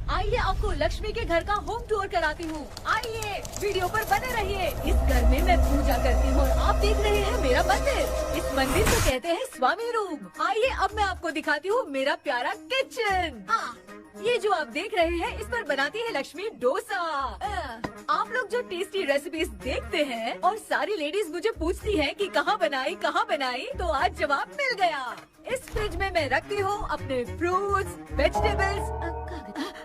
आइए आपको लक्ष्मी के घर का होम टूर कराती हूँ। आइए वीडियो पर बने रहिए। इस घर में मैं पूजा करती हूँ और आप देख रहे हैं मेरा मंदिर। इस मंदिर को कहते हैं स्वामी रूम। आइए अब मैं आपको दिखाती हूँ मेरा प्यारा किचन। ये जो आप देख रहे हैं इस पर बनाती है लक्ष्मी डोसा। आप लोग जो टेस्टी रेसिपीज देखते हैं और सारी लेडीज मुझे पूछती हैं कि कहाँ बनाई, तो आज जवाब मिल गया। इस फ्रिज में मैं रखती हूँ अपने फ्रूट्स, वेजिटेबल्स।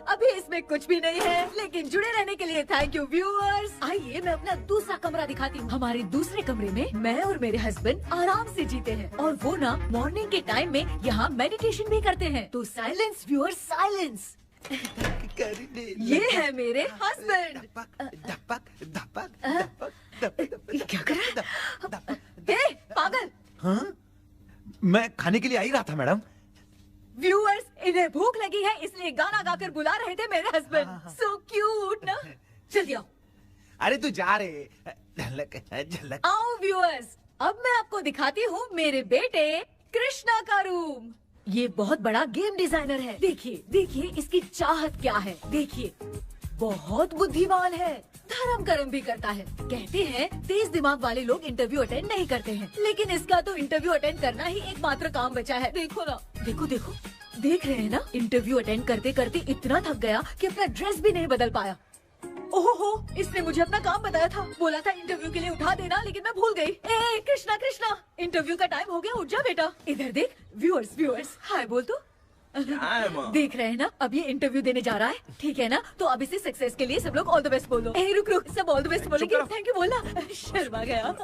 अभी इसमें कुछ भी नहीं है, लेकिन जुड़े रहने के लिए थैंक यू व्यूअर्स। आइए मैं अपना दूसरा कमरा दिखाती हूँ। हमारे दूसरे कमरे में मैं और मेरे हस्बैंड आराम से जीते हैं और वो ना मॉर्निंग के टाइम में यहाँ मेडिटेशन भी करते हैं। तो साइलेंस व्यूअर्स, साइलेंस। ये है मेरे हस्बैंड। क्या कर रहा है? पागल। हाँ? मैं खाने के लिए आ ही रहा था मैडम। व्यूअर्स, इन्हें भूख लगी है इसलिए गाना गाकर बुला रहे थे मेरे हस्बैंड। सो क्यूट ना। जल्दी आओ। अरे तू जा रे। झलक। आओ व्यूअर्स, अब मैं आपको दिखाती हूँ मेरे बेटे कृष्णा का रूम। ये बहुत बड़ा गेम डिजाइनर है। देखिए इसकी चाहत क्या है। देखिए बहुत बुद्धिमान है, धर्म कर्म भी करता है। कहते हैं तेज दिमाग वाले लोग इंटरव्यू अटेंड नहीं करते हैं, लेकिन इसका तो इंटरव्यू अटेंड करना ही एकमात्र काम बचा है। देखो ना, देखो देख रहे हैं ना, इंटरव्यू अटेंड करते करते इतना थक गया कि अपना ड्रेस भी नहीं बदल पाया। ओहो, इसने मुझे अपना काम बताया था, बोला था इंटरव्यू के लिए उठा देना, लेकिन मैं भूल गई। ए कृष्णा, इंटरव्यू का टाइम हो गया, उठ जा बेटा। इधर देख। व्यूअर्स हाय बोल तू। देख रहे हैं ना, अब ये इंटरव्यू देने जा रहा है, ठीक है ना। तो अब इसे सक्सेस के लिए सब लोग ऑल द बेस्ट बोलो। ए रुक, सब ऑल द बेस्ट बोलेंगे। थैंक यू बोलना। शर्मा गया।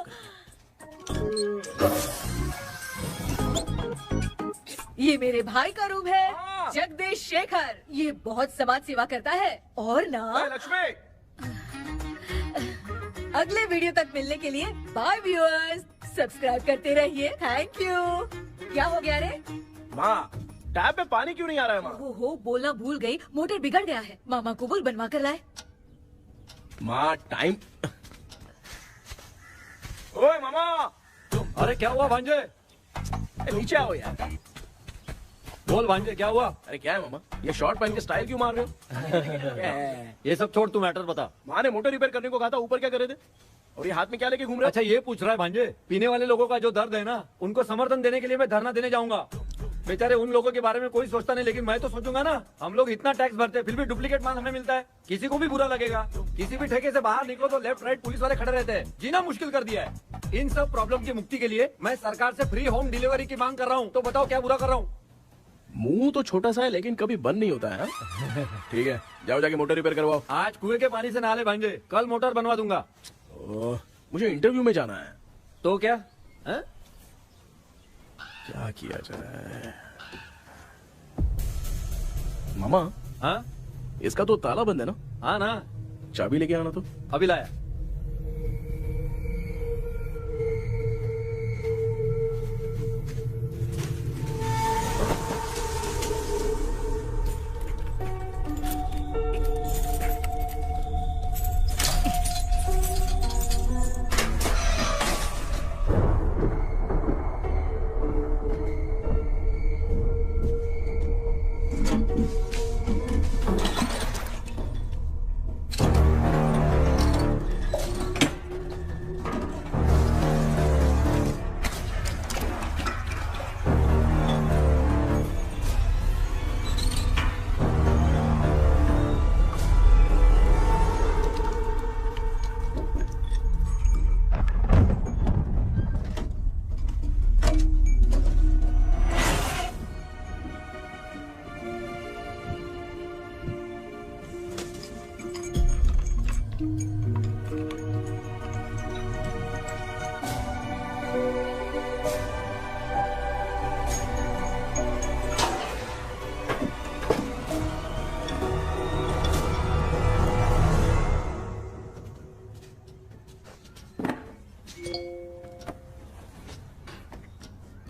ये मेरे भाई का रूम है, जगदीश शेखर। ये बहुत समाज सेवा करता है और ना लक्ष्मी। अगले वीडियो तक मिलने के लिए बाय व्यूअर्स। सब्सक्राइब करते रहिए। Thank you. क्या हो गया रे? माँ, टैप में पानी क्यों नहीं आ रहा है माँ? हो बोलना भूल गई, मोटर बिगड़ गया है। मामा को बोल बनवा कर लाए। माँ टाइम। ओए मामा। अरे क्या हुआ भांजे? नीचे आओ यार। बोल भांजे क्या हुआ? अरे क्या है मामा, ये शॉर्ट पहन के स्टाइल क्यों मार रहे हो? ये सब छोड़, तू मैटर बता। माँ ने मोटर रिपेयर करने को कहा था, ऊपर क्या कर रहे थे? और ये हाथ में क्या लेके घूम रहे हो? अच्छा ये पूछ रहा है भांजे, पीने वाले लोगों का जो दर्द है ना, उनको समर्थन देने के लिए मैं धरना देने जाऊंगा। बेचारे उन लोगों के बारे में कोई सोचता नहीं, लेकिन मैं तो सोचूंगा ना। हम लोग इतना टैक्स भरते हैं, फिर भी डुप्लीकेट माल हमें मिलता है, किसी को भी बुरा लगेगा। किसी भी ठेके से बाहर निकलो तो लेफ्ट राइट पुलिस वाले खड़े रहते हैं, जीना मुश्किल कर दिया है। इन सब प्रॉब्लम की मुक्ति के लिए मैं सरकार से फ्री होम डिलीवरी की मांग कर रहा हूँ। तो बताओ क्या बुरा कर रहा हूँ? मुंह तो छोटा सा है लेकिन कभी बंद नहीं होता है। ठीक है, जाओ जाके मोटर रिपेयर करवाओ। आज कुएं के पानी से नहा ले भांजे, कल मोटर बनवा दूंगा। मुझे इंटरव्यू में जाना है। तो क्या है? क्या किया जाए? मामा। हाँ इसका तो ताला बंद है ना? हाँ ना। चाबी लेके आना तो। अभी लाया।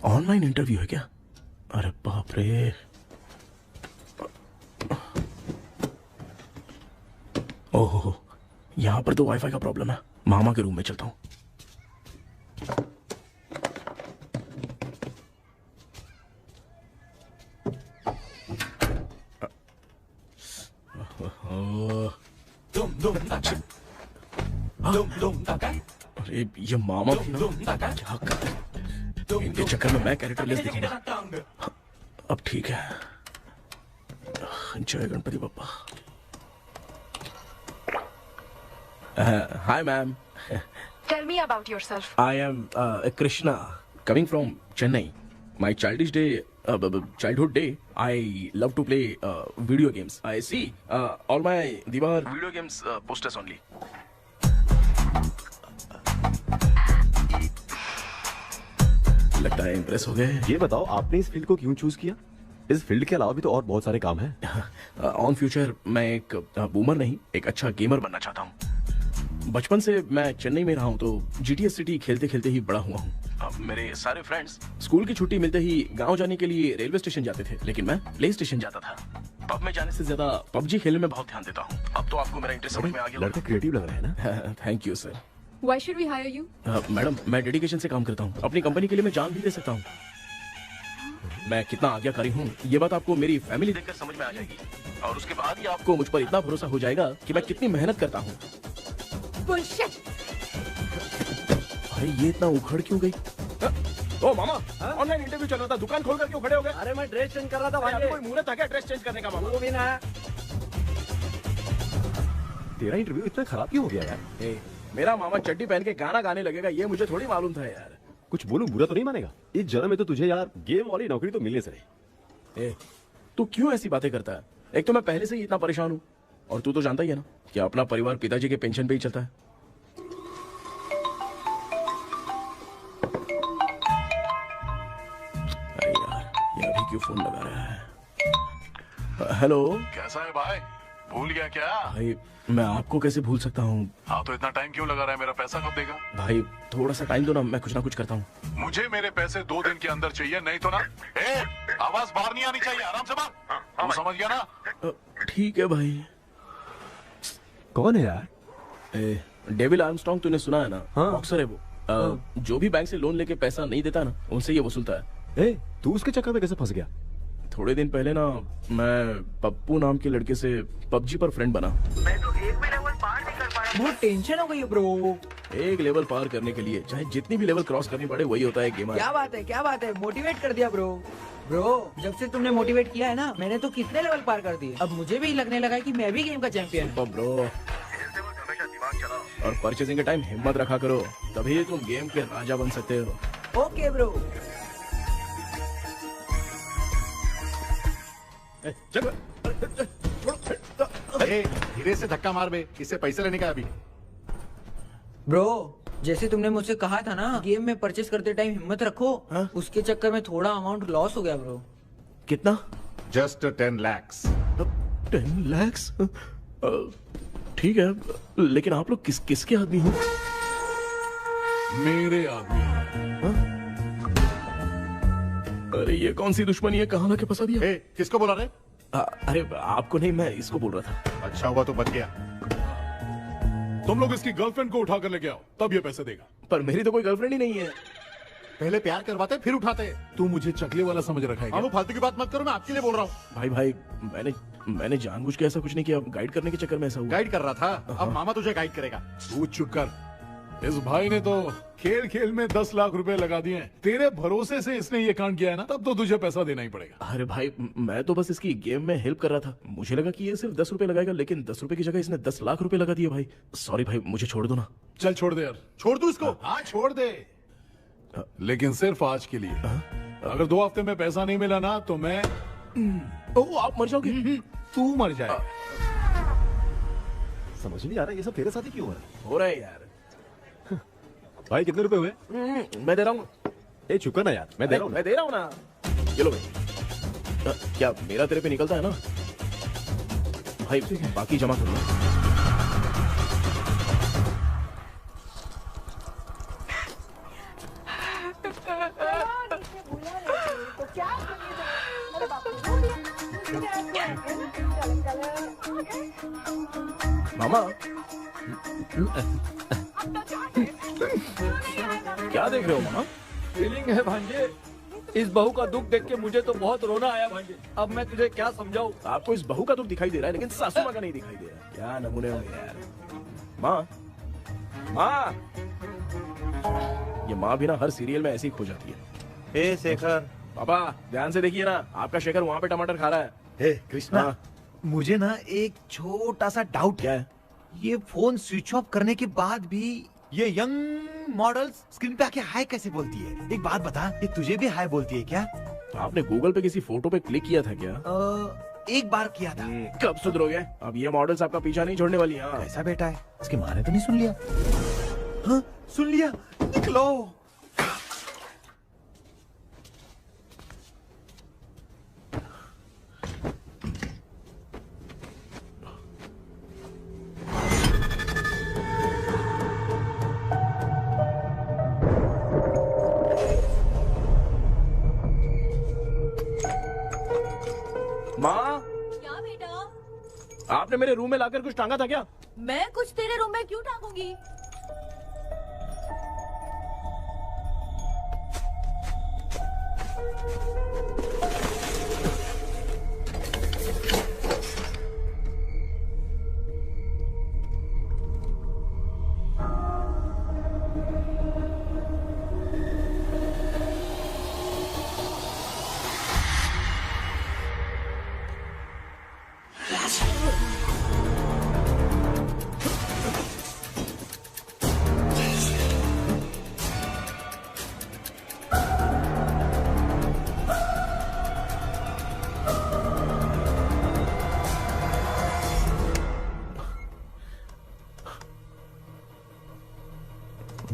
ऑनलाइन इंटरव्यू है क्या? अरे बाप रे। ओहो, यहाँ पर तो वाईफाई का प्रॉब्लम है। मामा के रूम में चलता हूँ। अरे ये मामा भी ना क्या कर रहे हैं? इनके चक्कर में मैं कैरेक्टर लेस दिखूंगा। हाँ, अब ठीक है। जय Ganpati Bappa. Hi ma'am. Tell me about yourself. I am Krishna, coming from Chennai. My childhood day, I love to play video games. I see all my Diwar video games posters only. लगता है impress हो गए। ये बताओ आपने इस field को क्यों चूज किया? इस फील्ड के अलावा भी तो और बहुत सारे काम हैं। ऑन फ्यूचर मैं एक बूमर नहीं, एक अच्छा गेमर बनना चाहता हूँ। बचपन से मैं चेन्नई में रहा हूँ तो GTA सिटी खेलते खेलते ही बड़ा हुआ हूँ। अब मेरे सारे फ्रेंड्स स्कूल की छुट्टी मिलते ही गांव जाने के लिए रेलवे स्टेशन जाते थे, लेकिन मैं प्ले स्टेशन जाता था। पब में जाने से ज्यादा PUBG खेलने में बहुत ध्यान देता हूँ। अब तो आपको मेरा इंटरेस्ट समझ में आ गया। लड़का क्रिएटिव लग रहा है ना। Thank you sir. Why should we hire you? Madam मैं डेडिकेशन से काम करता हूँ, अपनी कंपनी के लिए मैं जान भी दे सकता हूँ। मैं कितना आज्ञाकारी हूँ ये बात आपको मेरी फैमिली देखकर समझ में आ जाएगी, और उसके बाद ही आपको मुझ पर इतना भरोसा हो जाएगा कि मैं कितनी मेहनत करता हूँ। Bullshit! अरे ये इतना उखड़ क्यों गई? ओ मामा, ऑनलाइन इंटरव्यू चल रहा था, दुकान खोलकर क्यों खड़े हो गए? अरे मैं ड्रेस चेंज कर रहा था भाई भाई। कोई मुहूर्त आ गया ड्रेस चेंज करने का मामा? वो भी ना। तेरा इंटरव्यू इतना खराब क्यों हो गया यार? ए, मेरा मामा चड्डी पहन के गाना गाने लगेगा ये मुझे थोड़ी मालूम था यार। कुछ बोलूं बुरा तो नहीं मानेगा? इस जन्म में तो तुझे यार गेम वाली नौकरी तो मिलने से रही। ए, तू क्यों ऐसी बातें करता है? एक तो मैं पहले से ही इतना परेशान हूँ, और तू तो जानता ही है ना कि अपना परिवार पिताजी के पेंशन पे ही चलता है। अरे यार ये अभी क्यों फोन लगा रहा है? हेलो कैसा है भाई? भूल गया क्या? भाई, मैं आपको कैसे भूल सकता हूँ? हाँ तो इतना टाइम क्यों लगा रहा है? मेरा पैसा कब देगा? भाई थोड़ा सा टाइम दो ना, मैं कुछ ना कुछ करता हूँ। मुझे मेरे पैसे 2 दिन के अंदर चाहिए, नहीं तो ना आवाज बाहर नहीं आनी चाहिए। आराम से बात, तू समझ गया ना? ठीक है भाई। कौन है यार? डेविल आर्मस्ट्रॉन्ग तूने सुना है ना? हाँ। बॉक्सर है वो। जो भी बैंक से लोन लेके पैसा नहीं देता ना, उनसे ये वसूलता है। तू उसके चक्कर में कैसे फंस गया? थोड़े दिन पहले ना मैं पप्पू नाम के लड़के से PUBG पर फ्रेंड बना। मैं तो एक भी लेवल पार नहीं कर पाया। बहुत टेंशन हो गई है ब्रो। एक लेवल पार करने के लिए चाहे जितनी भी लेवल क्रॉस करनी पड़े वही होता है गेमर। क्या बात है, मोटिवेट कर दिया ब्रो। जब से तुमने मोटिवेट किया है ना, मैंने तो कितने लेवल पार कर दिए। अब मुझे भी लगने लगा है कि मैं भी गेम का चैंपियन हूँ। ब्रो, और परचेसिंग के टाइम हिम्मत रखा करो, तभी तुम गेम के राजा बन सकते हो। Okay bro. धीरे से धक्का मार बे, इससे पैसे लेने का अभी। ब्रो जैसे तुमने मुझसे कहा था ना, गेम में परचेस करते टाइम हिम्मत रखो। हाँ? उसके चक्कर में थोड़ा अमाउंट लॉस हो गया ब्रो। कितना? Just 10 lakhs। 10 lakhs? ठीक है, लेकिन आप लोग किसके आदमी हो? मेरे आदमी। अरे ये कौन सी दुश्मनी है, कहाँ लाके फंसा दिया? किसको बोला रे? अरे आपको नहीं, मैं इसको बोल रहा था। अच्छा हुआ तो बच गया। तुम लोग इसकी गर्लफ्रेंड को उठा कर लेके आओ, तब ये पैसे देगा। पर मेरी तो कोई गर्लफ्रेंड ही नहीं है। पहले प्यार करवाते फिर उठाते। तू मुझे चकले वाला समझ रखा है क्या? वो फालतू की बात मत करो, मैं आपके लिए बोल रहा हूँ। भाई मैंने जानबूझ के ऐसा कुछ नहीं किया, गाइड करने के चक्कर में ऐसा हुआ। गाइड कर रहा था, अब मामा तुझे गाइड करेगा। तू चुप कर। इस भाई ने तो खेल खेल में 10 लाख रुपए लगा दिए हैं। तेरे भरोसे से इसने ये कांड किया है ना, तब तो तुझे पैसा देना ही पड़ेगा। अरे भाई मैं तो बस इसकी गेम में हेल्प कर रहा था, मुझे लगा कि ये सिर्फ 10 रुपए लगाएगा, लेकिन 10 रुपए की जगह इसने 10 लाख रुपए लगा दिए। भाई सॉरी भाई, मुझे छोड़ दो ना। चल छोड़ दे यार। छोड़ दू इसको। हाँ छोड़ दे, लेकिन सिर्फ आज के लिए। अगर 2 हफ्ते में पैसा नहीं मिला ना तो मैं आप मर जाओगे। तू मर जाए। समझ नहीं आ रहा ये सब तेरे साथ ही क्यों हो रहा है? हो रहा है यार। भाई कितने रुपए हुए? मैं दे रहा हूँ। चुप कर ना यार, मैं दे रहा हूँ। मैं दे रहा हूँ ना। चलो भाई, क्या मेरा तेरे पे निकलता है ना भाई? बाकी जमा कर लो। मामा क्या देख रहे हो मामा? फीलिंग है भांजे। इस बहू का दुख देख के मुझे तो बहुत रोना आया भाई। अब मैं तुझे क्या समझाऊं? आपको इस बहू का दुख दिखाई दे रहा है लेकिन सासू माँ का नहीं दिखाई दे रहा। क्या नमूने होंगे यार। माँ, माँ, ये माँ भी ना हर सीरियल में ऐसे ही खो जाती है। ए शेखर। पापा ध्यान से देखिए ना, आपका शेखर वहाँ पे टमाटर खा रहा है। हे कृष्णा, हाँ। मुझे ना एक छोटा सा डाउट क्या है? ये फोन स्विच ऑफ करने के बाद भी ये यंग मॉडल्स स्क्रीन पे आके हाय कैसे बोलती है? एक बात बता, ये तुझे भी हाय बोलती है क्या? तो आपने गूगल पे किसी फोटो पे क्लिक किया था क्या? एक बार किया था। कब सुधरोगे? अब ये मॉडल्स आपका पीछा नहीं छोड़ने वाली। हाँ। कैसा बेटा है? इसकी माँ ने तो नहीं सुन लिया? हाँ, सुन लिया। निकलो। माँ, क्या बेटा? आपने मेरे रूम में लाकर कुछ टांगा था क्या? मैं कुछ तेरे रूम में क्यों टांगूंगी?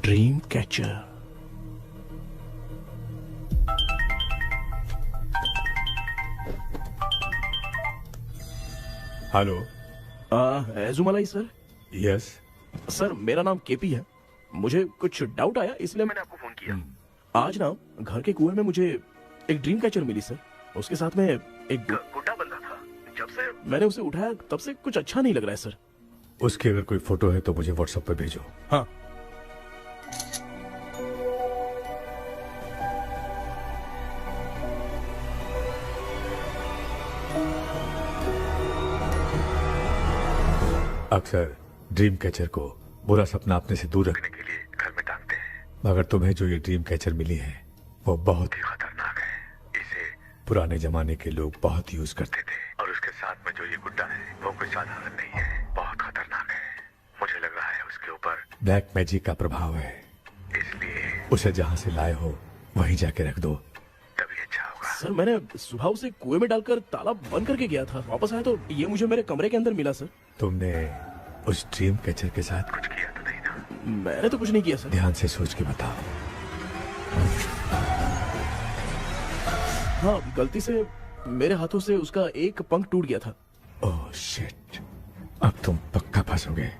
Dream catcher. Hello. Ezhumalai sir. Yes. Sir मेरा नाम केपी है। मुझे कुछ डाउट आया इसलिए मैंने आपको फोन किया। आज ना घर के कुएं में मुझे एक ड्रीम कैचर मिली सर। उसके साथ में एक गुड्डा बंधा था। जब से मैंने उसे उठाया तब से कुछ अच्छा नहीं लग रहा है सर। उसकी अगर कोई फोटो है तो मुझे व्हाट्सएप पे भेजो। हाँ। अक्सर ड्रीम कैचर को बुरा सपना अपने से दूर रखने के लिए घर में टांगते हैं, मगर तुम्हें जो ये ड्रीम कैचर मिली है वो बहुत ही खतरनाक है। इसे पुराने जमाने के लोग बहुत यूज करते थे और उसके साथ में जो ये गुड्डा है वो कोई साधारण नहीं है, बहुत खतरनाक है। मुझे लग रहा है उसके ऊपर ब्लैक मैजिक का प्रभाव है, इसलिए उसे जहाँ से लाए हो वहीं जाके रख दो, तभी अच्छा होगा। सर मैंने सुबह उसे कुएं में डालकर ताला बंद करके गया था। वापस आया तो ये मुझे मेरे कमरे के अंदर मिला सर। तुमने उस ड्रीम कैचर के साथ कुछ किया तो नहीं ना? मैंने तो कुछ नहीं किया सर। ध्यान से सोच के बताओ। हाँ, गलती से मेरे हाथों से उसका एक पंख टूट गया था। ओह शिट, अब तुम पक्का फंसोगे।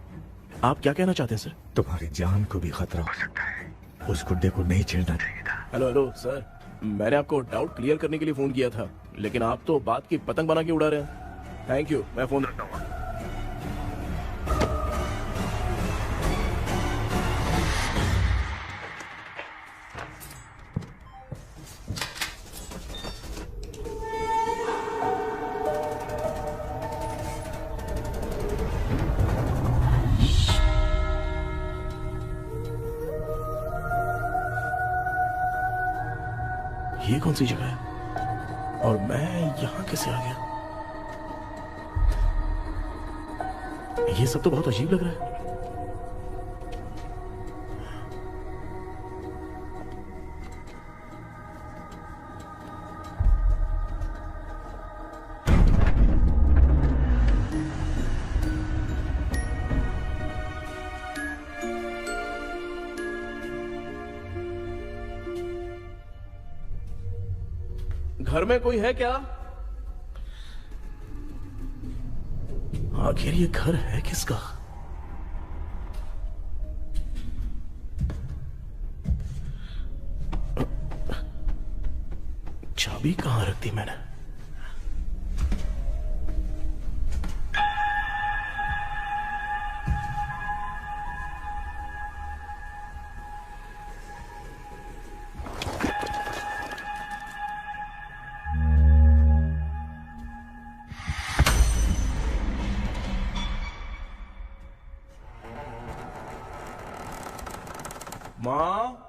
आप क्या कहना चाहते हैं सर? तुम्हारी जान को भी खतरा हो सकता है। उस गुड्डे को नहीं छेड़ना चाहिए था। हेलो हेलो सर, मैंने आपको डाउट क्लियर करने के लिए फोन किया था, लेकिन आप तो बात की पतंग बना के उड़ा रहे हैं। थैंक यू, मैं फोन रखता हूँ। ये कौन सी जगह है और मैं यहाँ कैसे आ गया? ये सब तो बहुत अजीब लग रहा है। घर में कोई है क्या? आखिर ये घर है किसका? चाबी कहां रख दी मैंने? माँ।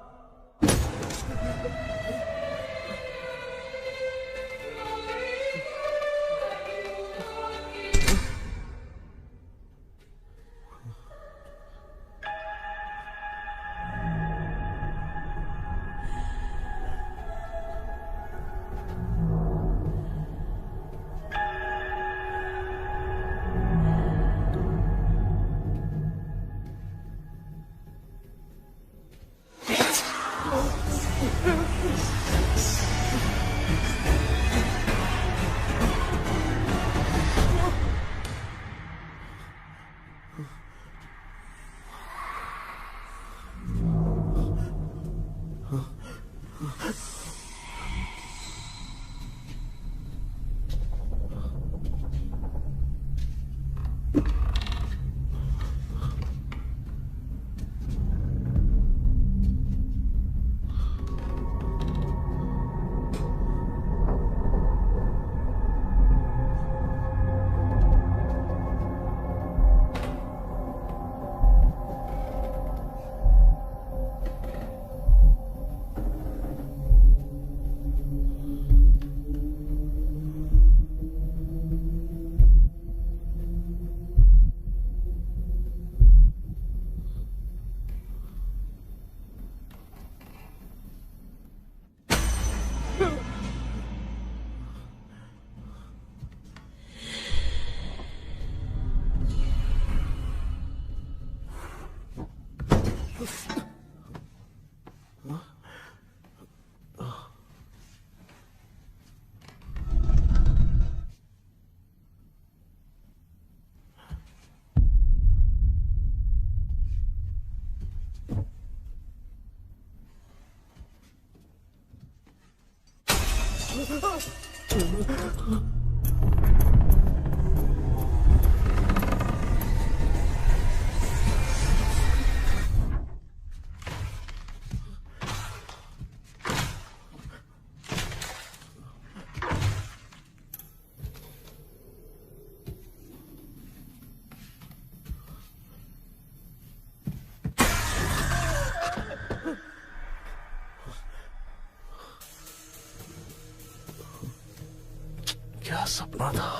क्या सपना था?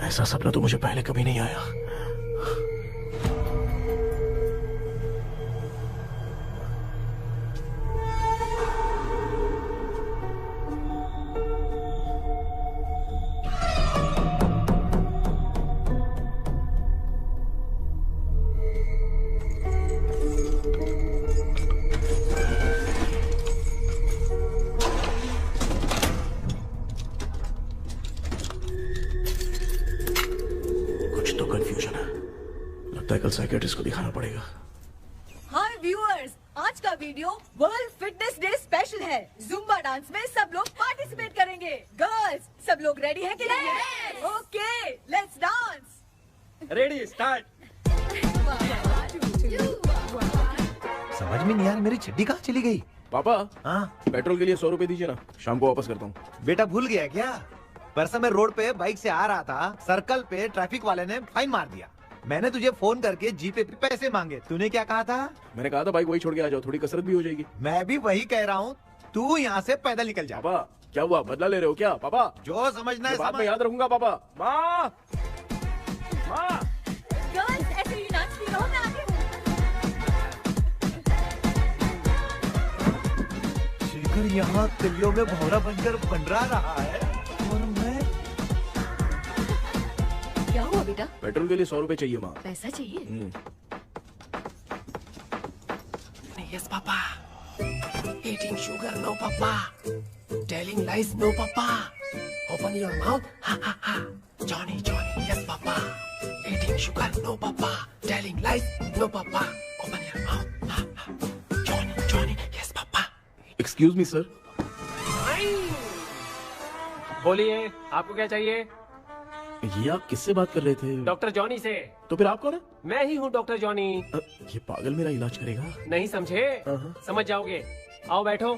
ऐसा सपना तो मुझे पहले कभी नहीं आया। कल साइकियाट्रिस्ट को दिखाना पड़ेगा। हाय व्यूअर्स, आज का video world fitness day special है। जुम्बा डांस में सब लोग पार्टिसिपेट करेंगे। गर्ल्स, सब लोग रेडी हैं कि नहीं? Okay, let's dance. Ready, start. समझ में नहीं यार, मेरी चड्डी कहाँ चली गई? पापा, हाँ पेट्रोल के लिए 100 रुपए दीजिए ना, शाम को वापस करता हूँ। बेटा भूल गया क्या? परसों मैं रोड पे बाइक से आ रहा था, सर्कल पे ट्रैफिक वाले ने फाइन मार दिया। मैंने तुझे फोन करके जीपे पे पैसे मांगे, तूने क्या कहा था? मैंने कहा था बाइक वही छोड़ के आ जाओ, थोड़ी कसरत भी हो जाएगी। मैं भी वही कह रहा हूँ, तू यहाँ से पैदल निकल जा। पापा क्या हुआ, बदला ले रहे हो क्या? पापा जो समझना है बात में याद रखूंगा। पापा, माँ माँ, गर्ल्स ऐसे ही नाचती रहो, मैं आती हूँ। शेखर यहाँ तिल्लियों में भौरा बनकर बंडरा रहा है और मैं। क्या हुआ बेटा? पेट्रोल के लिए 100 रुपए चाहिए माँ। पैसा चाहिए? Yes, Papa. Eating sugar, no, Papa. Telling lies, no, Papa. Open your mouth, ha ha ha. Johnny, Johnny, yes, Papa. Eating sugar, no, Papa. Telling lies, no, Papa. Open your mouth, ha ha. Johnny, Johnny, yes, Papa. Excuse me, sir. बोलिए, आपको क्या चाहिए? ये आप किससे बात कर रहे थे? डॉक्टर जॉनी से। तो फिर आप कौन है? मैं ही हूँ डॉक्टर जॉनी। ये पागल मेरा इलाज करेगा? नहीं समझे? समझ जाओगे। आओ बैठो।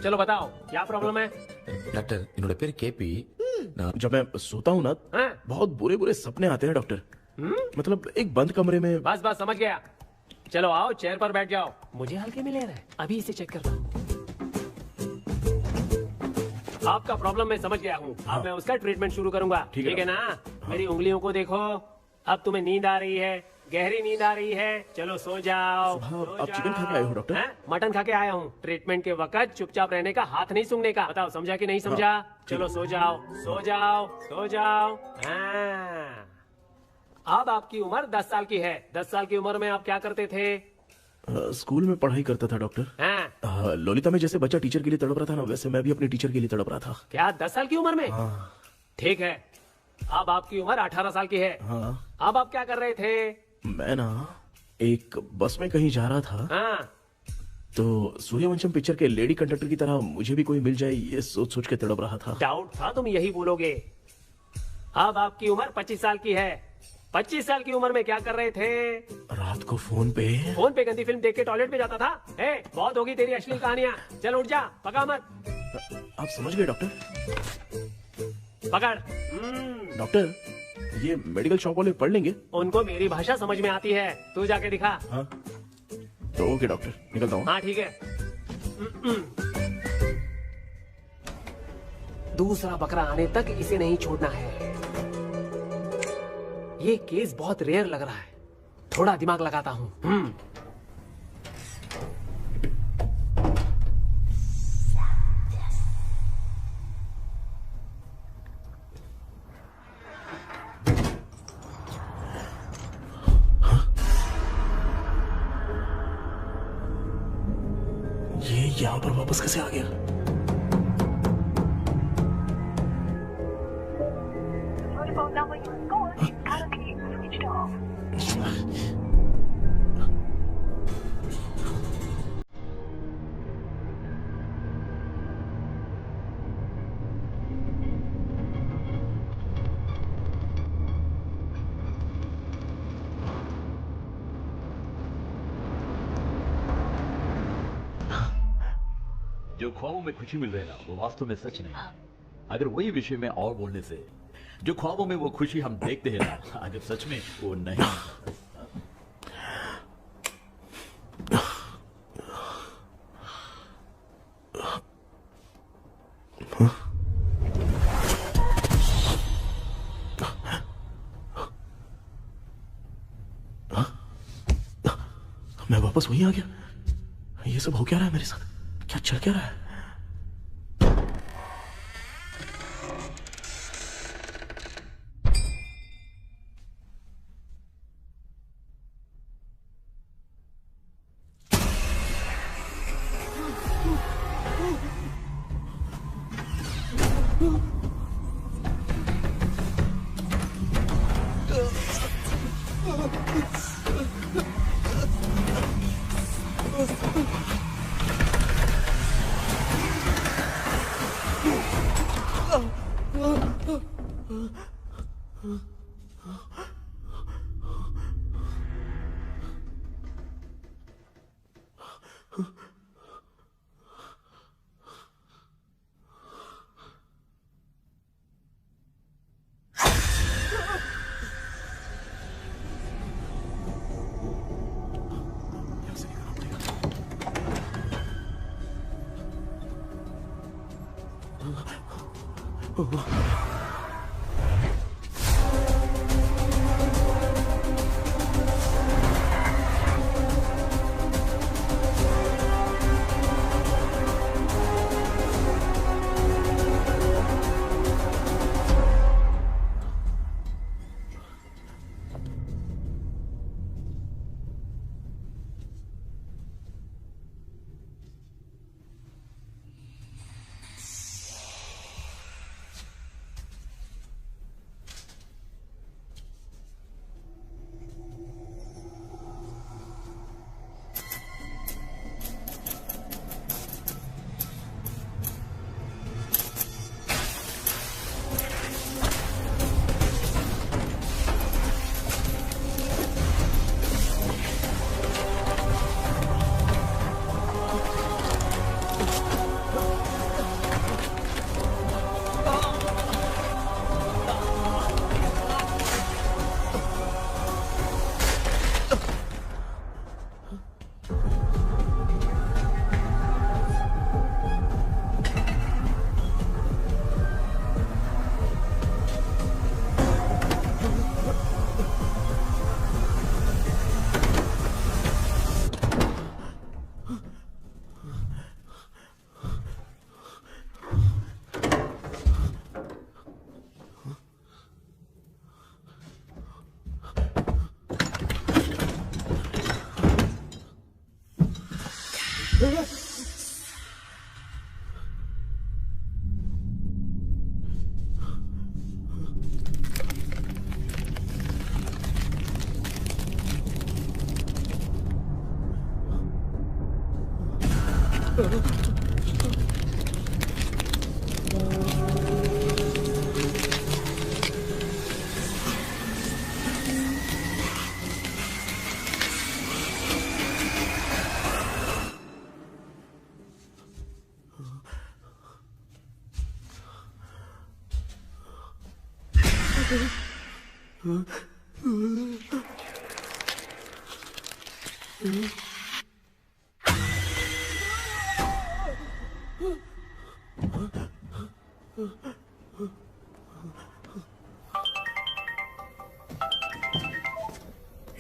चलो बताओ क्या प्रॉब्लम है? डॉक्टर इन्होंने पेर केपी जब मैं सोता हूँ ना, बहुत बुरे बुरे सपने आते हैं डॉक्टर। मतलब एक बंद कमरे में। बस बस समझ गया। चलो आओ, चेयर पर बैठ जाओ। मुझे हल्के में ले रहा है, अभी इसे चेक करता हूँ। आपका प्रॉब्लम मैं समझ गया हूँ। अब मैं उसका ट्रीटमेंट शुरू करूंगा। ठीक है ना? मेरी उंगलियों को देखो। अब तुम्हें नींद आ रही है, गहरी नींद आ रही है। चलो सो जाओ। आप चिकन खा के आए हो डॉक्टर? मटन खा के आया हूँ। ट्रीटमेंट के वक्त चुपचाप रहने का, हाथ नहीं सूंघने का। बताओ समझा कि नहीं समझा? चलो सो जाओ, सो जाओ, सो जाओ। हाँ। अब आपकी उम्र 10 साल की है। 10 साल की उम्र में आप क्या करते थे? स्कूल में पढ़ाई करता था डॉक्टर। हाँ। लोलिता में जैसे बच्चा टीचर के लिए तड़प रहा था ना, वैसे मैं भी अपने टीचर के लिए तड़प रहा था। क्या 10 साल की उम्र में? ठीक है, अब आपकी उम्र 18 साल की है। अब आप क्या कर रहे थे? मैं ना एक बस में कहीं जा रहा था। तो सूर्यवंशम पिक्चर के लेडी कंडक्टर की तरह मुझे भी कोई मिल जाए, ये सोच सोच के तड़प रहा था। डाउट था तुम यही बोलोगे। अब आपकी उम्र 25 साल की है। 25 साल की उम्र में क्या कर रहे थे? रात को फोन पे गंदी फिल्म देख के टॉयलेट में जाता था। बहुत होगी तेरी अश्लील कहानियां। चल उठ जा, पका मत। आप समझ गए डॉक्टर? पकड़। डॉक्टर, ये मेडिकल शॉप वाले पढ़ लेंगे? उनको मेरी भाषा समझ में आती है। तू जाके दिखा। हाँ तो ओके डॉक्टर, निकलता हूँ। हाँ ठीक है। दूसरा बकरा आने तक इसे नहीं छोड़ना है। ये केस बहुत रेयर लग रहा है, थोड़ा दिमाग लगाता हूँ। ये यहाँ पर वापस कैसे आ गया? जो ख्वाबों में खुशी मिल रही है ना, वो वास्तव में सच नहीं। अगर वही विषय में और बोलने से, जो ख्वाबों में वो खुशी हम देखते हैं ना, अगर सच में वो नहीं। मैं वापस वहीं आ गया। ये सब हो क्या रहा है मेरे साथ? क्या चल क्या रहा है?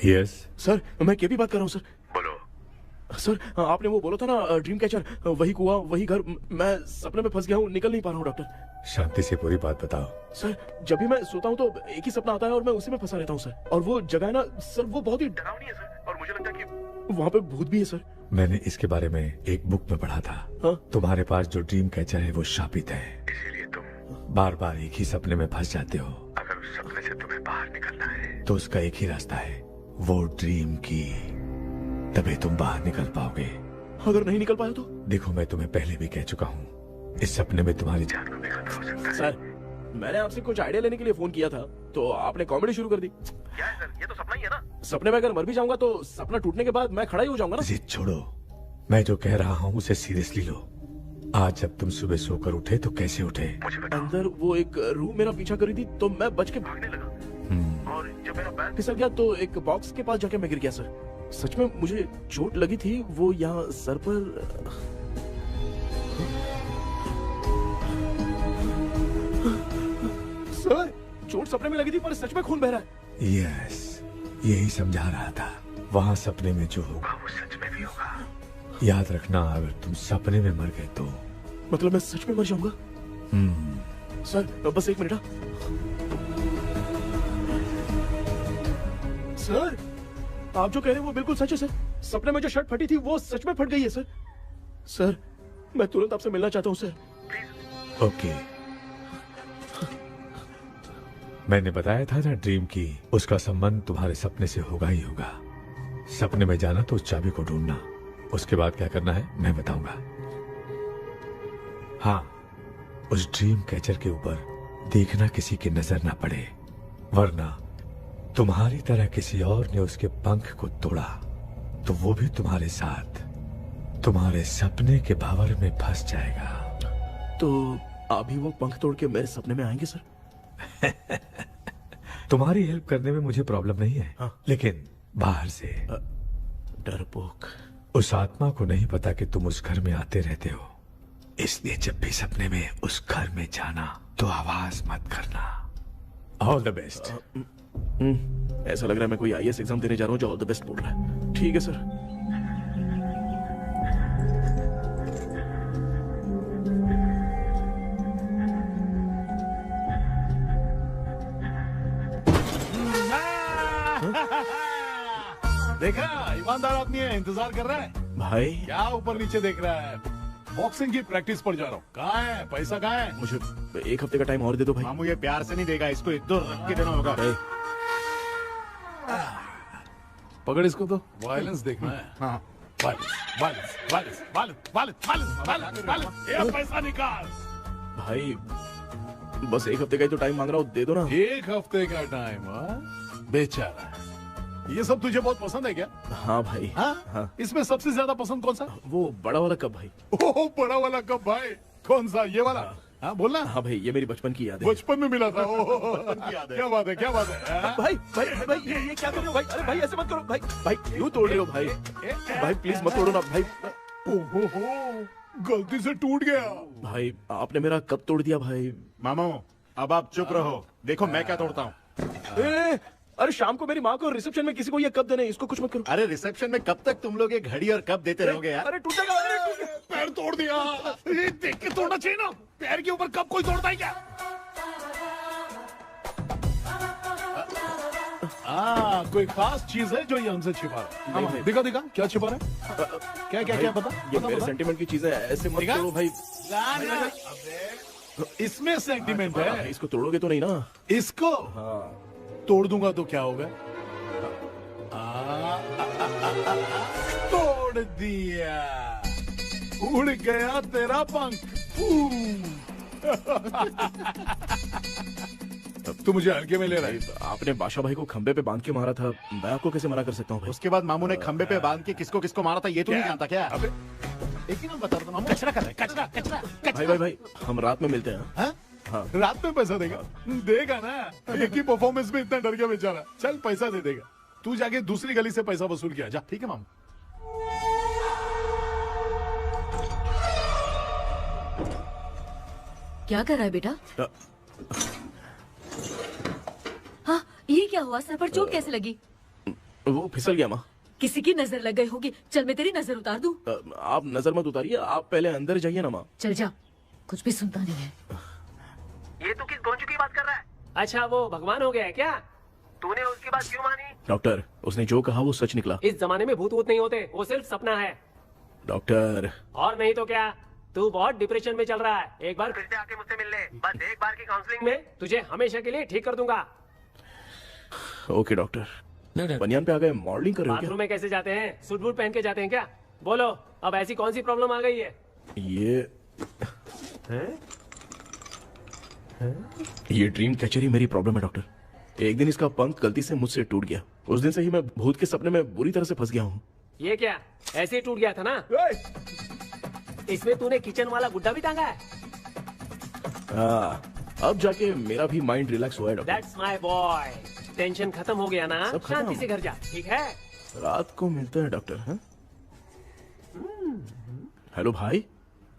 यस सर, मैं केपी बात कर रहा हूँ सर। बोलो सर, आपने वो बोला था ना ड्रीम कैचर, वही कुआं वही घर, मैं सपने में फंस गया हूँ, निकल नहीं पा रहा हूँ डॉक्टर। शांति से पूरी बात बताओ। सर, जब भी मैं सोता हूँ तो एक ही सपना आता है और मैं उसी में फंसा रहता हूँ सर। और वो जगह है ना सर, वो बहुत ही डरावनी है सर, और मुझे लगता है कि वहाँ पे भूत भी है सर। मैंने इसके बारे में एक बुक में पढ़ा था। हाँ? तुम्हारे पास जो ड्रीम कैचर है वो शापित है, इसीलिए तुम बार बार एक ही सपने में फंस जाते हो। अगर उस सपने से तुम्हें बाहर निकलना है तो उसका एक ही रास्ता है, वो ड्रीम की, तभी तुम बाहर निकल पाओगे। अगर नहीं निकल पाया तो? देखो, मैं तुम्हें पहले भी कह चुका हूँ, इस सपने में तुम्हारी जान को भी खतरा हो सकता है। सर, मैंने आपसे कुछ आइडिया लेने के लिए फोन किया था, तो आपने कॉमेडी शुरू कर दी। क्या है सर, ये तो सपना ही है ना। सपने में अगर मर भी जाऊंगा तो सपना टूटने के बाद मैं खड़ा ही हो जाऊंगा ना। जिद छोड़ो, मैं जो कह रहा हूँ उसे सीरियसली लो। आज जब तुम सुबह सोकर उठे तो कैसे उठे? अंदर वो एक रूह मेरा पीछा करी थी, तो मैं बच के भागने लगा, और जब मेरा पैर फिसल गया तो एक बॉक्स के पास जाके मैं गिर गया सर। सच में मुझे चोट लगी थी, वो यहाँ सर पर। सर, चोट सपने में लगी थी पर सच में खून बह रहा है। यस, यही समझा रहा था, वहाँ सपने में जो होगा वो सच में भी होगा। याद रखना, अगर तुम सपने में मर गए तो मतलब मैं सच में मर जाऊंगा? सर, बस एक मिनट। सर, आप जो कह रहे हैं वो बिल्कुल सच है सर। सपने में जो शर्ट फटी थी वो सच में फट गई है सर। सर, मैं तुरंत आपसे मिलना चाहता हूँ सर। ओके, मैंने बताया था ना ड्रीम की, उसका संबंध तुम्हारे सपने से होगा ही होगा। सपने में जाना तो उस चाबी को ढूंढना, उसके बाद क्या करना है मैं बताऊंगा। हाँ, उस ड्रीम कैचर के ऊपर देखना किसी की नजर ना पड़े, वरना तुम्हारी तरह किसी और ने उसके पंख को तोड़ा तो वो भी तुम्हारे साथ तुम्हारे सपने के भावर में फंस जाएगा। तो अभी वो पंख तोड़ के मेरे सपने में आएंगे सर? तुम्हारी हेल्प करने में मुझे प्रॉब्लम नहीं है। हाँ? लेकिन बाहर से डरपोक, उस आत्मा को नहीं पता कि तुम उस घर में आते रहते हो, इसलिए जब भी सपने में उस घर में जाना तो आवाज मत करना। All the best. ऐसा लग रहा है मैं कोई आईएएस एग्जाम देने जा रहा हूँ जो ऑल द बेस्ट बोल रहा है। ठीक है सर। देखा, ईमानदार आदमी है, इंतजार कर रहा है। भाई क्या ऊपर नीचे देख रहा है? बॉक्सिंग की प्रैक्टिस पर जा रहा हूँ। कहाँ है पैसा, कहाँ है? मुझे एक हफ्ते का टाइम और दे दो भाई। मामू ये प्यार से नहीं देगा, इसको एक दो रख के देना होगा। पकड़ इसको, तो वायलेंस देखना है। हाँ, violence violence violence violence violence violence violence, ये पैसा निकाल। भाई बस एक हफ्ते का ही तो टाइम मांग रहा हूँ, दे दो ना। एक हफ्ते का टाइम? बेचारा, ये सब तुझे बहुत पसंद है क्या? हाँ भाई। हाँ? इसमें सबसे ज्यादा पसंद कौन सा? वो बड़ा वाला कप भाई। ओह, बड़ा वाला कप भाई? कौन सा, ये वाला? हाँ बोलना। हाँ भाई, ये मेरी बचपन की याद है। बचपन में मिला था। क्या बात है, क्या बात है? भाई भाई भाई ये क्या कर रहे हो भाई? अरे भाई ऐसे मत करो भाई। भाई क्यों तोड़ रहे हो भाई? भाई प्लीज मत तोड़ो ना भाई। ओहो, गलती से टूट गया। भाई आपने मेरा कप तोड़ दिया भाई। मामू अब आप चुप रहो, देखो मैं क्या तोड़ता हूँ। अरे शाम को मेरी माँ को रिसेप्शन में किसी को ये कप देने, इसको कुछ मत करो। अरे रिसेप्शन में कब तक तुम लोग ये घड़ी और कप देते रहोगे यार? अरे टूटेगा। पैर तोड़ दिया। ये देख के तोड़ना चाहिए ना, पैर के ऊपर कब कोई तोड़ता है क्या? कोई खास चीज है जो ये हमसे छिपा रहा है? दिखा दिखा, क्या छिपा रहा है? क्या क्या क्या? बता। ये मेरे सेंटिमेंट की चीजें ऐसे मत करो भाई। इसमें सेंटिमेंट है। इसको तोड़ोगे तो नहीं ना? इसको तोड़ दूंगा तो क्या होगा? तोड़ दिया। उड़ गया तेरा पंख। तू मुझे हल्के में ले रहा है। आपने बादशाह भाई को खंबे पे बांध के मारा था, मैं आपको कैसे मना कर सकता हूँ भाई? उसके बाद मामू ने खंबे पे बांध के किसको किसको मारा था ये तो नहीं जानता क्या? एक ही नाम बता रहा था मामू। कचरा कर रहा है, कचरा कचरा भाई भाई भाई, हम रात में मिलते हैं। हाँ? हाँ। रात में पैसा देगा? देगा ना, एक ही परफॉर्मेंस में इतना डर गया बेचारा। चल पैसा दे देगा, तू जाके दूसरी गली से पैसा वसूल किया जा। ठीक है मामू। क्या कर रहा है बेटा? हाँ, ये क्या हुआ? सर पर चोट कैसे लगी? वो फिसल गया माँ। किसी की नजर लग गई होगी। चल मैं तेरी नजर उतार दूं। आप नजर मत उतारिए, आप पहले अंदर जाइए ना माँ। चल जा, कुछ भी सुनता नहीं है। ये तू किस गोंचू की बात कर रहा है? अच्छा वो भगवान हो गया है क्या? तूने उसकी बात क्यों मानी? डॉक्टर, उसने जो कहा वो सच निकला। इस जमाने में भूत वूत नहीं होते, वो सिर्फ सपना है। डॉक्टर। और नहीं तो क्या, तू बहुत डिप्रेशन में चल रहा है। एक बार फिर से आके मुझसे मिल ले, बस एक बार की काउंसलिंग में तुझे हमेशा के लिए ठीक कर दूंगा। Okay doctor. बनियान पे आ गए, मॉडलिंग कर रहे हो बाथरूम में कैसे जाते हैं? सूट बूट पहन के जाते हैं क्या? बोलो, अब ऐसी कौन सी प्रॉब्लम आ गई है? ये ड्रीम कैचर ही मेरी प्रॉब्लम है डॉक्टर। एक दिन इसका पंख गलती से मुझसे टूट गया। उस दिन से ही मैं भूत के सपने में बुरी तरह से फंस गया हूँ। ये क्या ऐसे ही टूट गया था ना? इसमें तूने किचन वाला गुड्डा भी टांगा है? अब जाके मेरा भी माइंड रिलैक्स हुआ है doctor. That's my boy. Tension खत्म हो गया ना? सब खत्म। शांति से घर जा, ठीक है? रात को मिलते हैं डॉक्टर। हाँ? हेलो भाई।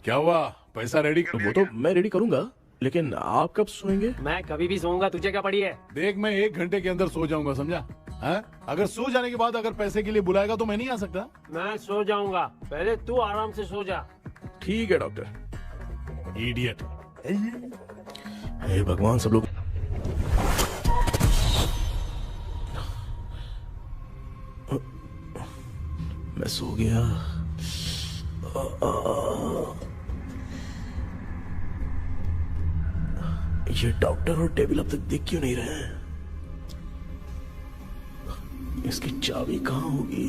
क्या हुआ? पैसा रेडी कर? वो तो मैं रेडी करूंगा, लेकिन आप कब सोएंगे? मैं कभी भी सोऊंगा, तुझे क्या पड़ी है? देख, मैं 1 घंटे के अंदर सो जाऊंगा, समझा? हाँ? अगर सो जाने के बाद अगर पैसे के लिए बुलाएगा तो मैं नहीं आ सकता। मैं सो जाऊंगा, पहले तू आराम से सो जा। ठीक है डॉक्टर। इडियट। हे भगवान, सब लोग मैं सो गया। ये डॉक्टर और टेबल अब तक दिख क्यों नहीं रहे हैं? इसकी चाबी कहाँ होगी?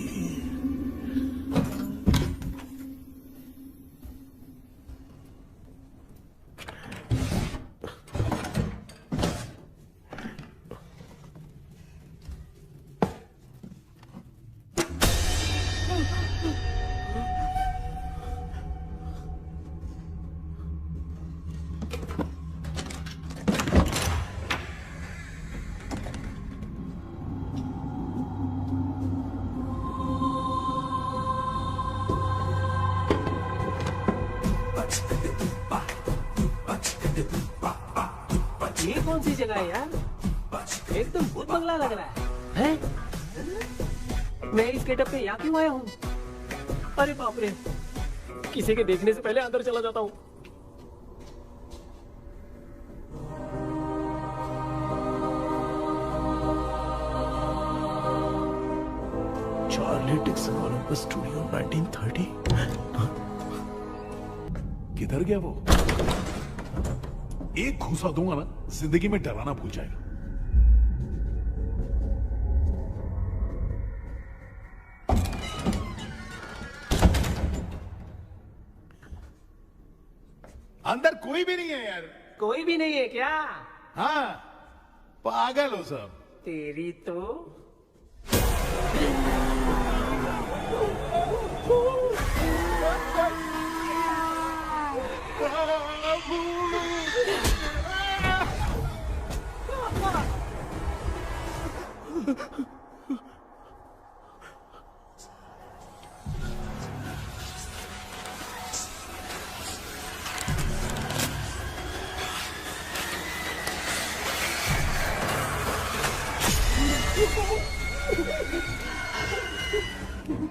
ये कौन सी जगह है यार? एकदम भूत बंगला लग रहा है। हैं? मैं इस गेटअप पे यहाँ क्यों आया हूँ? अरे बाप रे, किसी के देखने से पहले अंदर चला जाता हूँ। Charlie Dixon Olympus studio 1930। किधर गया वो? एक घूसा दूंगा ना, जिंदगी में डराना भूल जाएगा। अंदर कोई भी नहीं है यार। कोई भी नहीं है क्या? हाँ, पागल हो सब। तेरी तो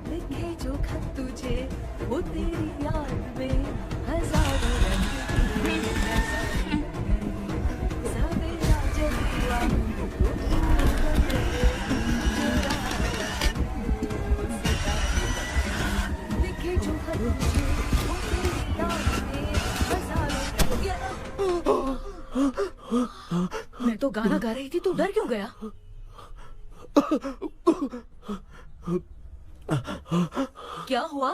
लिखे जो खत तुझे वो तेरी याद में हजारों रंग की सवेरा जब हुआ लिखे जो खत तुझे वो तेरी याद में हजारों मैं तो गाना गा रही थी, तू डर क्यों गया? क्या हुआ?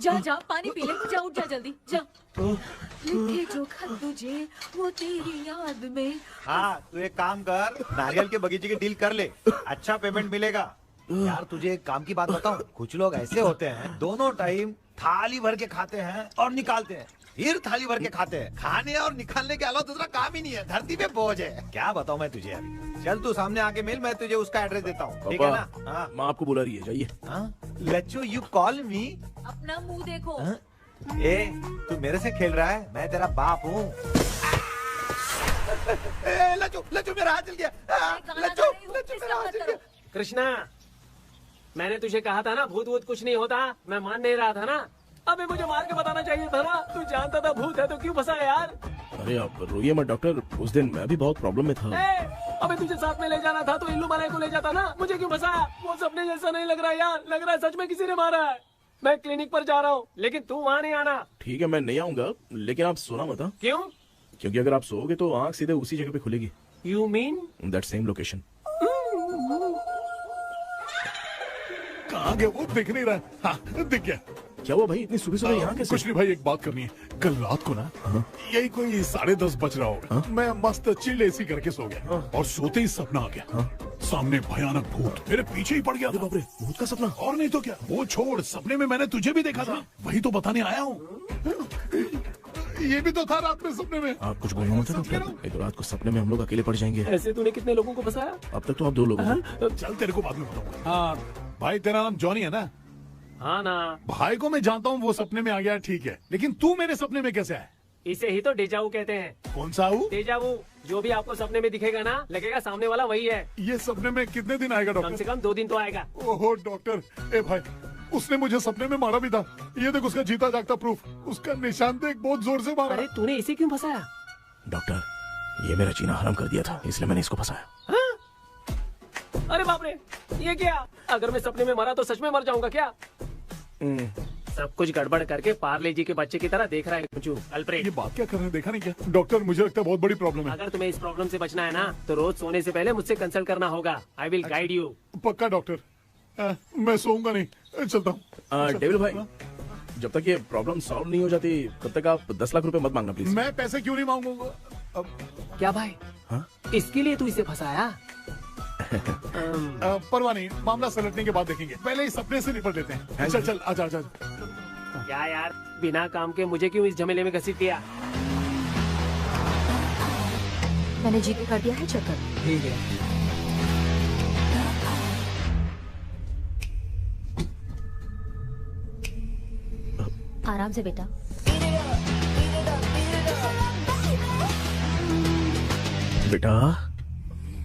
जा जा पानी पी ले, जा उठ जा जल्दी जा। लिखे जो खत तुझे वो तेरी याद में। हाँ तू एक काम कर, नारियल के बगीचे की डील कर ले, अच्छा पेमेंट मिलेगा। यार तुझे एक काम की बात बताऊं, कुछ लोग ऐसे होते हैं दोनों टाइम थाली भर के खाते हैं और निकालते हैं, फिर थाली भर के खाते हैं। खाने और निकालने के अलावा दूसरा काम ही नहीं है, धरती पे बोझ है। क्या बताऊं मैं तुझे अभी। चल तू सामने आके मिल, मैं तुझे उसका एड्रेस देता हूँ, ठीक है ना? हाँ माँ आपको बुला रही है, जाइए। लच्चू यू कॉल मी। अपना मुंह देखो। ए तू मेरे से खेल रहा है, मैं तेरा बाप हूँ। लच्चू लच्चू मेरा हाथ जल गया। लच्चू लच्चू मेरा हाथ जल गया। कृष्णा, मैंने तुझे कहा था ना भूत वूत कुछ नहीं होता, मैं मान नहीं रहा था ना। अबे मुझे मार के बताना चाहिए था ना, तू जानता था भूत है तो क्यों फंसा यार? अरे आप रोइए मत डॉक्टर, उस दिन मैं भी बहुत प्रॉब्लम में था। अबे तुझे साथ में ले जाना था तो इल्लू मलाई को ले जाता ना, मुझे क्यों फंसाया? वो सपने जैसा नहीं लग रहा यार, लग रहा है सच में किसी ने मारा है। मैं क्लिनिक पर जा रहा हूँ, लेकिन तू वहाँ नहीं आना। ठीक है मैं नहीं आऊंगा, लेकिन आप सोना मत। क्यों? क्योंकि अगर आप सोओगे तो आंख सीधे उसी जगह पे खुलेगी। You mean that same location. कहाँ गया वो, दिख नहीं रहा। हाँ दिख गया। क्या हुआ भाई, इतनी सुबह सुबह यहाँ कैसे? कुछ नहीं भाई, एक बात करनी है। कल रात को ना यही कोई 10:30 बज रहा होगा, मैं मस्त चिल एसी करके सो गया और सोते ही सपना आ गया, सामने भयानक भूत मेरे पीछे ही पड़ गया। बाप रे, भूत का सपना? और नहीं तो क्या, वो छोड़, सपने में मैंने तुझे भी देखा था, वही तो बताने आया हूँ। ये भी तो था रात में सपने में। आप कुछ बोलना मत डॉक्टर, एक रात को सपने में हम लोग अकेले पड़ जाएंगे। ऐसे तूने कितने लोगों को फंसाया? अब तक तो आप 2 लोग हैं। चल तेरे को बाद में बताऊंगा। हाँ भाई तेरा नाम जॉनी है ना? हाँ ना। भाई को मैं जानता हूँ, वो सपने में आ गया, ठीक है, लेकिन तू मेरे सपने में कैसे आया? इसे ही तो डेजावू कहते हैं। कौन सा हूँ? डेजावू, जो भी आपको सपने में दिखेगा ना, लगेगा सामने वाला वही है। ये सपने में कितने दिन आएगा डॉक्टर? कम से कम 2 दिन तो आएगा। ओहो डॉक्टर, ए भाई उसने मुझे सपने में मारा भी था, ये देख उसका जीता जागता प्रूफ, उसका निशान देख, बहुत जोर से मारा। अरे तूने इसे क्यों फंसाया? डॉक्टर, ये मेरा जीना हराम कर दिया था, इसलिए मैंने इसको फंसाया। अरे बाप रे, ये क्या? अगर मैं सपने में मरा तो सच में मर जाऊंगा क्या? सब कुछ गड़बड़ करके पार्ले जी के बच्चे की तरह देख रहा है अल्फ्रेड। ये बात क्या कर रहे हैं, देखा नहीं क्या? डॉक्टर मुझे लगता है बहुत बड़ी प्रॉब्लम है। अगर तुम्हें इस प्रॉब्लम से बचना है ना, तो रोज सोने से पहले मुझसे कंसल्ट करना होगा। I will guide you. पक्का डॉक्टर, मैं सोऊंगा नहीं, चलता हूँ। डेविल भाई, जब तक ये प्रॉब्लम सॉल्व नहीं हो जाती तब तक आप 10 लाख रुपए मत मांगना प्लीज। मैं पैसे क्यों नहीं मांगूंगा? क्या भाई? हाँ? इसके लिए तू इसे फंसाया? परवाह नहीं, मामला सलटने के बाद देखेंगे, पहले इस सपने से निपट लेते हैं। चल चल आजा आजा। क्या यार, बिना काम के मुझे क्यों इस झमेले में घसीट दिया? मैंने जीपे कर दिया है, चेक कर। ठीक है। आराम से बेटा। बेटा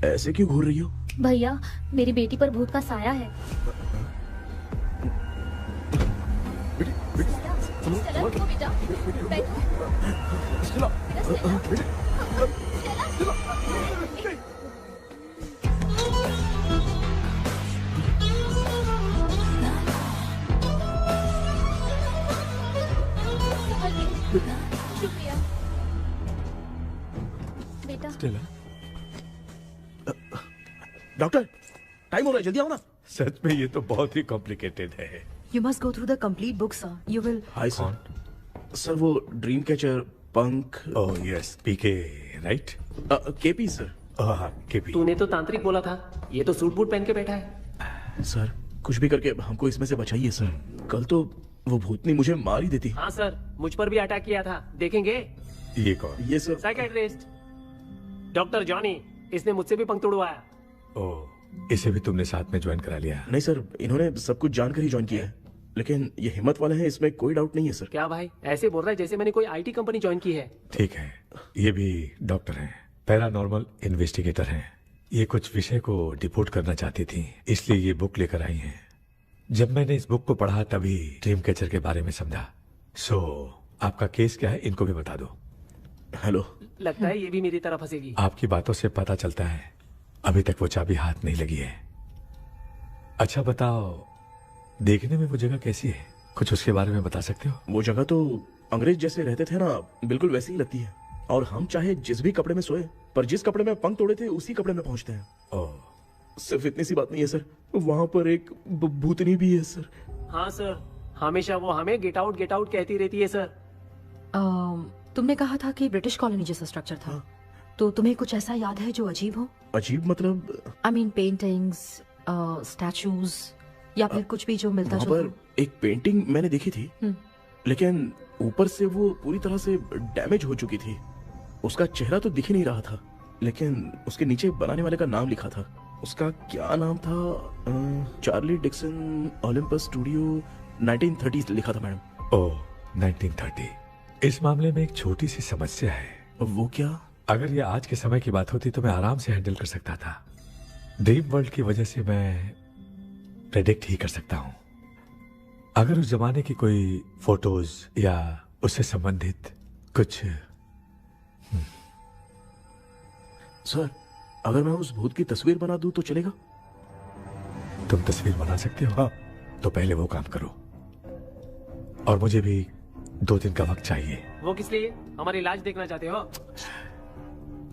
ऐसे क्यों घूर रही हो? भैया मेरी बेटी पर भूत का साया है। बेटा शुक्रिया बेटा। डॉक्टर टाइम हो रहा है, जल्दी आओ ना। सच में ये तो बहुत ही कॉम्प्लिकेटेड है। You must go through the complete book, sir. You will. Hi sir. Sir वो ड्रीम कैचर पंख। ओह यस, पीके राइट? KP sir. हाँ केपी। तूने तो तांत्रिक बोला था, ये तो सूट बूट पहन के बैठा है। सर कुछ भी करके हमको इसमें से बचाइए सर, कल तो वो भूतनी मुझे मार ही देती। हाँ सर, मुझ पर भी अटैक किया था, देखेंगे? ये कौन? ये सर साइकियाट्रिस्ट डॉक्टर जॉनी, इसने मुझसे भी पंख तोड़वाया। ओह, इसे भी तुमने साथ में ज्वाइन करा लिया? नहीं सर, इन्होंने सब कुछ जानकर ही ज्वाइन किया है, लेकिन ये हिम्मत वाले हैं, इसमें कोई डाउट नहीं है सर। क्या भाई, ऐसे बोल रहा है जैसे मैंने कोई आईटी कंपनी ज्वाइन की है। ठीक है, ये भी डॉक्टर हैं, पैरानॉर्मल इन्वेस्टिगेटर हैं। ये कुछ विषय को डिपोर्ट करना चाहती थी, इसलिए ये बुक लेकर आई हैं। जब मैंने इस बुक को पढ़ा तभी ड्रीम कैचर के बारे में समझा। सो आपका केस क्या है, इनको भी बता दो। हेलो। लगता है ये भी मेरी तरफ फंसेगी। आपकी बातों से पता चलता है अभी तक वो चाबी हाथ नहीं लगी है। अच्छा बताओ, देखने में वो जगह कैसी है, कुछ उसके बारे में बता सकते हो? वो जगह तो अंग्रेज जैसे रहते थे ना, बिल्कुल वैसी ही लगती है। और हम चाहे जिस भी कपड़े में सोए, पर जिस कपड़े में पंख तोड़े थे उसी कपड़े में पहुंचते हैं। ओह। सिर्फ इतनी सी बात नहीं है सर, वहाँ पर एक भूतनी भी है सर। हाँ सर, हमेशा वो हमें गेट आउट कहती रहती है सर। तुमने कहा था कि ब्रिटिश कॉलोनी जैसा स्ट्रक्चर था, तो तुम्हें कुछ ऐसा याद है जो अजीब हो? अजीब मतलब? I mean पेंटिंग्स, स्टैचूज या फिर कुछ भी जो मिलता वहाँ जुलता। पर एक पेंटिंग मैंने देखी थी, लेकिन ऊपर से वो पूरी तरह से डैमेज हो चुकी थी। उसका चेहरा तो दिख ही नहीं रहा था, लेकिन उसके नीचे बनाने वाले का नाम लिखा था। उसका क्या नाम था? चार्ली डिक्सन ओलंपस स्टूडियो 1930 लिखा था मैडम। ओह 1930। इस मामले में एक छोटी सी समस्या है। वो क्या? अगर ये आज के समय की बात होती तो मैं आराम से हैंडल कर सकता था। ड्रीम वर्ल्ड की वजह से मैं प्रेडिक्ट ही कर सकता हूँ। अगर उस जमाने की कोई फोटोज या उससे संबंधित कुछ। सर, अगर मैं उस भूत की तस्वीर बना दूं तो चलेगा? तुम तस्वीर बना सकते हो? हाँ। तो पहले वो काम करो, और मुझे भी 2 दिन का वक्त चाहिए। वो किस लिए? हमारी इलाज देखना चाहते हो?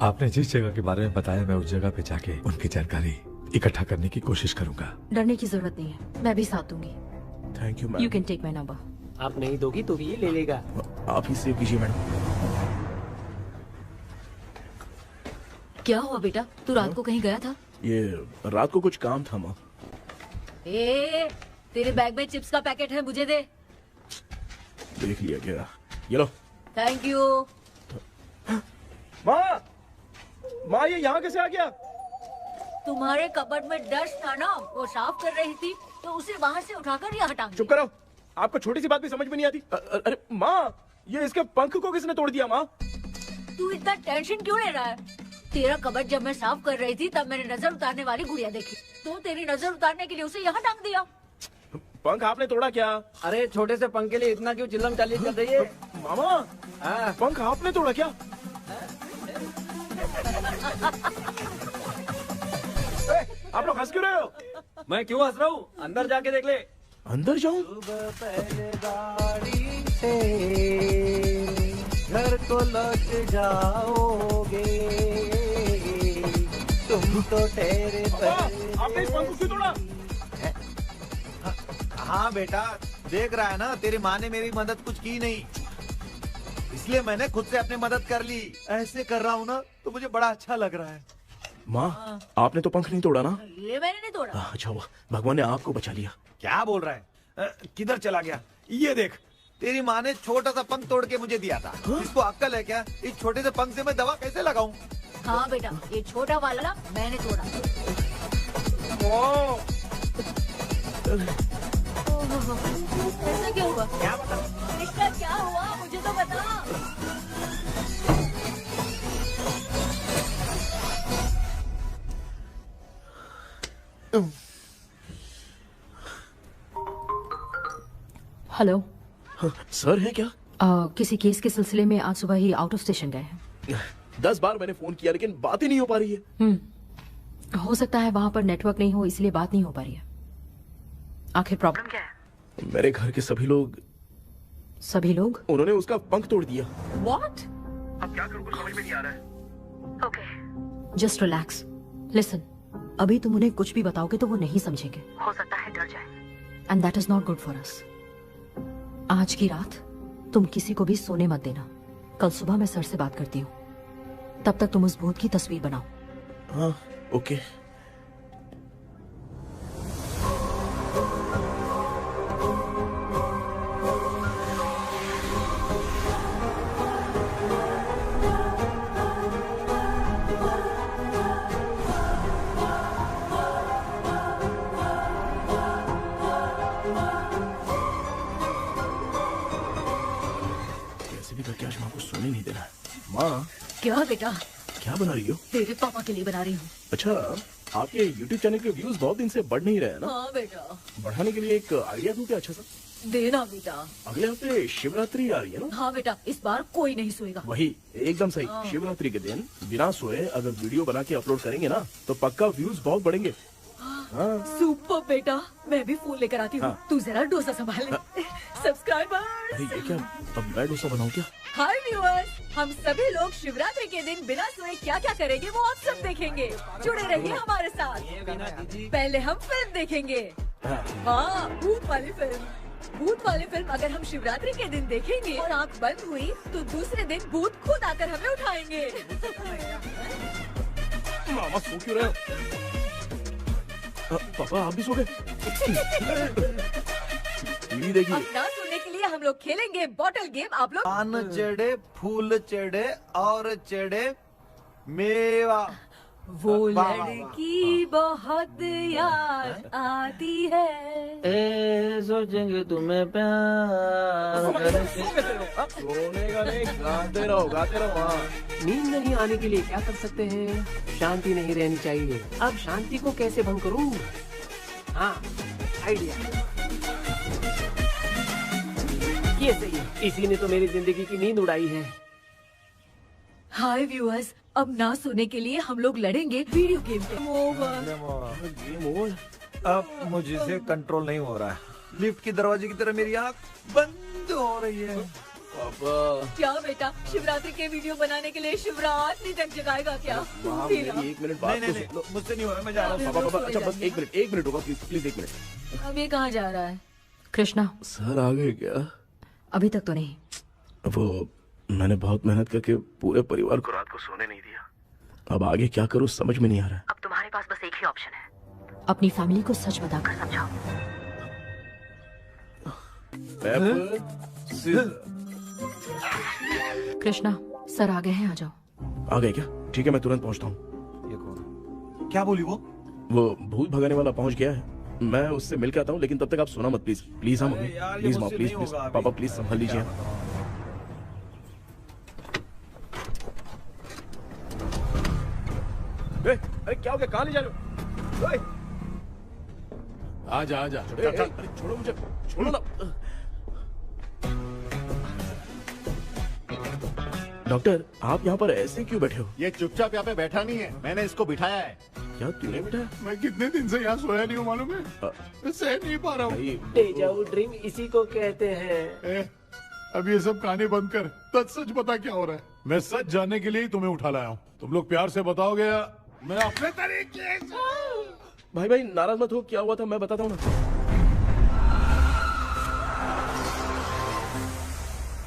आपने जिस जगह के बारे में बताया, मैं उस जगह पे जाके उनकी जानकारी इकट्ठा करने की कोशिश करूंगा। डरने की जरूरत नहीं है, मैं भी साथ दूंगी। Thank you ma'am. You can take my number. आप नहीं दोगी तो भी ये ले लेगा। आप ही सेव कीजिए मैडम। क्या हुआ बेटा, तू रात को कहीं गया था? ये रात को कुछ काम था माँ। तेरे बैग में चिप्स का पैकेट है, मुझे दे। देख लिया क्या? ये लो। Thank you. माँ ये यहाँ कैसे आ गया? तुम्हारे कबर्ड में डस्ट था ना, वो साफ कर रही थी तो उसे वहाँ से उठाकर यहाँ हटा। चुप करो, आपको छोटी सी बात भी समझ में नहीं आती। अरे माँ, ये इसके पंख को किसने तोड़ दिया? माँ तू इतना टेंशन क्यों ले रहा है? तेरा कबर्ड जब मैं साफ कर रही थी तब मैंने नजर उतारने वाली गुड़िया देखी, तो तेरी नजर उतारने के लिए उसे यहाँ टांग दिया। पंख आपने तोड़ा क्या? अरे छोटे से पंख के लिए इतना क्यों चिल्लम चाली कर रही है? मामा, पंख आपने तोड़ा क्या? आप लोग हंस क्यों रहे हो? मैं क्यों हंस रहा हूँ? अंदर जाके देख ले। अंदर जाऊं? घर को लौट जाओगे तुम तो ठहरे। आपने इस पंख को क्यों तोड़ा? हाँ बेटा, देख रहा है ना, तेरी माँ ने मेरी मदद कुछ की नहीं, इसलिए मैंने खुद से अपनी मदद कर ली। ऐसे कर रहा हूँ ना तो मुझे बड़ा अच्छा लग रहा है। माँ, आपने तो पंख नहीं तोड़ा ना? ये मैंने नहीं तोड़ा। अच्छा हुआ, भगवान ने आपको बचा लिया। क्या बोल रहा है? किधर चला गया? ये देख, तेरी माँ ने छोटा सा पंख तोड़ के मुझे दिया था। इसको अक्ल है क्या? इस छोटे से पंख से मैं दवा कैसे लगाऊं? हाँ बेटा, ये छोटा वाला मैंने तोड़ा। ऐसा क्यों हुआ? क्या बता? इसका क्या हुआ, मुझे तो बता। हेलो सर है क्या? किसी केस के सिलसिले में आज सुबह ही आउट ऑफ स्टेशन गए हैं। 10 बार मैंने फोन किया लेकिन बात ही नहीं हो पा रही है। हो सकता है वहाँ पर नेटवर्क नहीं हो, इसलिए बात नहीं हो पा रही है। आखिर प्रॉब्लम क्या है? मेरे घर के सभी लोग उन्होंने उसका पंख तोड़ दिया। What? अब क्या करूँ, समझ में नहीं आ रहा है। Okay. Just relax. Listen. अभी तुम उन्हें कुछ भी बताओगे तो वो नहीं समझेंगे। हो सकता है डर जाए। And that is not good for us. आज की रात तुम किसी को भी सोने मत देना। कल सुबह मैं सर से बात करती हूँ। तब तक तुम उस भूत की तस्वीर बनाओ। हाँ, ओके। नहीं देना। माँ, क्या बेटा? क्या बना रही हो? तेरे पापा के लिए बना रही हूँ। अच्छा, आपके YouTube चैनल के व्यूज बहुत दिन से बढ़ नहीं रहे हैं ना? हाँ बेटा। बढ़ाने के लिए एक आइडिया दूं क्या अच्छा सा? देना बेटा। अगले हफ्ते शिवरात्रि आ रही है ना? हाँ बेटा, इस बार कोई नहीं सोएगा। वही, एकदम सही। शिवरात्रि के दिन बिना सोए अगर वीडियो बना के अपलोड करेंगे ना तो पक्का व्यूज बहुत बढ़ेंगे। सुपर बेटा, मैं भी फोन लेकर आती हूँ। तू जरा डोसा संभाल ले। सब्सक्राइबर्स। अरे ये क्या, अब मैं डोसा बनाऊं क्या? हाय व्यूअर्स, हम सभी लोग शिवरात्रि के दिन बिना सोए क्या क्या करेंगे वो आप सब देखेंगे। जुड़े रहिए हमारे साथ। पहले हम फिल्म देखेंगे। हाँ, भूत वाली फिल्म। भूत वाली फिल्म अगर हम शिवरात्रि के दिन देखेंगे और आँख बंद हुई तो दूसरे दिन भूत खुद आकर हमें उठाएंगे। मामा सो क्यों रहे हो? पापा आप भी सो गए? टीवी देखिए। अब ना सोने के लिए हम लोग खेलेंगे बॉटल गेम। आप लोग पान चढ़े, फूल चढ़े और चढ़े मेवा। वो लड़की बहुत याद आती है। सोचेंगे तुम्हें प्यार सोने का नहीं, गाते रहो गाते रहो। नींद नहीं आने के लिए क्या कर सकते हैं? शांति नहीं रहनी चाहिए। अब शांति को कैसे भंग करूं? हाँ, आइडिया। ये सही है। इसी ने तो मेरी जिंदगी की नींद उड़ाई है। हाय व्यूअर्स, अब ना सोने के लिए हम लोग लड़ेंगे वीडियो गेम पे। Game over. अब मुझसे कंट्रोल नहीं हो रहा है। लिफ्ट की दरवाजे की तरह मेरी आँख बंद हो रही है। पापा क्या बेटा, शिवरात्रि के वीडियो बनाने के लिए शिवरात्रि तक जगाएगा क्या? एक मिनट बात नहीं, मुझसे नहीं हो रहा, मैं जा रहा हूँ। पापा अच्छा बस एक मिनट होगा प्लीज एक मिनट। अब ये कहाँ जा रहा है? कृष्णा सर आ गए क्या? अभी तक तो नहीं। वो मैंने बहुत मेहनत करके पूरे परिवार को रात को सोने नहीं दिया। अब आगे क्या करूं समझ में नहीं आ रहा है। अब तुम्हारे पास बस एक ही ऑप्शन है। अपनी फैमिली को सच बताकर समझाओ। कृष्णा सर आ गए हैं, आ जाओ। आ गए क्या? ठीक है मैं तुरंत पहुंचता हूँ। ये कौन? क्या बोली वो? वो भूत भगाने वाला पहुंच गया है, मैं उससे मिल के आता हूँ, लेकिन तब तक आप सोना मत प्लीज। प्लीज हाँ मम्मी, प्लीज माँ, प्लीज प्लीज पापा प्लीज संभाल लीजिए। अरे क्या हो गया? कहाँ ले जा रहे हो? आजा आजा। अरे छोड़ो मुझे, छोड़ो ना। डॉक्टर आप यहाँ पर ऐसे क्यों बैठे हो? ये चुपचाप यहाँ पे बैठा नहीं है, मैंने इसको बिठाया है। क्या तूने बिठाया? मैं कितने दिन से यहाँ सोया नहीं हूँ मालूम है। मैं सह नहीं पा रहा हूँ। डेजा वू ड्रीम इसी को कहते हैं। अब ये सब कहानी बंद कर, सच बता क्या हो रहा है। मैं सच जानने के लिए ही तुम्हें उठा लाया हूँ। तुम लोग प्यार से बताओगे या मैं अपने तरीके से। भाई नाराज मत हो, क्या हुआ था मैं बताता हूँ ना।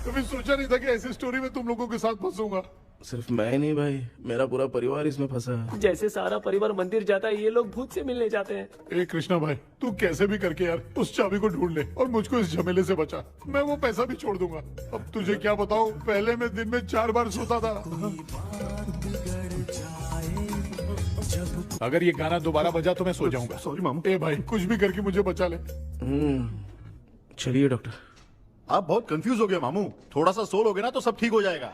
कभी सोचा नहीं था कि ऐसी स्टोरी में तुम लोगों के साथ फंसूंगा। सिर्फ मैं ही नहीं भाई, मेरा पूरा परिवार इसमें फंसा है। जैसे सारा परिवार मंदिर जाता है, ये लोग भूत से मिलने जाते हैं। ए कृष्णा भाई, तू कैसे भी करके यार उस चाबी को ढूंढ ले और मुझको इस झमेले से बचा। मैं वो पैसा भी छोड़ दूंगा। अब तुझे क्या बताऊं, पहले मैं दिन में 4 बार सोता था। अगर ये गाना दोबारा बजा तो मैं सो जाऊंगा। सॉरी मामू। ए भाई कुछ भी करके मुझे बचा ले। चलिए डॉक्टर। आप बहुत कंफ्यूज हो गए मामू, थोड़ा सा सो लोगे ना तो सब ठीक हो जाएगा।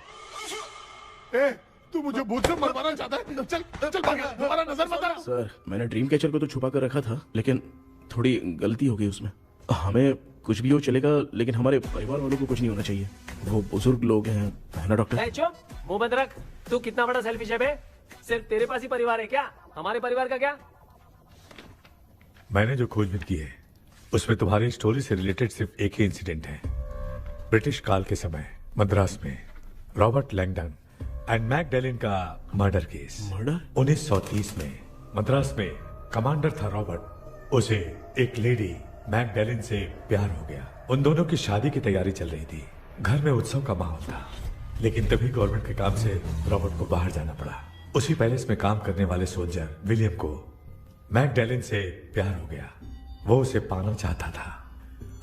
ए तू मुझे भूत से मरवाना चाहता है? चल चल भाग, दोबारा नजर मत आना। सर मैंने ड्रीम कैचर को तो छुपा कर रखा था, लेकिन थोड़ी गलती हो गई उसमें। हमें कुछ भी हो चलेगा, लेकिन हमारे परिवार वालों को कुछ नहीं होना चाहिए। वो बुजुर्ग लोग हैं, है ना डॉक्टर? चुप, मुंह बंद रख। तू कितना बड़ा सेल्फिश है बे? सिर्फ तेरे पास ही परिवार है क्या? हमारे परिवार का क्या? मैंने जो खोजबीन की है उसमें तुम्हारी स्टोरी से रिलेटेड सिर्फ एक ही इंसिडेंट है। ब्रिटिश काल के समय मद्रास में रॉबर्ट लैंगडन एंड मैकडैलिन का मर्डर केस। मर्डर? 1930 में मद्रास में कमांडर था रॉबर्ट, उसे एक लेडी मैकडैलिन से प्यार हो गया। उन दोनों की शादी की तैयारी चल रही थी, घर में उत्सव का माहौल था, लेकिन तभी गवर्नमेंट के काम से रॉबर्ट को बाहर जाना पड़ा। उसी पैलेस में काम करने वाले सोल्जर विलियम को मैकडैलिन से प्यार हो गया, वो उसे पाना चाहता था।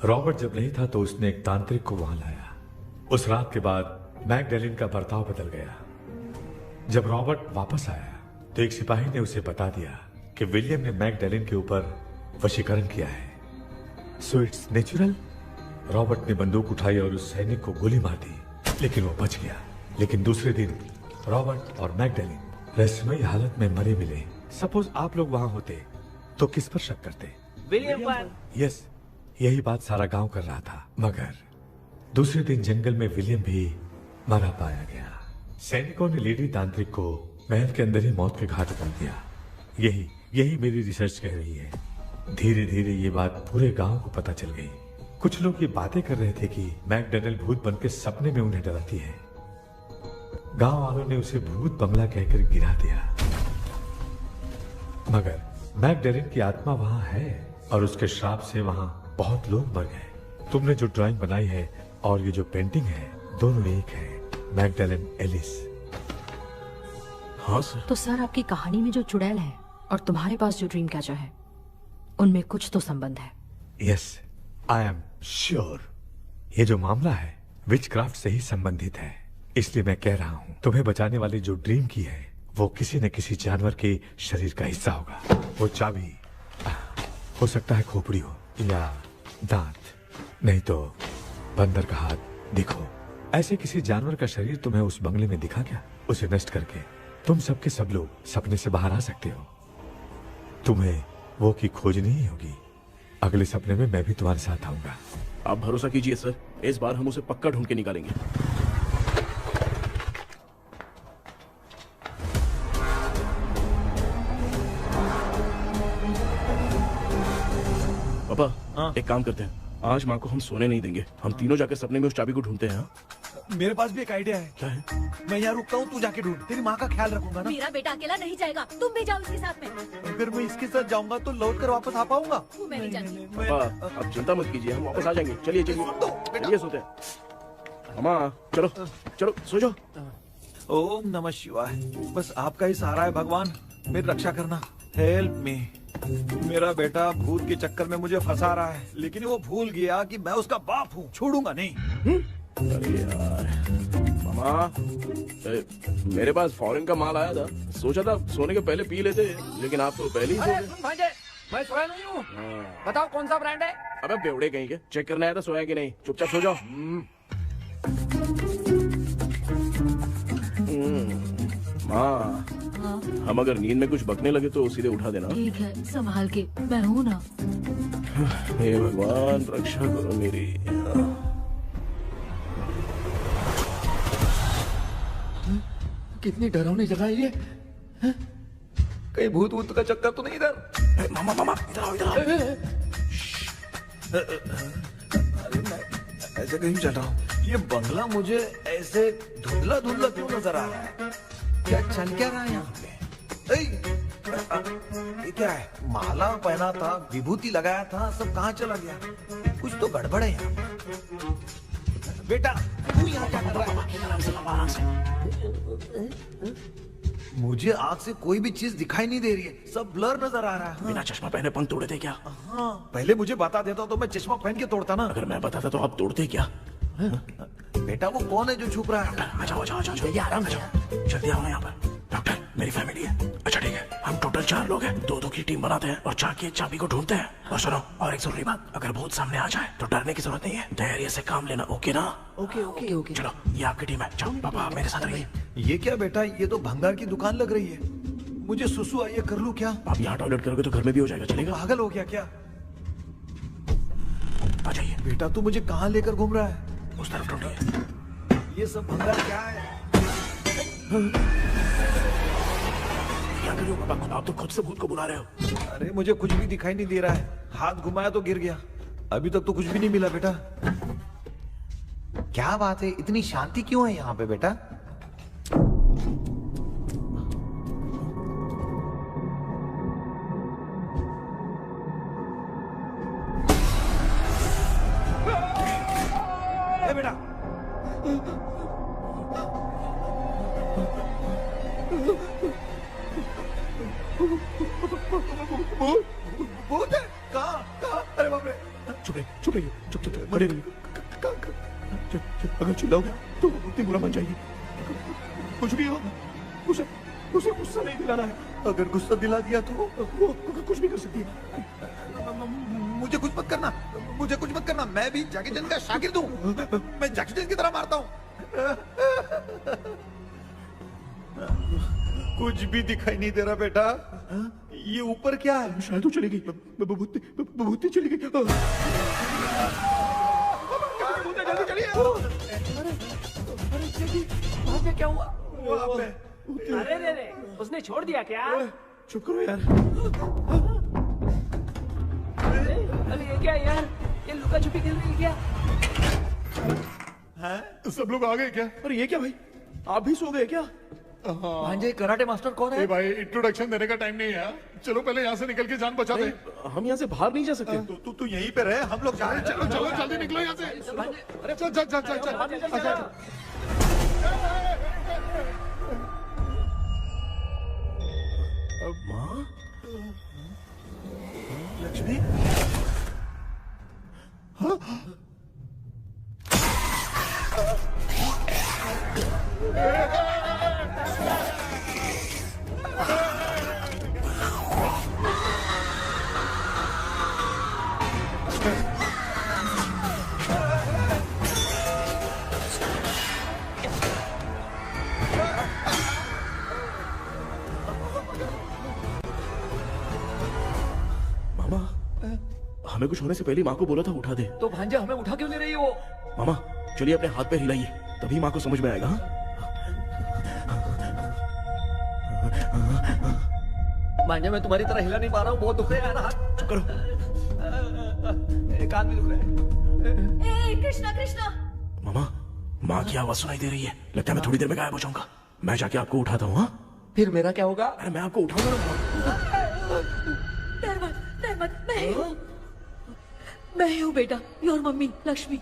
रॉबर्ट जब नहीं था तो उसने एक तांत्रिक को वहां लाया। उस रात के बाद मैकडैलिन का बर्ताव बदल गया। जब रॉबर्ट वापस आया तो एक सिपाही ने उसे बता दिया कि विलियम ने मैकडैलिन के ऊपर वशीकरण किया है। So it's natural. रॉबर्ट ने बंदूक उठाई और उस सैनिक को गोली मार दी, लेकिन वो बच गया। लेकिन दूसरे दिन रॉबर्ट और मैकडैलिन रहस्यमयी हालत में मरे मिले। सपोज आप लोग वहां होते तो किस पर शक करते? विलियम पर। यस, यही बात सारा गांव कर रहा था। मगर दूसरे दिन जंगल में विलियम भी मरा पाया गया। सैनिकों ने लेडी तांत्रिक को महल के अंदर ही मौत के घाट उतार दिया। यही मेरी रिसर्च कह रही है। धीरे धीरे ये बात पूरे गांव को पता चल गई। कुछ लोग ये बातें कर रहे थे कि मैकडैलिन भूत बनकर सपने में उन्हें डराती है। गांव वालों ने उसे भूत बंगला कहकर गिरा दिया। मगर मैकडैलिन की आत्मा वहां है और उसके श्राप से वहां बहुत लोग मर गए। तुमने जो ड्राइंग बनाई है और ये जो पेंटिंग है दोनों एक है, मैगडेलेन एलिस। हाँ सर। तो सर आपकी कहानी में जो चुड़ैल है और तुम्हारे पास जो ड्रीम कैचर है उनमें कुछ तो संबंध है। यस, आई एम श्योर ये जो मामला है विचक्राफ्ट से ही संबंधित है। इसलिए मैं कह रहा हूँ तुम्हें बचाने वाली जो ड्रीम की है वो किसी न किसी जानवर के शरीर का हिस्सा होगा। वो चाबी हो सकता है खोपड़ी हो या दांत, नहीं तो बंदर का हाथ। देखो, ऐसे किसी जानवर का शरीर तुम्हें उस बंगले में दिखा क्या? उसे नष्ट करके तुम सबके सब लोग सपने से बाहर आ सकते हो। तुम्हें वो की खोजनी ही होगी। अगले सपने में मैं भी तुम्हारे साथ आऊंगा। आप भरोसा कीजिए सर, इस बार हम उसे पक्का ढूंढ के निकालेंगे। पापा, एक काम करते हैं, आज माँ को हम सोने नहीं देंगे। हम तीनों जाकर सपने में उस चाबी को ढूंढते हैं। मेरे पास भी एक आइडिया है। क्या है? मैं यहाँ रुकता हूँ, तू जाके ढूंढ। तेरी माँ का ख्याल रखूंगा ना। मेरा बेटा अकेला नहीं जाएगा, तुम भी जाओ इसके साथ में। अगर मैं इसके साथ जाऊंगा तो लौट कर वापस आ पाऊंगा? मैं नहीं जाती। पापा, आप चिंता मत कीजिए, हम वापस आ जाएंगे। चलिए चलिए सोते हैं। मामा चलो चलो सो जाओ। ओम नमः शिवाय। बस आपका ही सहारा है भगवान, मेरी रक्षा करना। Help me. मेरा बेटा भूत के चक्कर में मुझे फंसा रहा है, लेकिन वो भूल गया कि मैं उसका बाप हूँ। छोड़ूंगा नहीं। अरे यार मामा, मेरे पास फॉरेन का माल आया था, सोचा था सोने के पहले पी लेते, लेकिन आप तो पहले ही सो गए। मैं सोया नहीं हूँ। बताओ कौन सा ब्रांड है? अबे बेवड़े कहीं के, चेक करना आया था सोया कि नहीं। चुपचाप सो जाओ। माँ, हम अगर नींद में कुछ बकने लगे तो सीधे उठा देना। ठीक है, संभाल के, मैं हूँ ना। हे भगवान, रक्षा करो मेरी। कितनी डरावनी जगह है ये। कहीं भूत वूत का चक्कर तो नहीं इधर? मामा मामा इधर आओ, इधर आओ। अरे मैं ऐसे कहीं चल रहा हूँ। ये बंगला मुझे ऐसे धुंधला धुंधला क्यों नजर आ रहा है? क्या चल क्या रहा है यहाँ पे? ये क्या है? माला पहना था, विभूति लगाया था, सब कहाँ चला गया? कुछ तो गड़बड़ है यहाँ पे। बेटा तू यहाँ क्या कर रहा है? मुझे आँख से कोई भी चीज दिखाई नहीं दे रही है, सब ब्लर नजर आ रहा है। बिना चश्मा पहने पंख तोड़े थे क्या? हाँ, पहले मुझे बता देता तो मैं चश्मा पहन के तोड़ता ना। अगर मैं बताता तो आप तोड़ते क्या? बेटा वो कौन है जो छुप रहा है? आ जाओ, जल्दी आराम से जल्दी आओ ना यहाँ पर। डॉक्टर, मेरी फैमिली है। अच्छा ठीक है, हम टोटल 4 लोग हैं, 2-2 की टीम बनाते हैं और जाके चाबी को ढूंढते हैं। और सुनो, और एक जरूरी बात, अगर भूत सामने आ जाए तो डरने की जरूरत नहीं है, धैर्य से काम लेना। ओके ना? ओके। चलो, ये आपकी टीम है। जाओ पापा, आप मेरे साथ रहिए। ये क्या बेटा, ये तो भंगार की दुकान लग रही है। मुझे सुसु आइए, कर लूं क्या? आप यहाँ टॉयलेट करोगे तो घर में भी हो जाएगा, चलेगा? पागल हो गया क्या? आ जाइए। बेटा तू मुझे कहाँ लेकर घूम रहा है? उस तरफ ढूंढिए। ये सब भंगार क्या है? क्या कर रहे हो पापा? आप तो खुद से भूत को बुला रहे हो। अरे मुझे कुछ भी दिखाई नहीं दे रहा है, हाथ घुमाया तो गिर गया। अभी तक तो कुछ भी नहीं मिला बेटा। क्या बात है, इतनी शांति क्यों है यहाँ पे बेटा? बेटा भूत है? कहाँ? अरे बाप रे! चुप रहिए, चुप खड़े रहिए। अगर चिल्लाओगे तो इतनी बुरा बन जाएगी। कुछ भी हो, उसे गुस्सा नहीं दिलाना है। अगर गुस्सा दिला दिया तो वो कुछ भी कर सकती है। मुझे कुछ मत करना, मैं भी जैकी चैन का शागिर्द हूँ। मैं जैकी चैन की तरह मारता हूँ। कुछ भी दिखाई नहीं दे रहा बेटा। ये ऊपर क्या है? शायद वो चली गई, बबूती चली गई। जल्दी चलिए। अरे क्या हुआ? अरे उसने छोड़ दिया क्या? चुप करो यार। अरे ये क्या यार, ये लुका छुपी खेल रही क्या? हैं? सब लोग आ गए क्या? अरे ये क्या भाई, आप भी सो गए क्या? भांजे कराटे मास्टर कौन है? ए भाई इंट्रोडक्शन देने का टाइम नहीं है। चलो पहले यहाँ से निकल के जान बचा दे। हम यहाँ से बाहर नहीं जा सकते। तू यहीं पे रहे, हम लोग जा रहे हैं। चलो चलो जल्दी निकलो यहाँ से। अरे चल चल चल चल चल। माँ, लक्ष्मी, मामा, हमें कुछ होने से पहले माँ को बोला था उठा दे। तो भांजे हमें उठा क्यों नहीं रही है वो? मामा चलिए अपने हाथ पैर हिलाइए, तभी माँ को समझ में आएगा। भांजे मैं तुम्हारी तरह हिला नहीं पा रहा हूँ, बहुत दुख रहा है यार हाथ। करो। कान भी दुख रहे हैं। ए कृष्णा कृष्णा। मामा, माँ की आवाज सुनाई दे रही है, लगता है मैं थोड़ी देर में गायब हो जाऊंगा। मैं जाके आपको उठाता हूँ। फिर मेरा क्या होगा? अरे मैं आपको उठाऊंगा। डर मत, मैं हूँ बेटा, योर मम्मी लक्ष्मी।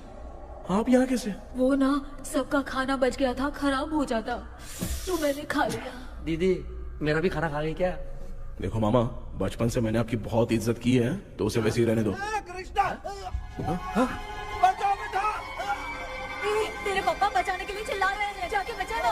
आप यहाँ कैसे? वो ना सबका खाना बच गया था, खराब हो जाता तो मैंने खा लिया। दीदी मेरा भी खाना खा गई क्या? देखो मामा, बचपन से मैंने आपकी बहुत इज्जत की है, तो उसे वैसे ही रहने दो। बचाओ बेटा। तेरे पापा बचाने के लिए चिल्ला रहे हैं, जाके बचा लो।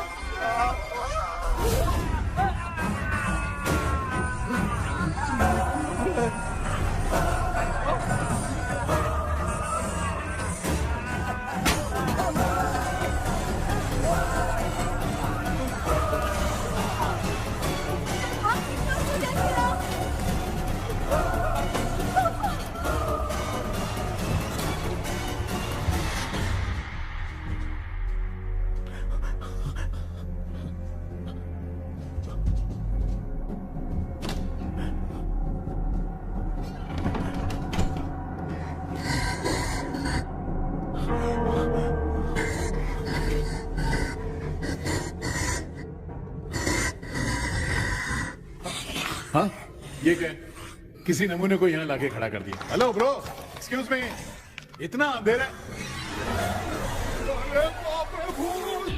हाँ, ये क्या? किसी नमूने को यहाँ लाके खड़ा कर दिया। हेलो ब्रो, एक्सक्यूज मी, इतना अंधेरा है। अरे बाप रे, भूत!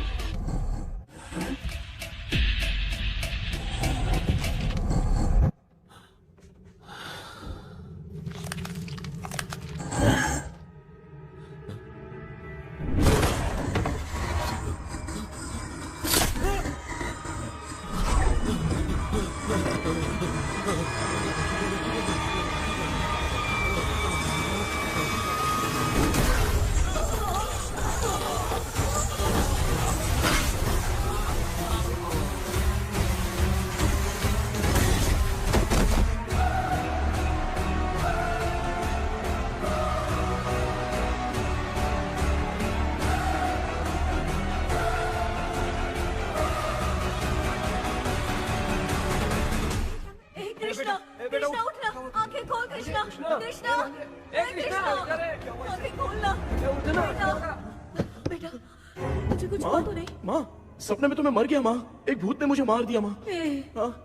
कृष्णा उठना, आंखें खोल कृष्णा, कृष्णा, कृष्णा, आंखें खोलना। बेटा, मुझे कुछ हुआ तो नहीं? माँ, सपने में तो मैं मर गया। माँ, एक भूत ने मुझे मार दिया। माँ,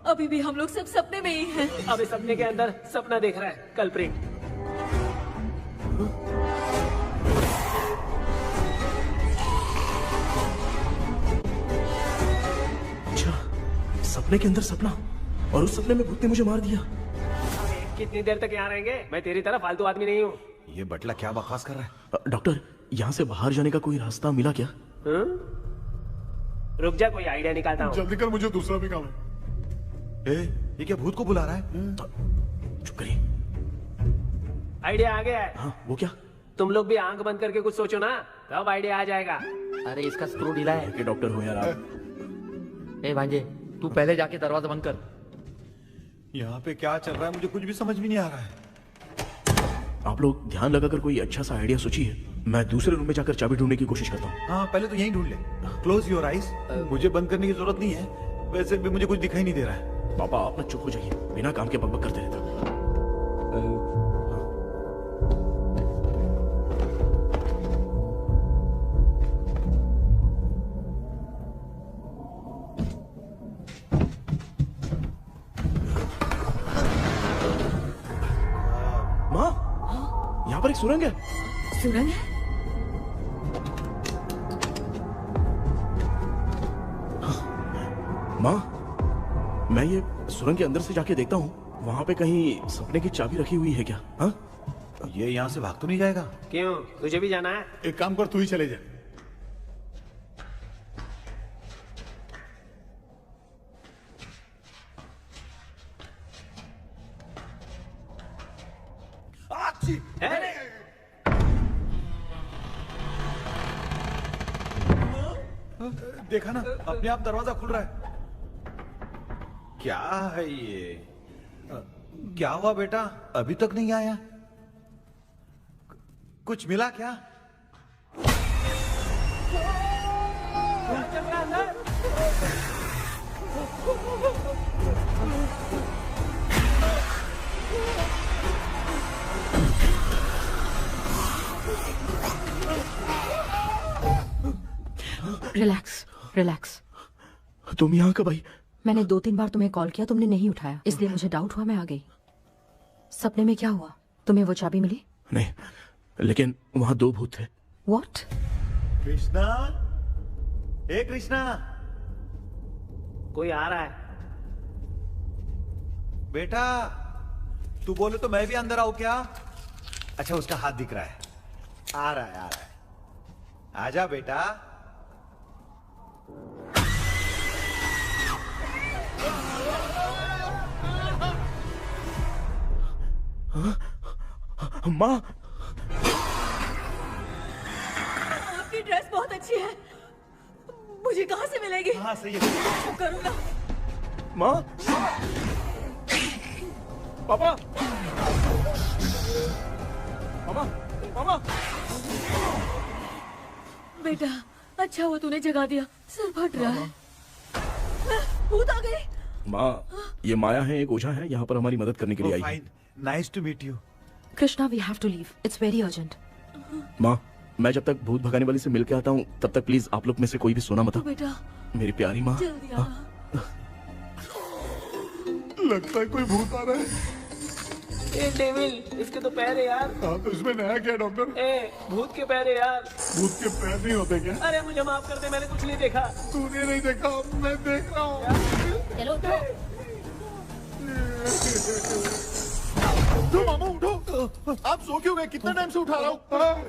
अभी भी हम लोग सब सपने में ही हैं। अभी सपने के अंदर सपना देख रहा है कल्प्रिट। अच्छा, सपने के अंदर सपना, और उस सपने में भूत ने मुझे मार दिया। कितनी देर तक यहाँ रहेंगे? मैं तेरी तरह फालतू आदमी नहीं हूँ। ये बटला क्या बकवास कर रहा है? डॉक्टर, यहाँ से बाहर जाने का कोई रास्ता मिला क्या? रुक जा, कोई आइडिया निकालता हूँ। जल्दी कर, मुझे दूसरा भी काम है। ये क्या भूत को बुला रहा है? चुप करिए। आइडिया आ गया है। हाँ, वो क्या? तुम लोग भी आंख बंद करके कुछ सोचो ना, तब आइडिया आ जाएगा। अरे इसका स्क्रू ढीला है। कि डॉक्टर हो यार आप। ए भांजे, तू पहले जाके दरवाजा बंद कर। यहाँ पे क्या चल रहा है मुझे कुछ भी समझ में नहीं आ रहा है। आप लोग ध्यान लगाकर कोई अच्छा सा आइडिया सोचिए, मैं दूसरे रूम में जाकर चाबी ढूंढने की कोशिश करता हूँ। हाँ, पहले तो यहीं ढूंढ ले। Close your eyes. मुझे बंद करने की जरूरत नहीं है, वैसे भी मुझे कुछ दिखाई नहीं दे रहा है। पापा, आप ना चुप हो जाइए, बिना काम के बकबक करते रहता। सुरंग है। सुरंग है? माँ, मैं ये सुरंग के अंदर से जाके देखता हूँ, वहाँ पे कहीं सपने की चाबी रखी हुई है क्या? हाँ? ये यहाँ से भाग तो नहीं जाएगा? क्यों, तुझे भी जाना है? एक काम कर, तू ही चले जा। देखा ना, अपने आप दरवाजा खुल रहा है। क्या है ये? क्या हुआ बेटा, अभी तक नहीं आया? कुछ मिला क्या? Relax relax. तुम यहाँ कब आई? मैंने 2-3 बार तुम्हें कॉल किया, तुमने नहीं उठाया, इसलिए मुझे डाउट हुआ, मैं आ गई। सपने में क्या हुआ? तुम्हें वो चाबी मिली? नहीं, लेकिन वहाँ 2 भूत थे। What? कृष्णा, ए कृष्णा, कोई आ रहा है। बेटा तू बोले तो मैं भी अंदर आऊं क्या? अच्छा, उसका हाथ दिख रहा है, आ रहा है, आ रहा है। आजा बेटा। माँ, आपकी ड्रेस बहुत अच्छी है, मुझे कहाँ से मिलेगी? हाँ सही है। करूँगा। माँ, पापा, मामा, मामा। बेटा अच्छा हुआ तूने जगा दिया, सर फट रहा है। भूत आ गई। माँ, ये माया है, एक ओझा है, यहाँ पर हमारी मदद करने के लिए आई है। Nice to meet you. Krishna, we have to leave, it's very urgent. माँ, मैं जब तक भूत भगाने वाली से मिल के आता हूँ, तब तक प्लीज आप लोग में से कोई भी सोना मत। बेटा मेरी प्यारी माँ। जल्दी आ। लगता है कोई भूत आ रहा है। ए डेविल, इसके तो पैर है यार। हाँ, तो इसमें नया क्या डॉक्टर? ए भूत के पैर है यार। भूत के पैर नहीं होते क्या? अरे मुझे माफ कर दे, मैंने कुछ नहीं देखा। तूने नहीं देखा, मैं देख रहा हूँ। चलो उठो मामू, उठो। आप सो क्यों गए? कितना टाइम से उठा रहा हूँ।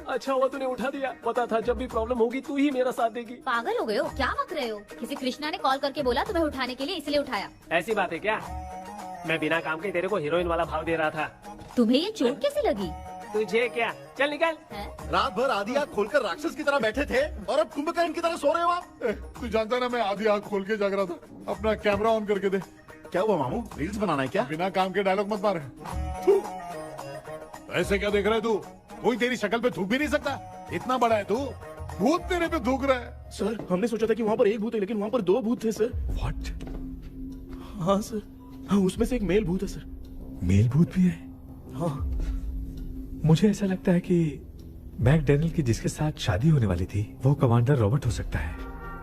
अच्छा हुआ तूने उठा दिया, पता था जब भी प्रॉब्लम होगी तू ही मेरा साथ देगी। पागल हो गए हो क्या? बक रहे हो? किसी कृष्णा ने कॉल करके बोला तुम्हें उठाने के लिए, इसलिए उठाया। ऐसी बात है क्या? मैं बिना काम के तेरे को हीरोइन वाला भाव दे रहा था। तुम्हें ये चोट कैसे लगी? तुझे क्या, चल निकल। रात भर आधी आँख खोलकर राक्षस की तरह बैठे थे और अब कुंभकर्ण की तरह सो रहे हो आप। तू जानता ना, मैं आधी आँख खोल के जाग रहा था। अपना कैमरा ऑन करके दे। क्या हुआ मामू, रील्स बनाना है क्या? बिना काम के डायलॉग मत मार। ऐसे क्या देख रहा है तू? कोई तेरी शक्ल पे थूक भी नहीं सकता, इतना बड़ा है तू। भूत तेरे पे थूक रहा है। सर, हमने सोचा था कि वहाँ पर एक भूत है, लेकिन वहाँ पर 2 भूत थे सर। व्हाट? हाँ सर, हाँ, उसमें से एक मेल भूत है सर। मेल भूत भी है? हाँ। मुझे ऐसा लगता है कि मैकडैनियल की जिसके साथ शादी होने वाली थी वो कमांडर रॉबर्ट हो सकता है,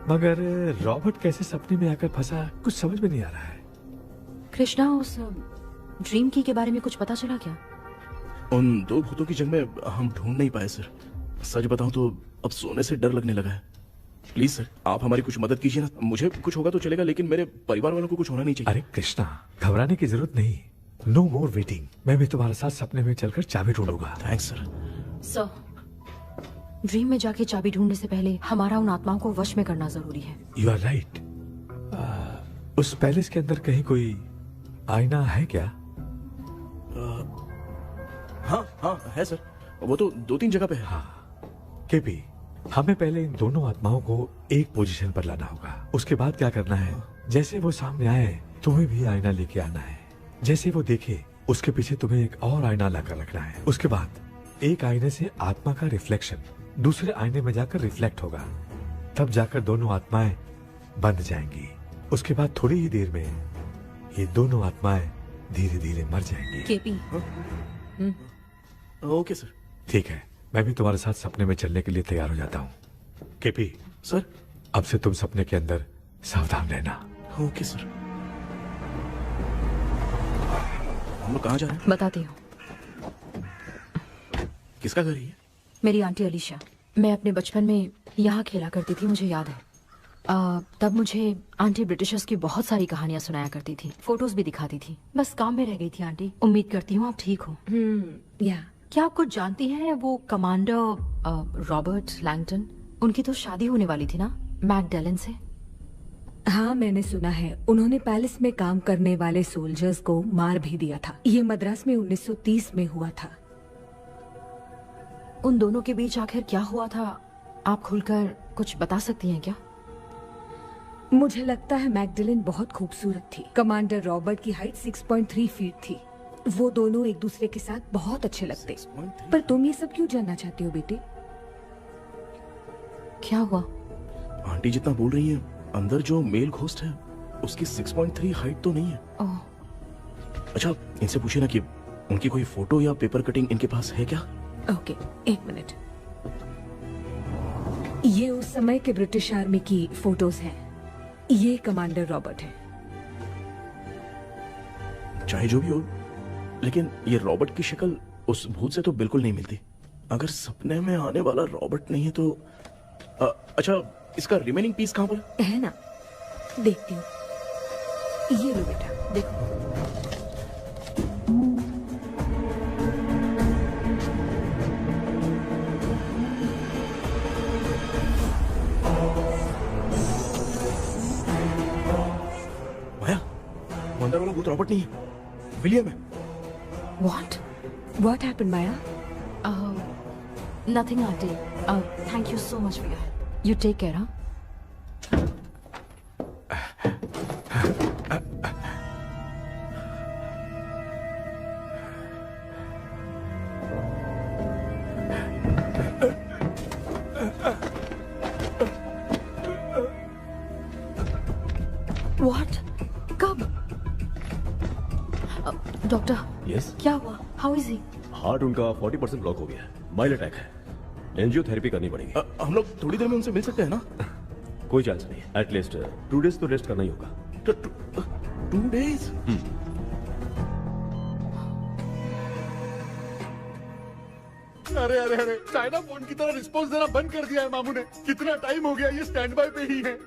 मगर रॉबर्ट कैसे सपने में आकर फंसा, कुछ समझ में नहीं आ रहा है। कृष्णा, उस ड्रीम की के बारे में कुछ पता चला क्या? उन 2 भूतों की जंग में हम ढूंढ नहीं पाए सर। सच बताऊं तो अब सोने से डर लगने लगा है। प्लीज सर, आप हमारी कुछ मदद कीजिए ना। मुझे कुछ होगा तो चलेगा, लेकिन मेरे परिवार वालों को कुछ होना नहीं चाहिए। अरे कृष्णा, घबराने की जरूरत नहीं, नो मोर वेटिंग। मैं भी तुम्हारे साथ सपने में चलकर चाबी ढूंढूंगा। Thanks sir. सर, ड्रीम में जाके चाबी ढूंढने से पहले हमारा उन आत्माओं को वश में करना जरूरी है। You are right. उस पैलेस के अंदर कहीं कोई आईना है क्या? हाँ हाँ है सर, वो तो 2-3 जगह पे है। हाँ केपी, हमें पहले इन दोनों आत्माओं को एक पोजीशन पर लाना होगा। उसके बाद क्या करना है, जैसे वो सामने आए तुम्हें भी आईना लेके आना है। जैसे वो देखे उसके पीछे तुम्हें एक और आईना लाकर रखना है। उसके बाद एक आईने से आत्मा का रिफ्लेक्शन दूसरे आईने में जाकर रिफ्लेक्ट होगा, तब जाकर दोनों आत्माएं बंद जाएंगी। उसके बाद थोड़ी ही देर में ये दोनों आत्माएं धीरे धीरे मर जाएंगी। केपी। Okay sir. ठीक है, मैं भी तुम्हारे साथ सपने में चलने के लिए तैयार हो जाता हूँ। केपी सर, अब से तुम सपने के अंदर सावधान रहना। Okay sir. हम लोग कहाँ जा रहे हैं? बताती हूँ। किसका घर है ये? मेरी आंटी अलीशा। मैं अपने बचपन में यहाँ खेला करती थी, मुझे याद है। तब मुझे आंटी ब्रिटिशर्स की बहुत सारी कहानियां सुनाया करती थी, फोटोज भी दिखाती थी। बस काम में रह गई थी आंटी। उम्मीद करती हूँ आप ठीक हो। क्या आप कुछ जानती हैं वो कमांडर रॉबर्ट लैंगटन? उनकी तो शादी होने वाली थी ना मैकडैलन से। हाँ, मैंने सुना है। उन्होंने पैलेस में काम करने वाले सोल्जर्स को मार भी दिया था। ये मद्रास में 1930 में हुआ था। उन दोनों के बीच आखिर क्या हुआ था, आप खुलकर कुछ बता सकती हैं क्या? मुझे लगता है मैकडैलन बहुत खूबसूरत थी। कमांडर रॉबर्ट की हाइट 6.3 फीट थी। वो दोनों एक दूसरे के साथ बहुत अच्छे लगते। पर तुम ये सब क्यों जानना चाहते हो बेटे? क्या हुआ? आंटी जितना बोल रही है, अंदर जो मेल घोस्ट है उसकी 6.3 हाइट तो नहीं है। अच्छा, इनसे पूछिए ना कि उनकी कोई फोटो या पेपर कटिंग इनके पास है क्या? ओके, एक मिनट। ये उस समय के ब्रिटिश आर्मी की फोटोज हैं। ये कमांडर रॉबर्ट है। चाहे जो भी हो, लेकिन ये रॉबर्ट की शक्ल उस भूत से तो बिल्कुल नहीं मिलती। अगर सपने में आने वाला रॉबर्ट नहीं है तो अच्छा, इसका रिमेनिंग पीस कहाँ पर है? ना, देखती हूँ। ये लो बेटा, देखो। अंदर वाला भूत रॉबर्ट नहीं है, विलियम है। What happened, Maya? Nothing, auntie. Thank you so much for your help. You take care, huh? What? कब? डॉक्टर, क्या हुआ? How is he? हार्ट उनका 40% ब्लॉक हो गया है। माइल्ड अटैक है। एंजियोथेरेपी करनी पड़ेगी। हम लोग थोड़ी देर में उनसे मिल सकते हैं ना? कोई चांस नहीं। एटलीस्ट 2 डेज तो रेस्ट करना ही होगा। 2 डेज? अरे अरे अरे, चाइना फोन की तरह रिस्पॉन्स देना बंद कर दिया है मामू ने। कितना टाइम हो गया, ये स्टैंड बाय पे ही है।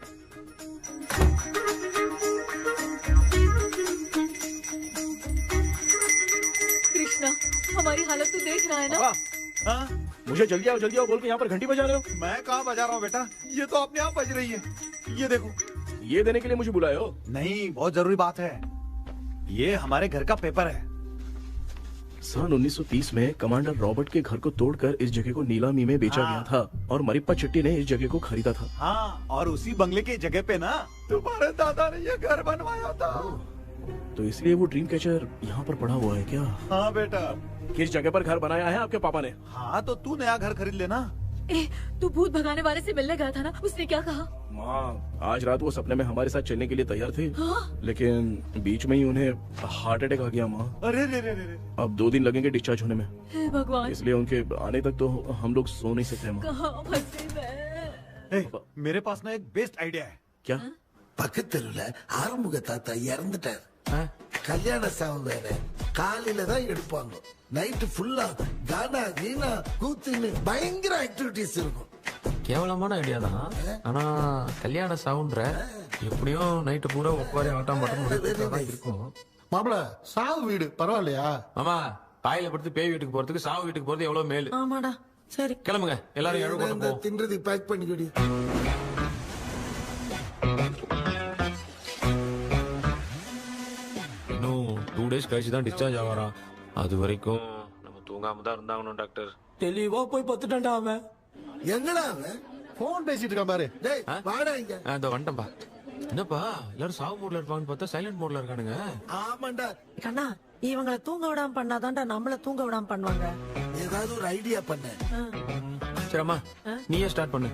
कृष्णा, हमारी हालत तो देख रहा है ना? हाँ? मुझे जल्दी आओ बोल के यहाँ पर घंटी बजा रहे हो। मैं कहाँ बजा रहा हूँ बेटा, ये तो अपने आप बज रही है। ये देखो। ये देने के लिए मुझे बुलाए हो? नहीं, बहुत जरूरी बात है। ये हमारे घर का पेपर है। सन 1930 में कमांडर रॉबर्ट के घर को तोड़कर इस जगह को नीलामी में बेचा गया था और मरिप्पा चिट्टी ने इस जगह को खरीदा था। हाँ, और उसी बंगले की जगह पे ना तुम्हारे दादा ने ये घर बनवाया था। तो इसलिए वो ड्रीम कैचर यहाँ पर पड़ा हुआ है क्या? हाँ बेटा। किस जगह पर घर बनाया है आपके पापा ने? हाँ, तो तू नया घर खरीद लेना। तू भूत भगाने वाले से मिलने गया था ना, उसने क्या कहा? माँ, आज रात वो सपने में हमारे साथ चलने के लिए तैयार थे। हाँ? लेकिन बीच में ही उन्हें हार्ट अटैक आ गया माँ। अरे रे रे रे। अब 2 दिन लगेंगे डिस्चार्ज होने में। हे भगवान। इसलिए उनके आने तक तो हम लोग सो नहीं सकते माँ। कहाँ फंसे मैं? मेरे पास ना एक बेस्ट आइडिया है। क्या? பக்கத்தெருவுல ஆறுமுக தாத்தா இறந்துட்டார். கல்யாண சாவு வேற. காலையில தான் எடுப்பாங்க. நைட் ஃபுல்லா கானா கீனா கூத்துன்னு பயங்கர ஆக்டிவிட்டிஸ் இருக்கும். கேவலமான ஐடியா தான். ஆனா கல்யாண சாவுன்ற எப்படியும் நைட்டு பூரா ஒப்பாரி ஆட்டம் மட்டும் இருக்கும். மாப்பிள, சாவு வீடு பரவாயில்லையா? மாமா, பாயில படுத்து பேய் வீட்டுக்கு போறதுக்கு சாவு வீட்டுக்கு போறது எவ்வளவு மேல். ஆமாடா, சரி கிளம்புங்க, எல்லாரும் எழு கொண்டு போ. தின்றது பேக் பண்ணிக்கடி. இன்னும் 2 டேஸ் கழிச்சு தான் டிஸ்சார்ஜ் ஆவாராம். அது வரைக்கும் நம்ம தூங்காம தான் இருந்தாங்கணும் டாக்டர். தெளிவா போய் பத்துட்டான்டா அவன். எங்கடா அவன்? போன் பேசிட்டு இருக்கான் பாரு. டேய், வாடா இங்க. இதோ வந்துட்டேன்பா. என்னப்பா எல்லாரும் சாவு மோட்ல இருப்பாங்கன்னு பார்த்தா சைலண்ட் மோட்ல இருக்கானுங்க. ஆமாண்டா. கண்ணா, இவங்களை தூங்க விடாம பண்ணாதான்டா நம்மள தூங்க விடாம பண்ணுவாங்க. ஏதாவது ஒரு ஐடியா பண்ணு. சரிம்மா, நீயே ஸ்டார்ட் பண்ணு.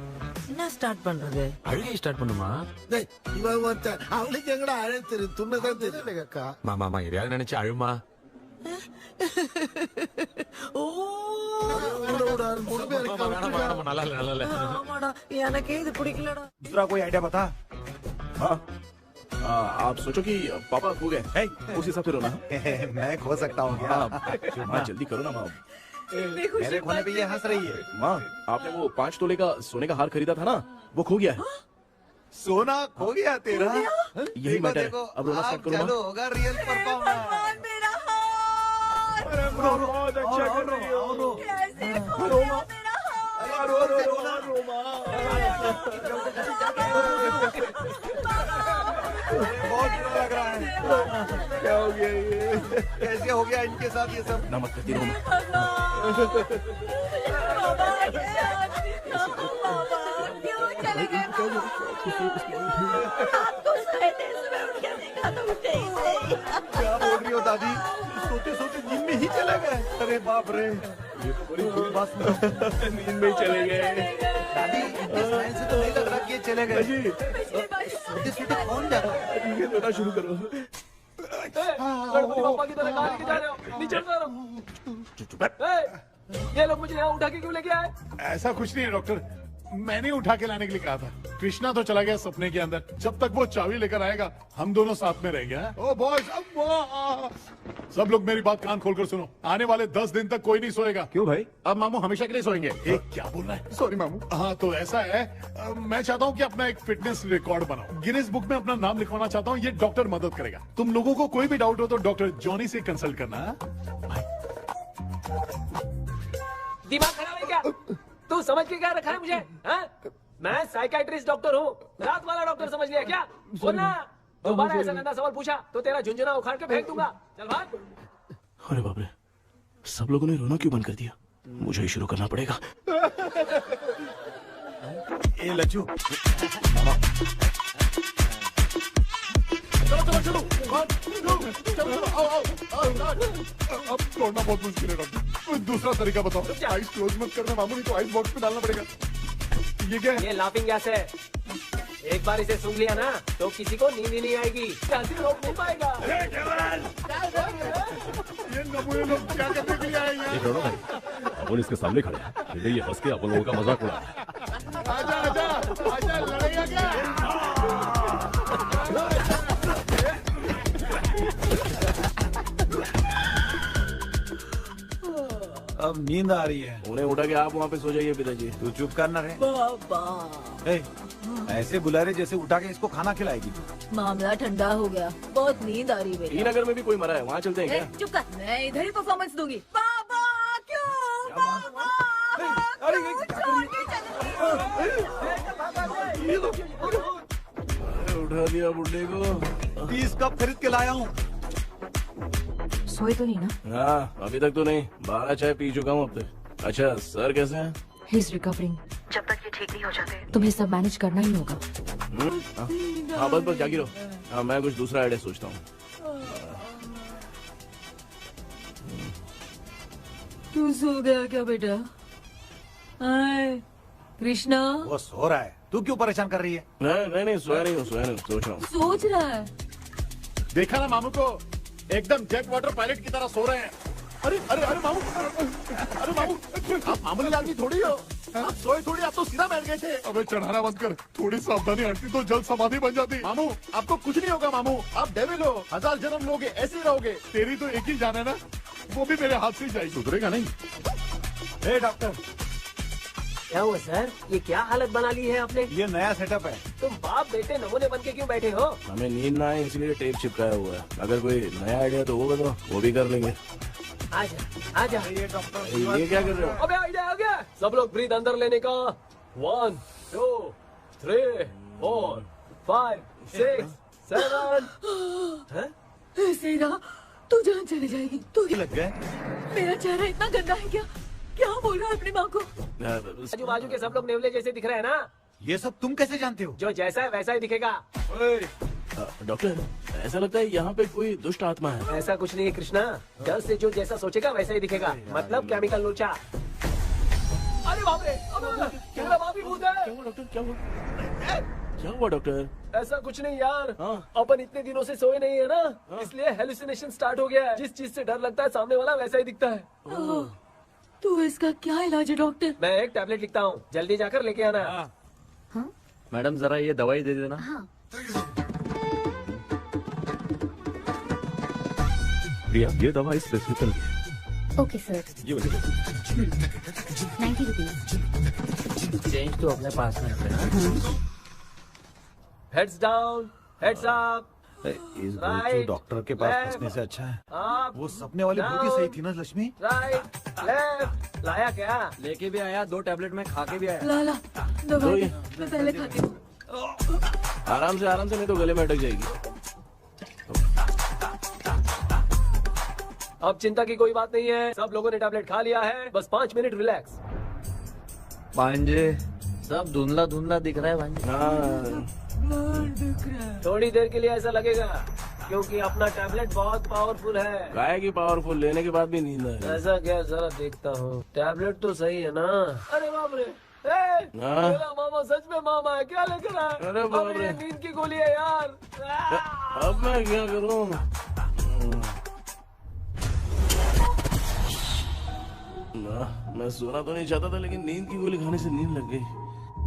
என்ன ஸ்டார்ட் பண்றது? அழுகை ஸ்டார்ட் பண்ணுமா? டேய், இவன் ஒருத்தன் அவளுக்கு எங்கடா அழ தெரியும்? துண்ணதான் தெரியும் அக்கா. மாமா எதையாவது நினைச்சு அழுமா. நல்லா இல்ல. ஆமாடா, எனக்கு இது பிடிக்கலடா. दूसरा कोई आइडिया बता। हाँ, आप सोचो कि पापा खो गए, उस हिसाब से रोना। मैं खो सकता हूँ क्या? माँ जल्दी करो ना माँ। मेरे खोने पे ये हंस रही है। माँ, आपने वो 5 तोले का सोने का हार खरीदा था ना, वो खो गया है। सोना खो गया तेरा? यही मैटर है। अब रोना स्टार्ट करो चलो होगा रियल परफॉर्मेंस। बहुत अच्छा कर रही हो। बहुत बुरा लग रहा है। क्या हो गया ये? कैसे हो गया इनके साथ ये सब? नमक करती रहो। क्या बोल रही हो दादी? सोते सोते नींद में ही चले गए? अरे बाप रे, ये तो बड़ी बुरी बात सुना। नींद में ही चले गए। दादी, इस लाइन से तो नहीं लग रहा कि ये चले गए। सोते सोते कौन जा रहा है? ये रोना शुरू करो। गणपति पापा की तरह कहाँ लेके जा रहे हो? नीचे उतारो। ये लोग मुझे यहाँ उठा के क्यों लेके आए? ऐसा कुछ नहीं है डॉक्टर, मैंने उठा के लाने के लिए कहा था। कृष्णा तो चला गया सपने के अंदर। जब तक वो चाबी लेकर आएगा हम दोनों साथ में रहेंगे। ओ बॉयज, सब लोग मेरी बात कान खोलकर सुनो। आने वाले 10 दिन तक कोई नहीं सोएगा। क्यों भाई? अब मामू हमेशा के लिए सोएंगे। क्या बोल रहा है? सॉरी मामू। हाँ तो ऐसा है, मैं चाहता हूँ कि अपना एक फिटनेस रिकॉर्ड बनाओ, गिनीज बुक में अपना नाम लिखवाना चाहता हूँ। ये डॉक्टर मदद करेगा। तुम लोगों को कोई भी डाउट हो तो डॉक्टर जॉनी से कंसल्ट करना। दिमाग खराब है क्या? तू समझ के क्या रखा है मुझे? हाँ? मैं साइकाइट्रिस्ट डॉक्टर हूँ, रात वाला डॉक्टर समझ लिया क्या? बोलना, दोबारा ऐसा गंदा सवाल पूछा तो तेरा झुंझुना उखाड़ के फेंक दूंगा। चल भाग। अरे बाप रे, सब लोगों ने रोना क्यों बंद कर दिया? मुझे ही शुरू करना पड़ेगा। ए लज्जू, चलो अब छोड़ना बहुत मुश्किल है डॉक्टर। कोई दूसरा तरीका बताओ। आइस क्लोज मत करना मामू, नहीं तो आइस बॉक्स में डालना पड़ेगा। ये क्या है? ये लाफिंग गैस है। एक बार इसे सूंघ लिया ना तो किसी को नींद ही नहीं आएगी। हंसी रोक नहीं पाएगा। ये नमूने लोग क्या करने के लिए आए हैं? एक रोना भाई, अपन इसके सामने खड़े हैं, ये हंस के अपन लोगों का मजाक उड़ा रहा है। आजा आजा आजा, लड़ेगा क्या? अब नींद आ रही है। उन्हें उठा के आप वहाँ पे सो जाइए पिताजी। तू चुप करना रे। ऐसे बुला रहे जैसे उठा के इसको खाना खिलाएगी तू। मामला ठंडा हो गया, बहुत नींद आ रही है। श्रीनगर में भी कोई मरा है, वहाँ चलते हैं क्या? चुप कर, मैं इधर ही परफॉर्मेंस दूंगी। बाबा क्यों? बाबा उठा दिया बुड्ढे को। 30 कप खरीद के लाया हूँ। सोए तो नहीं ना? हाँ, अभी तक तो नहीं। 12 चाय पी चुका हूँ अब तक। अच्छा, सर कैसे हैं? He is recovering. जब तक ये ठीक नहीं हो जाते तुम्हें सब मैनेज करना ही होगा। हाँ बस जागी रहो। हाँ, मैं कुछ दूसरा आइडिया सोचता हूँ। तू सो गया क्या बेटा? कृष्णा, वो सो रहा है, तू क्यों परेशान कर रही है? नहीं सोया नहीं हूँ, सोच रहा हूँ। सोच रहा है। देखा ना मामू को, एकदम जेट वाटर पायलट की तरह सो रहे हैं। अरे अरे अरे मामू, अरे मामू, आप मामूली आदमी थोड़ी हो। आप सोए थोड़ी, आप तो सीधा बैठ गए थे। अबे चढ़ाना बंद कर, थोड़ी सावधानी हटती तो जल्द समाधि बन जाती। मामू आपको कुछ नहीं होगा मामू, आप डेविल हो, 1000 जन्म लोगे ऐसे ही रहोगे। तेरी तो एक ही जान है ना, वो भी मेरे हाथ से ही जाएगी। सुधरेगा नहीं। डॉक्टर, क्या हुआ सर? ये क्या हालत बना ली है आपने? ये नया सेटअप है। तुम बाप बेटे नमूने बन के क्यों बैठे हो? हमें नींद ना आए इसलिए टेप चिपकाया हुआ है। अगर कोई नया आइडिया तो वो बताओ, वो भी कर लेंगे। आजा आजा। ये डॉक्टर, ये क्या कर रहे हो? अबे आइडिया आ गया। सब लोग ब्रीथ अंदर लेने का। 1 2 3 4 5 6 7। ऐसे ना तू जान चली जाएगी। तू लग गए। मेरा चेहरा इतना गंदा है क्या? क्या बोल रहा है अपनी माँ को? आजू बाजू के सब लोग नेवले जैसे दिख रहे हैं ना। ये सब तुम कैसे जानते हो? जो जैसा है वैसा ही दिखेगा। डॉक्टर, ऐसा लगता है यहाँ पे कोई दुष्ट आत्मा है। ऐसा कुछ नहीं है कृष्णा, डर से जो जैसा सोचेगा वैसा ही दिखेगा। मतलब केमिकल लोचा। अरे बाप रे, मेरा बाप ही भूत है। क्या हुआ डॉक्टर? क्या हुआ डॉक्टर? ऐसा कुछ नहीं यार, अपन इतने दिनों से सोए नहीं है ना, इसलिए हेलुसिनेशन स्टार्ट हो गया है। जिस चीज से डर लगता है सामने वाला वैसा ही दिखता है। तो इसका क्या इलाज है डॉक्टर? मैं एक टैबलेट लिखता हूँ, जल्दी जाकर लेके आना। मैडम जरा ये दवाई दे देना। प्रिया, ये दवा इस प्रिस्क्रिप्शन की है। Okay sir. ये वाली दो। 90 रुपीज। चेंज तो अपने पास में रखना। Heads down, heads up. इस गोचू डॉक्टर के पास फंसने से अच्छा है वो सपने वाली भूखी सही थी ना लक्ष्मी। Right left. लाया क्या? लेके भी आया, 2 टैबलेट में खा के भी आया। ला दवाई मैं पहले खाती हूँ। आराम से नहीं तो गले में अटक जाएगी। अब चिंता की कोई बात नहीं है, सब लोगों ने टैबलेट खा लिया है, बस 5 मिनट रिलैक्स। भांजे सब धुंधला धुंधला दिख रहा है भांजे। थोड़ी देर के लिए ऐसा लगेगा क्योंकि अपना टैबलेट बहुत पावरफुल है। गाय की पावरफुल लेने के बाद भी नींद है। ऐसा क्या? जरा देखता हूँ, टैबलेट तो सही है ना? अरे बाप रे, मेरा मामा सच में मामा है, क्या लेकर आया? अरे बाप रे, नींद की गोली है यार। अब मैं क्या करूँ? मैं सोना तो नहीं चाहता था, लेकिन नींद की गोली खाने से नींद लग गई।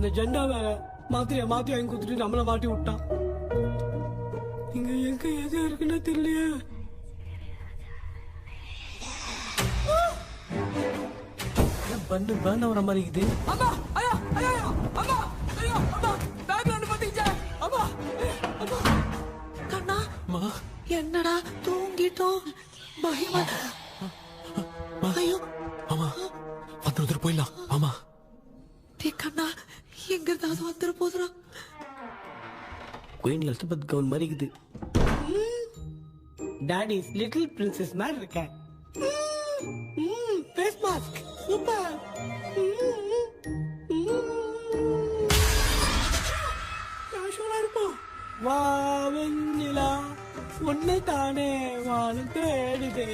நிஜண்டா வேற மாத்திரையா மாத்தி வாங்கி கொடுத்துட்டு நம்மள மாட்டி விட்டான். இங்க எங்க எது இருக்குன்னு தெரியலையே. பண்ண வர மாதிரி இருக்குது. அம்மா ஐயா ஐயா அம்மா ஐயா அம்மா பேக்ல ஒன்னு பத்திச்சே. அம்மா அம்மா கண்ணா அம்மா என்னடா தூங்கிட்டோம். பயமா ஐயோ அம்மா வந்துட்டு போயிடலாம். அம்மா கண்ணா எங்க இருந்தாவது வந்துட போதுரா. குயின் எலிசபெத் கவுன் மாதிரி இருக்குது. டாடி லிட்டில் பிரின்சஸ் மாதிரி இருக்கேன். Face mask super. காஷோரா இருப்போம். வா வெண்ணிலா உன்னை தானே வானம் தேடுதே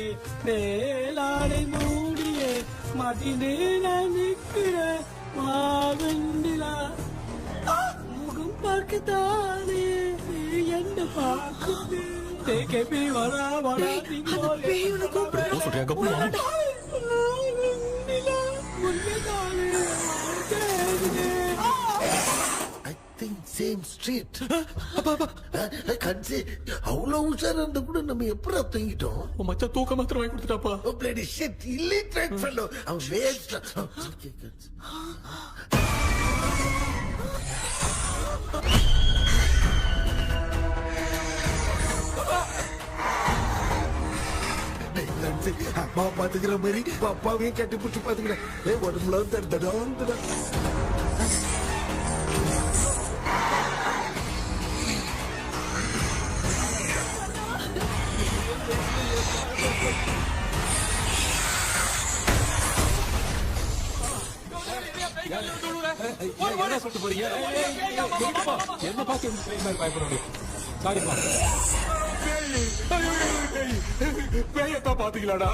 வேளாடை மூடியே மாட்டினே நான் நிற்கிறேன். வெண்ணிலா முகம் பார்க்கத்தானே என்ன பார்க்குது. தேக்கே வரா வரா சேம் ஸ்ட்ரீட். கட்சி அவ்வளவு உஷாரா இருந்தா கூட நம்ம எப்படா தூங்கிட்டோம்? மச்சான் தூக்க மாத்திரம் வாங்கி கொடுத்துட்டாப்பா. Bloody shit illiterate fellow. அவன் வேஸ்ட். அம்மா பாத்துக்கிற மாதிரி அப்பாவையும் கட்டி பிடிச்சி பாத்துக்கிறேன். உடம்புல வந்து என்ன பார்த்து பயப்படுறோம். பேயத்தான் பாத்தீங்களாடா?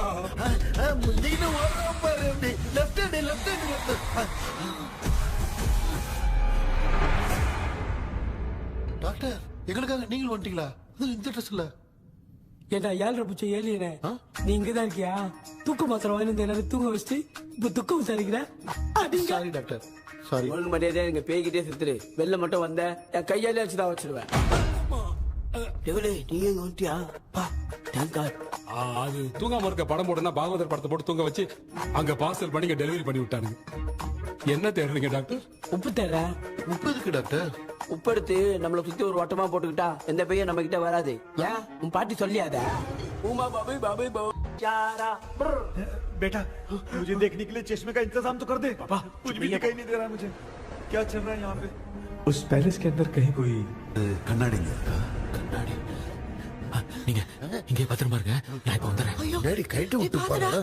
டாக்டர் எங்களுக்காக நீங்கள் வந்துட்டீங்களா? இந்த ட்ரெஸ் இல்ல. ஏண்டா 7:30 பூச்சி ஏலியனே, நீ இங்கதான் இருக்கியா? தூக்க மாத்திரம் வாங்கி எல்லாரும் தூங்க வச்சுட்டு இப்ப துக்கம் விசாரிக்கிற. Sorry doctor, sorry. ஒழுங்கு மரியாதை எங்க பேய்கிட்டே சுத்துரு. வெளில மட்டும் வந்த என் கையாலே வச்சுதான் வச்சிருவேன். நீங்க எங்க வந்துட்டியா? அது தூங்காம இருக்க படம் போடுனா பாகவதர் படத்தை போட்டு தூங்க வச்சு அங்க பார்சல் பண்ணி டெலிவரி பண்ணி விட்டானுங்க. என்ன தேடுறீங்க டாக்டர்? உப்பு தேட. உப்பு எதுக்கு டாக்டர்? உப்பு எடுத்து நம்மள சுத்தி ஒரு வட்டமா போட்டுக்கிட்டா எந்த பையன் நம்ம கிட்ட வராது. ஏன் உன் பாட்டி சொல்லியாத? உமா பாபு பாபு चारा। बेटा मुझे देखने के लिए चश्मे का इंतजाम तो कर दे। पापा कुछ भी दिखाई नहीं दे रहा मुझे, क्या चल रहा है यहाँ पे? उस पैलेस के अंदर कहीं कोई கண்ணாடி நீங்க இங்கே பத்திரமா இருங்க, நான் இப்ப வந்துடுறேன். டேடி கைட்டு விட்டு பாரு.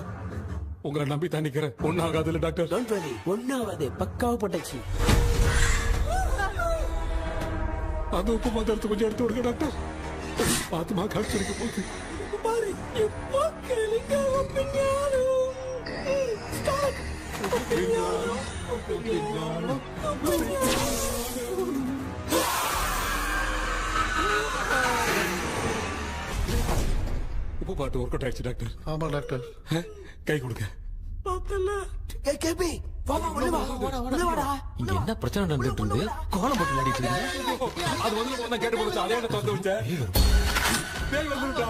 உங்களை நம்பி தான் நிக்கிறேன். ஒன்னும் ஆகாதுல்ல டாக்டர்? டோன்ட் வரி, ஒன்னும் ஆகாது, பக்காவா போட்டாச்சு. அந்த உப்பு மாத்திரத்தை கொஞ்சம் எடுத்து விடுங்க டாக்டர். பாத்துமா காய்ச்சலுக்கு போகுது. பாரு இப்போ கேளுங்க. உப்பு பாட்டு ஒர்க் அவுட் ஆயிடுச்சு டாக்டர். ஆமா டாக்டர். கை கொடுங்க. என்ன பிரச்சனை நடந்துட்டு இருந்து கோலம் போட்டு விளையாடிட்டு இருக்கு? அது வந்து கேட்டு போச்சு, அதே திறந்து வச்சேன். பேய் வந்துட்டா.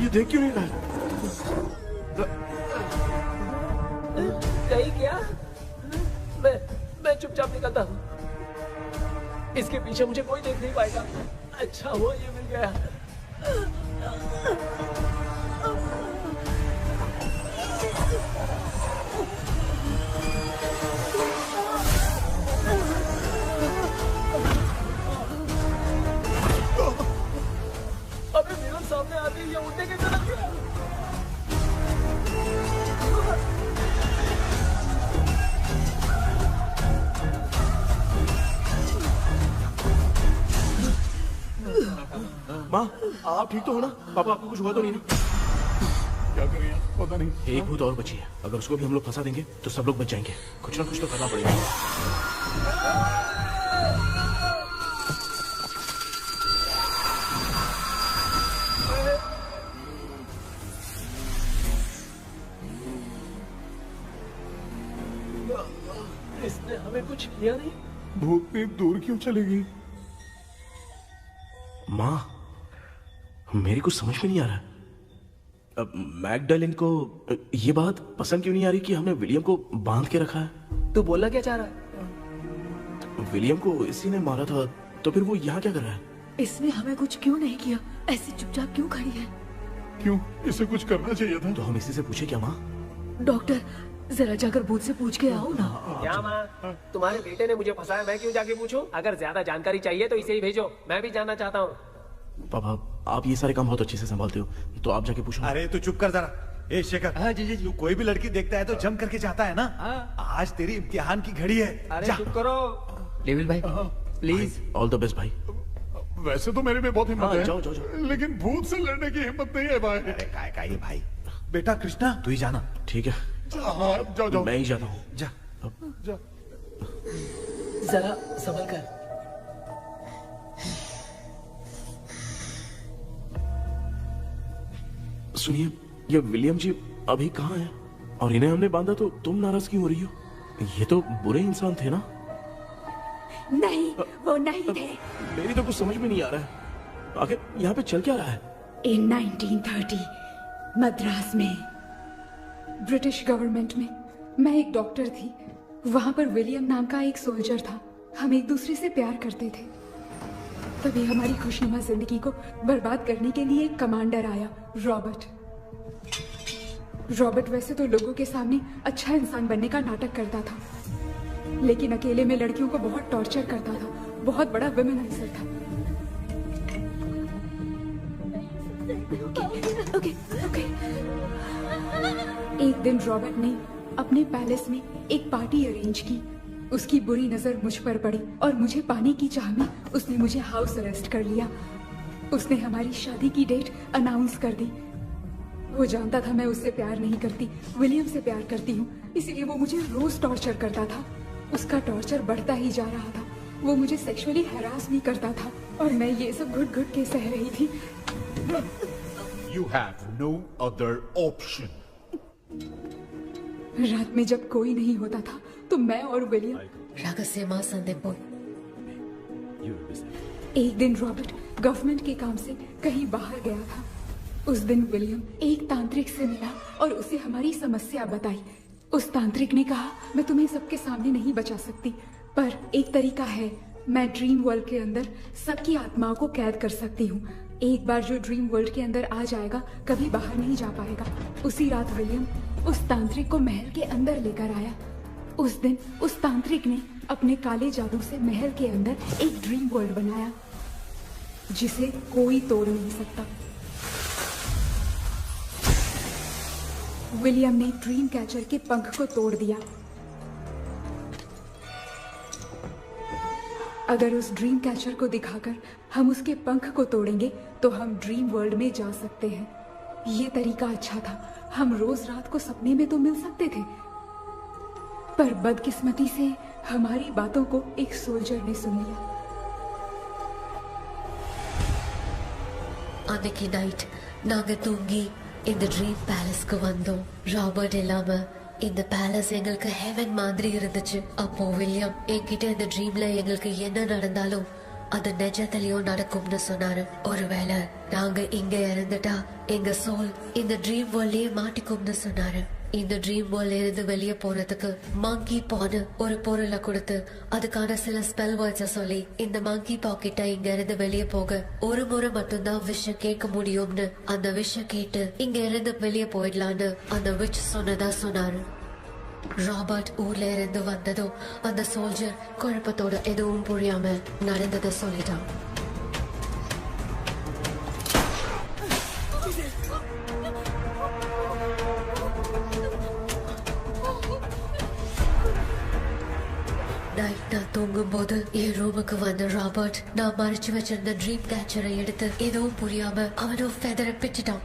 ये देख क्यों नहीं रहा है? नहीं क्या? मैं चुपचाप निकलता हूँ। इसके पीछे मुझे कोई देख नहीं पाएगा। अच्छा हुआ ये मिल गया। अबे मेरे सामने आते ही ये उड़ने के चला गया। माँ, आप ठीक तो हो ना? पापा आपको कुछ हुआ तो नहीं ना? क्या करें यार, पता नहीं। एक भूत और बची है, अगर उसको भी हम लोग फंसा देंगे तो सब लोग बच जाएंगे। कुछ ना कुछ तो करना पड़ेगा। इसने हमें कुछ किया नहीं। भूतनी दूर क्यों चली गई? माँ, मेरी कुछ समझ में नहीं आ रहा। अब मैगडालिन को ये बात पसंद क्यों नहीं आ रही कि हमने विलियम को बांध के रखा है? तू बोलना क्या चाह रहा है? विलियम को इसी ने मारा था, तो फिर वो यहाँ क्या कर रहा है? इसने हमें कुछ क्यों नहीं किया? ऐसे चुपचाप क्यों खड़ी है? क्यों? इसे कुछ करना चाहिए था। तो हम इसी से पूछे क्या माँ? डॉक्टर, जरा जाकर भूत से पूछ के आओ ना। क्या माँ? तुम्हारे बेटे ने मुझे फंसाया, मैं क्यों जाके पूछूं? अगर ज्यादा जानकारी चाहिए तो इसे ही भेजो, मैं भी जानना चाहता हूँ। पापा, आप ये सारे काम बहुत अच्छे से संभालते हो, तो आप जाके पूछो। अरे तू चुप कर जरा। ए शेखर, हाँ जी। तू कोई भी लड़की देखता है तो जम करके चाहता है ना? आज तेरी इम्तिहान की घड़ी है। अरे चुप करो। डेविल भाई, प्लीज। ऑल द बेस्ट भाई। वैसे तो मेरे में बहुत हिम्मत है, जाओ, जाओ, जाओ। लेकिन भूत से लड़ने की हिम्मत नहीं है भाई। अरे काय का ये भाई। बेटा कृष्णा, तू ही जाना। ठीक है, हाँ, जाओ जाओ। मैं ही जाता हूँ। जा जा। जरा संभल कर। सुनिए, ये विलियम जी अभी कहाँ हैं? और इन्हें हमने बांधा तो तुम नाराज क्यों हो रही हो? ये तो बुरे इंसान थे ना? नहीं, वो नहीं थे। मेरी तो कुछ समझ में नहीं आ रहा है। आखिर यहाँ पे चल क्या रहा है? In 1930 मद्रास में ब्रिटिश गवर्नमेंट में मैं एक डॉक्टर थी। वहां पर विलियम नाम का एक सोल्जर था। हम एक दूसरे से प्यार करते थे। तभी हमारी खुशनुमा जिंदगी को बर्बाद करने के लिए एक कमांडर आया, रॉबर्ट। रॉबर्ट वैसे तो लोगों के सामने अच्छा इंसान बनने का नाटक करता था, लेकिन अकेले में लड़कियों को बहुत टॉर्चर करता था। बहुत बड़ा वुमेनाइजर था। ओके। एक दिन रॉबर्ट ने अपने पैलेस में एक पार्टी अरेंज की। उसकी बुरी नजर मुझ पर पड़ी और मुझे पाने की चाह में उसने मुझे हाउस अरेस्ट कर लिया। उसने हमारी शादी की डेट अनाउंस कर दी। वो जानता था मैं उससे प्यार नहीं करती, विलियम से प्यार करती हूँ, इसलिए वो मुझे रोज टॉर्चर करता था। उसका टॉर्चर बढ़ता ही जा रहा था। वो मुझे सेक्सुअली हैरास भी करता था और मैं ये सब घुट घुट के सह रही थी। You have no other option. रात में जब कोई नहीं होता था तो मैं और विलियम एक दिन रॉबर्ट गवर्नमेंट के काम से कहीं बाहर गया था। उस दिन विलियम एक तांत्रिक से मिला और उसे हमारी समस्या बताई। उस तांत्रिक ने कहा, मैं तुम्हें सबके सामने नहीं बचा सकती, पर एक तरीका है। मैं ड्रीम वर्ल्ड के अंदर सबकी आत्माओं को कैद कर सकती हूँ। एक बार जो ड्रीम वर्ल्ड के अंदर आ जाएगा कभी बाहर नहीं जा पाएगा। उसी रात विलियम उस तांत्रिक को महल के अंदर लेकर आया। उस दिन उस तांत्रिक ने अपने काले जादू से महल के अंदर एक ड्रीम वर्ल्ड बनाया जिसे कोई तोड़ नहीं सकता। विलियम ने ड्रीम कैचर के पंख को तोड़ दिया। अगर उस ड्रीम कैचर को दिखाकर हम उसके पंख को तोड़ेंगे तो हम ड्रीम वर्ल्ड में जा सकते हैं। ये तरीका अच्छा था। हम रोज रात को सपने में तो मिल सकते थे, पर बदकिस्मती से हमारी बातों को एक सोल्जर ने सुन लिया। அன்னைக்கு நைட் நாங்க தூங்கி இந்த ட்ரீம் பேலஸ்க்கு வந்தோம். ராபர்ட் இல்லாம இந்த பேலஸ் எங்களுக்கு ஹெவன் மாதிரி இருந்துச்சு. அப்போ வில்லியம் என்கிட்ட இந்த ட்ரீம்ல எங்களுக்கு என்ன நடந்தாலும் அது நிஜத்திலயும் நடக்கும்னு சொன்னாரு. ஒருவேளை நாங்க இங்க இறந்துட்டா எங்க சோல் இந்த ட்ரீம் வேர்ல்ட்லயே மாட்டிக்கும்னு சொன்னாரு. இந்த ட்ரீம் வேர்ல்ட்ல இருந்து வெளியே போறதுக்கு மங்கி பான்னு ஒரு பொருளை கொடுத்து அதுக்கான சில ஸ்பெல் வேர்ட்ஸ சொல்லி இந்த மங்கி பாக்கிட்ட இங்க இருந்து வெளியே போக ஒரு முறை மட்டும்தான் விஷயம் கேட்க முடியும்னு அந்த விஷயம் கேட்டு இங்க இருந்து வெளியே போயிடலான்னு அந்த விச் சொன்னதா சொன்னாரு. ராபர்ட் ஊர்ல இருந்து வந்ததும் அந்த சோல்ஜர் குழப்பத்தோட எதுவும் புரியாம நடந்ததை சொல்லிட்டான். நைட் நான் தூங்கும் போது என் ரூமுக்கு வந்த ராபர்ட் நான் மறைச்சு வச்சிருந்த ட்ரீம் கேச்சரை எடுத்து எதுவும் புரியாம அவனும் ஃபெதரை பிச்சுட்டான்.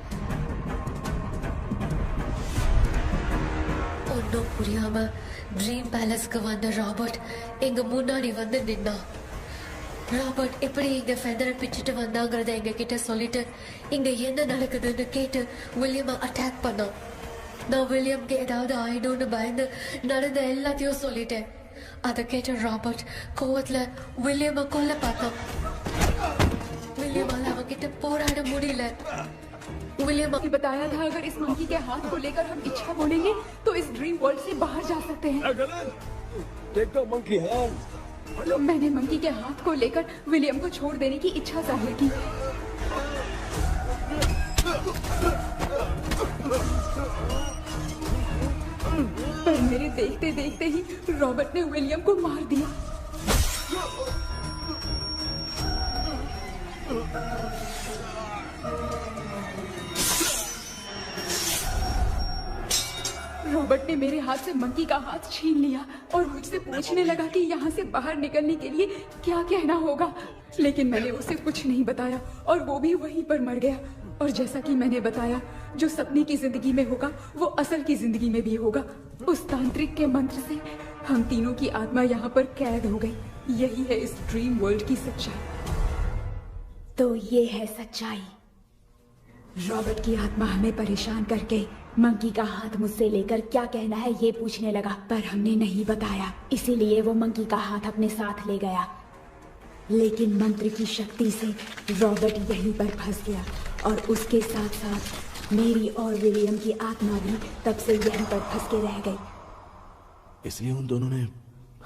ஒன்னும் புரியாம ட்ரீம் பேலஸ்க்கு வந்த ராபர்ட் எங்க முன்னாடி வந்து நின்னான். ராபர்ட் எப்படி இங்க ஃபெதரை பிச்சுட்டு வந்தாங்கிறத எங்க கிட்ட சொல்லிட்டு இங்க என்ன நடக்குதுன்னு கேட்டு வில்லியமை அட்டாக் பண்ணான். நான் வில்லியம்க்கு ஏதாவது ஆயிடும்னு பயந்து நடந்த எல்லாத்தையும் சொல்லிட்டேன். அதை கேட்ட ராபர்ட் கோவத்துல வில்லியமை கொல்ல பார்த்தான். विलियम कितने पोराड़ मुड़ीले विलियम ने बताया था अगर इस मंकी के हाथ को लेकर हम इच्छा बोलेंगे तो इस ड्रीम वर्ल्ड से बाहर जा सकते हैं। Take the monkey hand. मैंने मंकी के हाथ को लेकर विलियम को छोड़ देने की इच्छा जाहिर की। पर मेरे देखते देखते ही रॉबर्ट ने विलियम को मार दिया। रॉबर्ट ने मेरे हाथ से मंकी का हाथ छीन लिया और मुझसे पूछने लगा कि यहाँ से बाहर निकलने के लिए क्या कहना होगा, लेकिन मैंने उसे कुछ नहीं बताया और वो भी वहीं पर मर गया। और जैसा कि मैंने बताया, जो सपने की जिंदगी में होगा वो असल की जिंदगी में भी होगा। उस तांत्रिक के मंत्र से हम तीनों की आत्मा यहाँ पर कैद हो गई। यही है इस ड्रीम वर्ल्ड की सच्चाई। तो ये है सच्चाई। रॉबर्ट की आत्मा हमें परेशान करके मंकी का हाथ मुझसे लेकर क्या कहना है ये पूछने लगा, पर हमने नहीं बताया, इसीलिए वो मंकी का हाथ अपने साथ ले गया। लेकिन मंत्र की शक्ति से रॉबर्ट यहीं पर फंस गया और उसके साथ साथ मेरी और विलियम की आत्मा भी तब से यहीं पर फंस के रह गई। इसलिए उन दोनों ने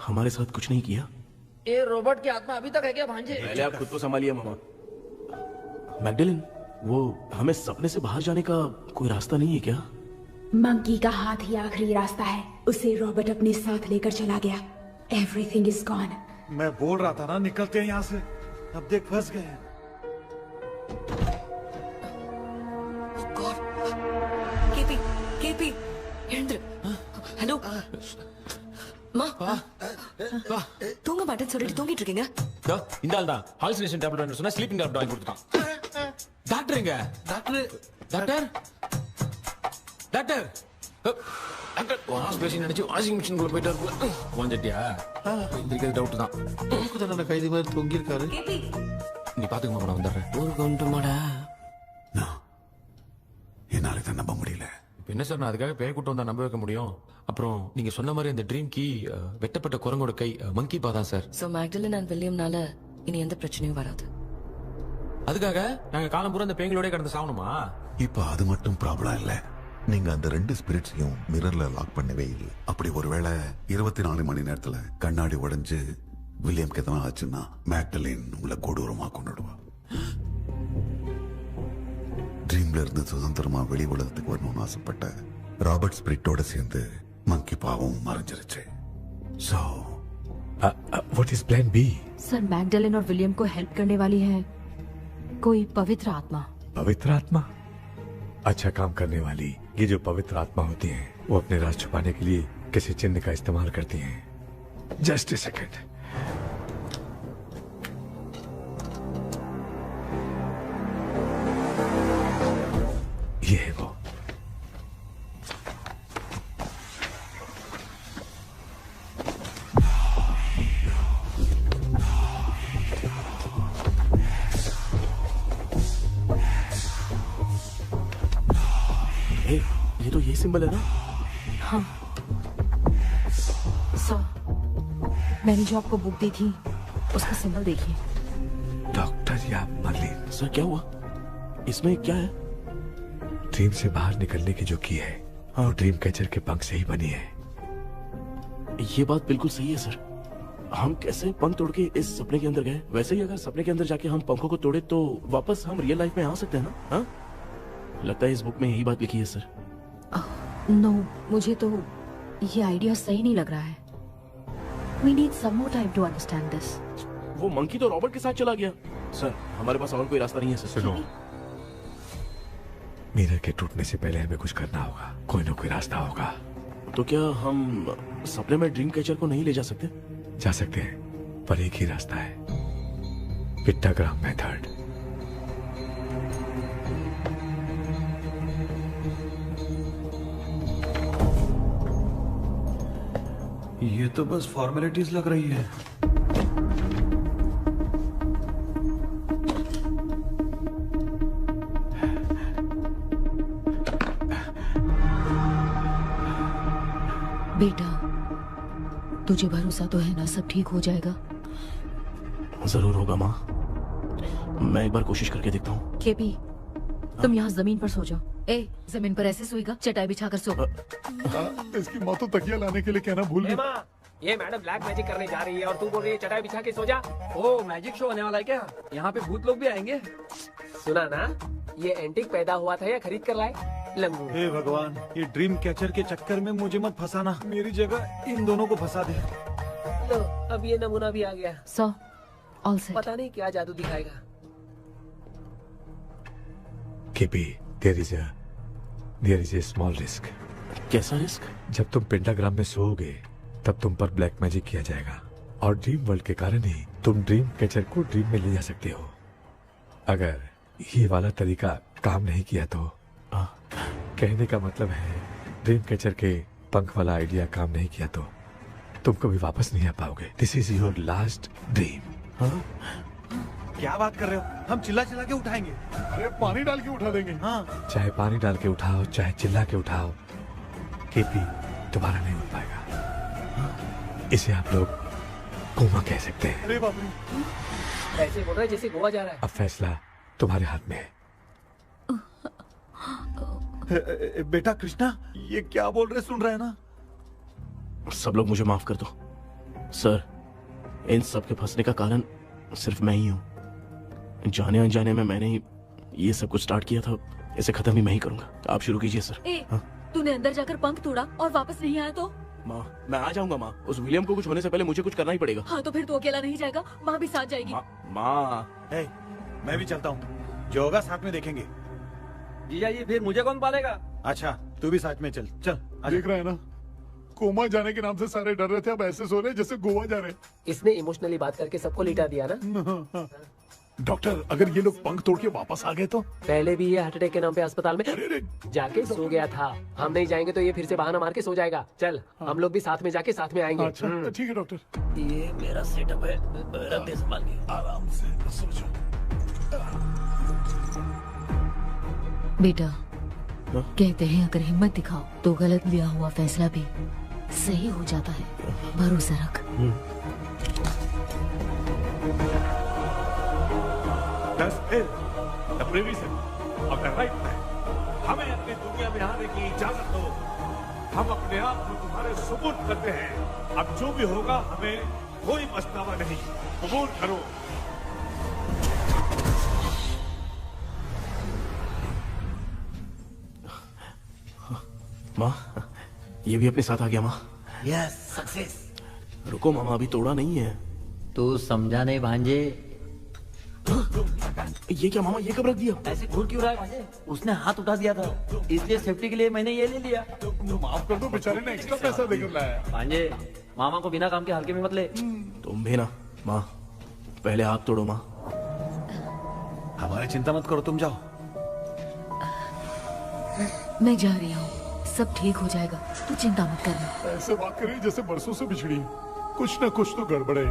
हमारे साथ कुछ नहीं किया। ये रॉबर्ट की आत्मा अभी तक है क्या भांजे? पहले आप खुद को संभालिए मामा। मैगडेलिन, वो हमें सपने से बाहर जाने का कोई रास्ता नहीं है क्या? मंकी का हाथ ही आखिरी रास्ता है। उसे रॉबर्ट अपने साथ लेकर चला गया। Everything is gone. मैं बोल रहा था ना निकलते हैं यहाँ से, अब देख फंस गए हैं। केपी, केपी, எழுந்துரு. ஹலோ மா, தூங்க மாட்டேன்னு சொல்லிட்டு தூங்கிட்டு இருக்கீங்க? இந்த ஆள் தான் ஹாலுசினேஷன் டேப்லெட் வாங்கி சொன்னா ஸ்லீப்பிங் டேப்லெட் வாங்கி கொடுத்துட்டான். டாக்டர் எங்க? Doctor doctor doctor doctor wash facing நினைச்சு வாஷிங் மிஷின் குள்ள போயிட்டாரு. வாஞ்சிட்டியா? இதுக்கு டவுட் தான். உங்களுக்கு தான கைதி மாதிரி தொங்கி இருக்காரு. நீ பாத்துக்கமா, நான் வந்துறேன். ஒரு கவுண்டமாடா. என்னால இதை நம்ப முடியல. என்ன சார், நான் அதுக்காக பேய் கூட்டம் தான் நம்ப வைக்க முடியும்? அப்புறம் நீங்க சொன்ன மாதிரி அந்த ட்ரீம் கீ வெட்டப்பட்ட குரங்கோட கை மங்கி பா தான் சார். சோ மேக்டலின் அண்ட் வில்லியம்னால இனி எந்த பிரச்சனையும் வராது. அதுக்காக நாங்க காலம் பூரா அந்த பேங்களோட கடந்து சாவணுமா? இப்ப அது மட்டும் ப்ராப்ளம் இல்ல. நீங்க அந்த ரெண்டு ஸ்பிரிட்ஸையும் மிரர்ல லாக் பண்ணவே இல்லை. அப்படி ஒருவேளை 24 மணி நேரத்துல கண்ணாடி உடைஞ்சு வில்லியம்க்கு எதனா ஆச்சுன்னா மேக்டலின் உங்களை கொடூரமா கொண்டுடுவா. ட்ரீம்ல இருந்து சுதந்திரமா வெளி உலகத்துக்கு வரணும்னு ஆசைப்பட்ட ராபர்ட் ஸ்பிரிட்டோட சேர்ந்து மங்கி பாவும் மறைஞ்சிருச்சு. So, what is plan B? Sir, Magdalene और विलियम को हेल्प करने वाली है कोई पवित्र आत्मा। पवित्र आत्मा? अच्छा काम करने वाली ये जो पवित्र आत्मा होती हैं, वो अपने राज छुपाने के लिए किसी चिन्ह का इस्तेमाल करती हैं। Just a second. ये है वो। ये तो ये सिंबल है ना? हाँ। मैंने जो आपको बुक दी थी उसका सिंबल देखिए। डॉक्टर या मर्लिन। सर क्या हुआ? इसमें क्या है? ड्रीम से बाहर निकलने की जो की है वो ड्रीम कैचर के पंख से ही बनी है। ये बात बिल्कुल सही है सर। हम कैसे पंख तोड़ के इस सपने के अंदर गए? वैसे ही अगर सपने के अंदर जाके हम पंखों को तोड़े तो वापस हम रियल लाइफ में आ सकते हैं ना? हाँ? लगता है इस बुक में यही बात लिखी है सर। नो, मुझे तो ये आइडिया सही नहीं लग रहा है। We need some more time to understand this. वो मंकी तो रॉबर्ट के साथ चला गया। सर हमारे पास और कोई रास्ता नहीं है सर। सुनो, मिरर के टूटने से पहले हमें कुछ करना होगा। कोई ना कोई रास्ता होगा। तो क्या हम सपने में ड्रीम कैचर को नहीं ले जा सकते? जा सकते हैं, पर एक ही रास्ता है, पिट्टाग्राम मेथड। ये तो बस फॉर्मेलिटीज लग रही है। बेटा, तुझे भरोसा तो है ना सब ठीक हो जाएगा? जरूर होगा माँ। मैं एक बार कोशिश करके देखता हूँ। केपी, तुम यहाँ जमीन पर सो जाओ। ए, जमीन पर ऐसे सोएगा? चटाई बिछाकर सो। इसकी माँ तो तकिया लाने के लिए कहना भूल गई। ये मैडम ब्लैक मैजिक करने जा रही है और तू बोल रही है चटाई बिछा के सो जा। ओ, मैजिक शो होने वाला है क्या? यहाँ पे भूत लोग भी आएंगे। सुना ना, ये एंटीक पैदा हुआ था या खरीद कर लाए? लंगू। हे भगवान, ये ड्रीम कैचर के चक्कर में मुझे मत फंसाना। मेरी जगह इन दोनों को फंसा दे। लो, अब ये नमूना भी आ गया। सो, ऑल सेट। पता नहीं क्या जादू दिखाएगा। KP, there is a small risk। कैसा रिस्क? जब तुम पेंटाग्राम में सोओगे तब तुम पर ब्लैक मैजिक किया जाएगा और ड्रीम वर्ल्ड के कारण ही तुम ड्रीम कैचर को ड्रीम में ले जा सकते हो। अगर ये वाला तरीका काम नहीं किया तो कहने का मतलब है ड्रीम कैचर के पंख वाला आइडिया काम नहीं किया तो तुम कभी वापस नहीं आ पाओगे। This is your last dream. क्या बात कर रहे हो? हम चिल्ला चिल्ला के उठाएंगे। अरे पानी डाल के उठा देंगे। हाँ, चाहे पानी डाल के उठाओ, चाहे चिल्ला के उठाओ, केपी दोबारा नहीं उठ पाएगा। इसे आप लोग कोमा कह सकते हैं। अरे बाप रे, ऐसे बोल रहा है जैसे गोवा जा रहा है। अब फैसला तुम्हारे हाथ में है। बेटा कृष्णा, ये क्या बोल रहे सुन रहे हैं ना? सब लोग मुझे माफ कर दो सर। इन सब के फंसने का कारण सिर्फ मैं ही हूँ। जाने अनजाने में मैंने ही ये सब कुछ स्टार्ट किया था। इसे खत्म ही मैं ही करूंगा। आप शुरू कीजिए सर। तूने अंदर जाकर पंख तोड़ा और वापस नहीं आया तो? माँ, मैं आ जाऊंगा माँ। उस विलियम को कुछ होने से पहले मुझे कुछ करना ही पड़ेगा। हाँ, तो फिर तू अकेला नहीं जाएगा, माँ भी साथ जाएगी। माँ, मैं भी चलता हूँ। जो होगा साथ में देखेंगे। जीजा जी, फिर मुझे कौन पालेगा? अच्छा, तू भी साथ में चल। चल देख रहा है ना, कोमा जाने के नाम से सारे डर रहे थे, अब ऐसे सो रहे जैसे गोवा जा रहे। इसने इमोशनली बात करके सबको लिटा दिया ना। डॉक्टर, अगर ये लोग पंख तोड़ के वापस आ गए तो? पहले भी ये हार्ट अटैक के नाम पे अस्पताल में जाके सो गया था। हम नहीं जाएंगे तो ये फिर से बहाना मार के सो जाएगा। चल, हम लोग भी साथ में जाके साथ में आएंगे। अच्छा, ठीक है डॉक्टर। ये मेरा सेटअप है, रख दे संभाल के। आराम से सो जाओ। बेटा, कहते हैं अगर हिम्मत दिखाओ तो गलत लिया हुआ फैसला भी सही हो जाता है। भरोसा रख। हमें अपनी दुनिया में आने की इजाजत दो। हम अपने आप को तुम्हारे सुपुर्द करते हैं। अब जो भी होगा हमें कोई पछतावा नहीं। कबूल करो। माँ, ये भी अपने साथ आ गया। माँ, यस, सक्सेस। रुको मामा, अभी तोड़ा नहीं है। तू समझा नहीं भांजे। ये क्या मामा, ये कब रख दिया? ऐसे घूर क्यों रहा है भांजे? उसने हाथ उठा दिया था, इसलिए सेफ्टी के लिए मैंने ये ले लिया। माफ कर दो, बेचारे ने एक्स्ट्रा पैसा देकर लाया। भांजे, मामा को बिना काम के हल्के में मत ले। तुम भी ना। माँ, पहले हाथ तोड़ो। माँ, हमारी चिंता मत करो, तुम जाओ। मैं जा रही हूँ, सब ठीक हो जाएगा, तू चिंता मत करना। ऐसे बात कर रही जैसे बरसों से बिछड़ी। कुछ ना कुछ तो गड़बड़ है।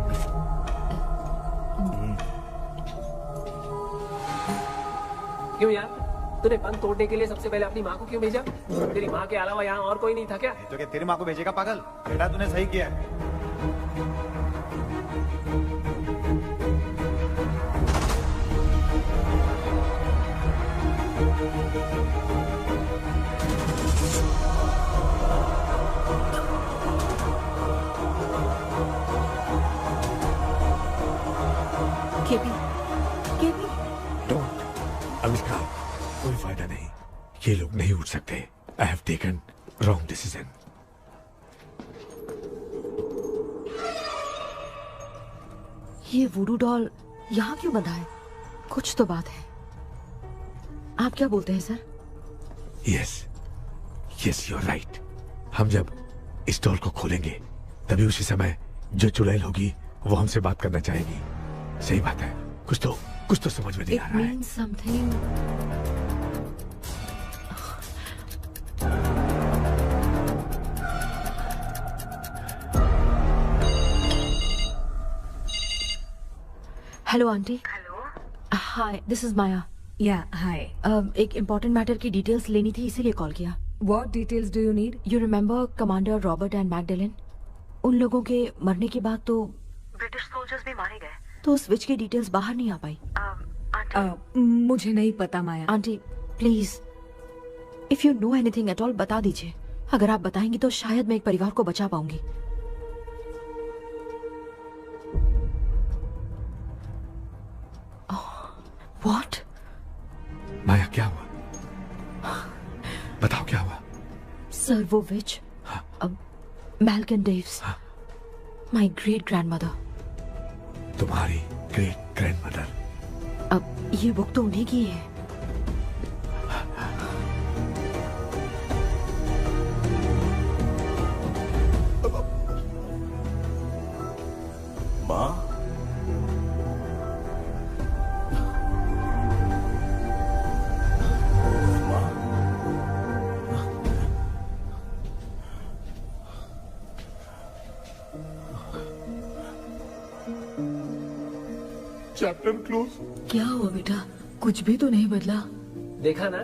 क्यों यार, तूने पंख तोड़ने के लिए सबसे पहले अपनी माँ को क्यों भेजा? तेरी माँ के अलावा यहाँ और कोई नहीं था क्या? तो क्या तेरी माँ को भेजेगा पागल? बेटा तूने सही किया है। KP, KP. डोंट अनुष्का, कोई फायदा नहीं, ये लोग नहीं उठ सकते। I have taken wrong decision. ये वुडू डॉल यहाँ क्यों बंधा है? कुछ तो बात है। आप क्या बोलते हैं sir? Yes you are right. हम जब इस डॉल को खोलेंगे तभी उसी समय जो चुड़ैल होगी वो हमसे बात करना चाहेगी। सही बात है। कुछ तो समझ में नहीं आ रहा है। something. Hello aunty. Hello. Hi, this is Maya. Yeah hi. एक इम्पोर्टेंट मैटर की डिटेल्स लेनी थी, इसीलिए कॉल किया। What details do you need? You remember commander Robert and Magdalene? उन लोगों के मरने के बाद तो ब्रिटिश सोल्जर्स भी मारे गए। तो स्विच की डिटेल्स बाहर नहीं आ पाई। मुझे नहीं पता Maya. Aunty please, if you know anything at all बता दीजिए। अगर आप बताएंगी तो शायद मैं एक परिवार को बचा पाऊंगी। व्हाट? माया क्या हुआ? बताओ क्या हुआ? सर वो विच, मैल्कन डेव्स, माय ग्रेट ग्रैंडमदर। तुम्हारी ग्रेट ग्रैंडमदर? अब ये बुक तो उन्हीं की है। माँ? Chapter close. क्या हुआ बेटा? कुछ भी तो नहीं बदला। देखा ना,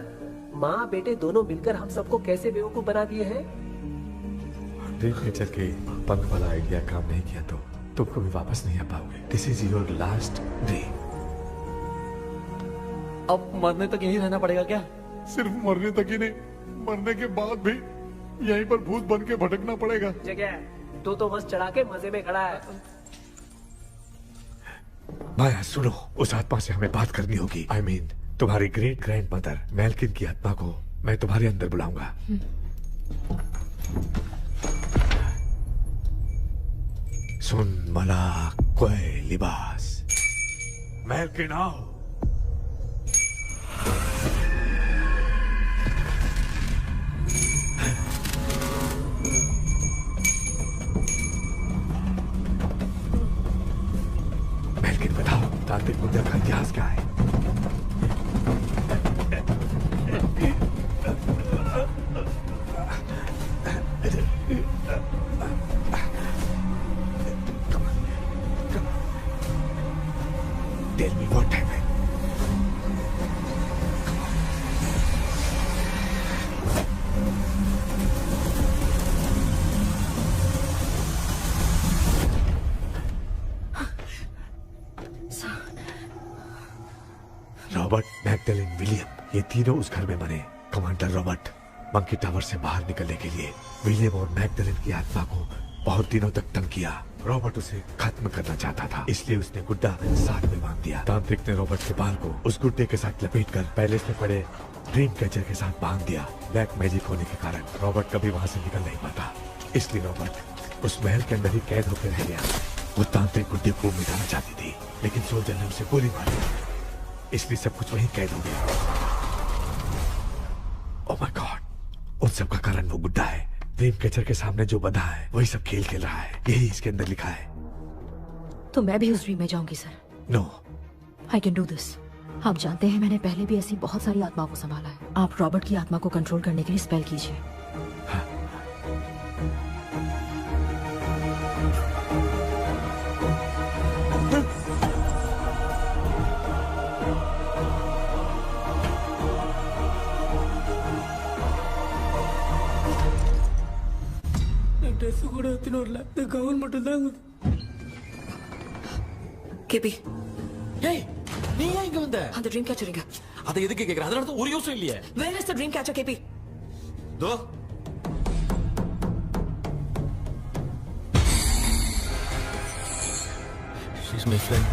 माँ बेटे दोनों मिलकर हम सबको कैसे बेवकूफ बना दिए हैं। ड्रीम कैचर के पंख वाला आइडिया काम नहीं किया तो तुम कभी वापस नहीं आ पाओगे। This is your last dream. अब मरने तक यहीं रहना पड़ेगा क्या? सिर्फ मरने तक ही नहीं, मरने के बाद भी यहीं पर भूत बन के भटकना पड़ेगा। जगह तो बस चढ़ा के मजे में खड़ा है। माया सुनो, उस आत्मा से हमें बात करनी होगी। I mean, तुम्हारी ग्रेट ग्रैंड मदर मैल्किन की आत्मा को मैं तुम्हारे अंदर बुलाऊंगा। सुन मला कोई लिबास, मैल्किन आओ। मैल्किन बताओ, तांत्रिक मुद्रा का इतिहास क्या है? Tell me what happened. Robert, Magdalene, William, ये तीनों उस घर में मरे। कमांडर रॉबर्ट मंकी टावर से बाहर निकलने के लिए विलियम और मैगडेलिन की आत्मा को बहुत दिनों तक तंग किया। रॉबर्ट उसे खत्म करना चाहता था, इसलिए उसने गुड्डा साथ में बांध दिया। तांत्रिक ने रॉबर्ट के बाल को उस गुड्डे के साथ लपेटकर पैलेस में पड़े ड्रीम कैचर के साथ बांध दिया। ब्लैक मैजिक होने के कारण रॉबर्ट कभी वहां से निकल नहीं पाता, इसलिए रॉबर्ट उस महल के अंदर ही कैद होकर रह गया। वो तांत्रिक गुड्डे को मिटाना चाहती थी, लेकिन सोल्जर ने उसे गोली मारी, इसलिए सब कुछ वहीं कैद हो गया। ओह माय गॉड, उन सब का कारण वो गुड्डा है। ड्रीम कैचर के सामने जो बंधा है वही सब खेल खेल रहा है, यही इसके अंदर लिखा है। तो मैं भी उस ड्रीम में जाऊंगी sir. No, I can do this. आप जानते हैं मैंने पहले भी ऐसी बहुत सारी आत्माओं को संभाला है। आप रॉबर्ट की आत्मा को कंट्रोल करने के लिए स्पेल कीजिए। ட்ரெஸ் கூட எடுத்துன்னு வரல, இந்த கவுன் மட்டும் தான். கேபி, ஏய் நீ ஏன் இங்க வந்த? அந்த ட்ரீம் கேச்சரிங்க. அதை எதுக்கு கேக்குற? அதனால தான் ஒரு யூஸும் இல்லையே. Where is the dream catcher, KP? தோ she's my friend.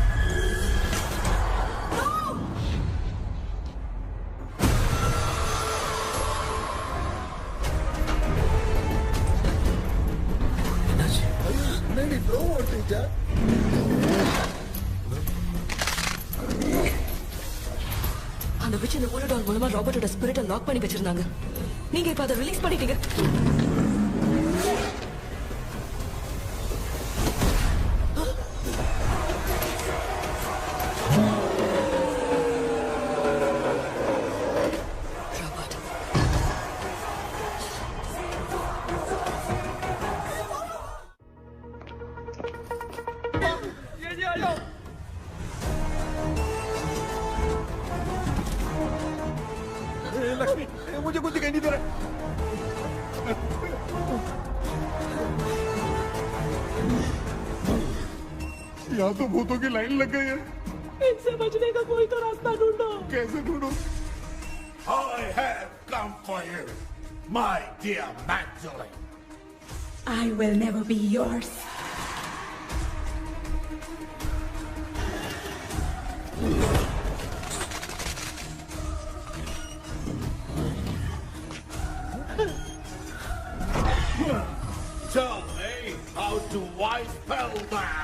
போவோம் டீச்சர். அந்த விச் இந்த போலடால் மூலமா ராபர்ட்டோட ஸ்பிரிட்டை லாக் பண்ணி வச்சிருந்தாங்க. நீங்க இப்ப அதை ரிலீஸ் பண்ணிட்டீங்க. लक्ष्मी मुझे कुछ दिखाई नहीं दे रहा। यहाँ तो भूतों की लाइन लग गई है। इनसे बचने का कोई तो रास्ता ढूंढो। कैसे ढूंढो? I have come for you, my dear Magdalene. I will never be yours. Tell me how to wipe Spellman.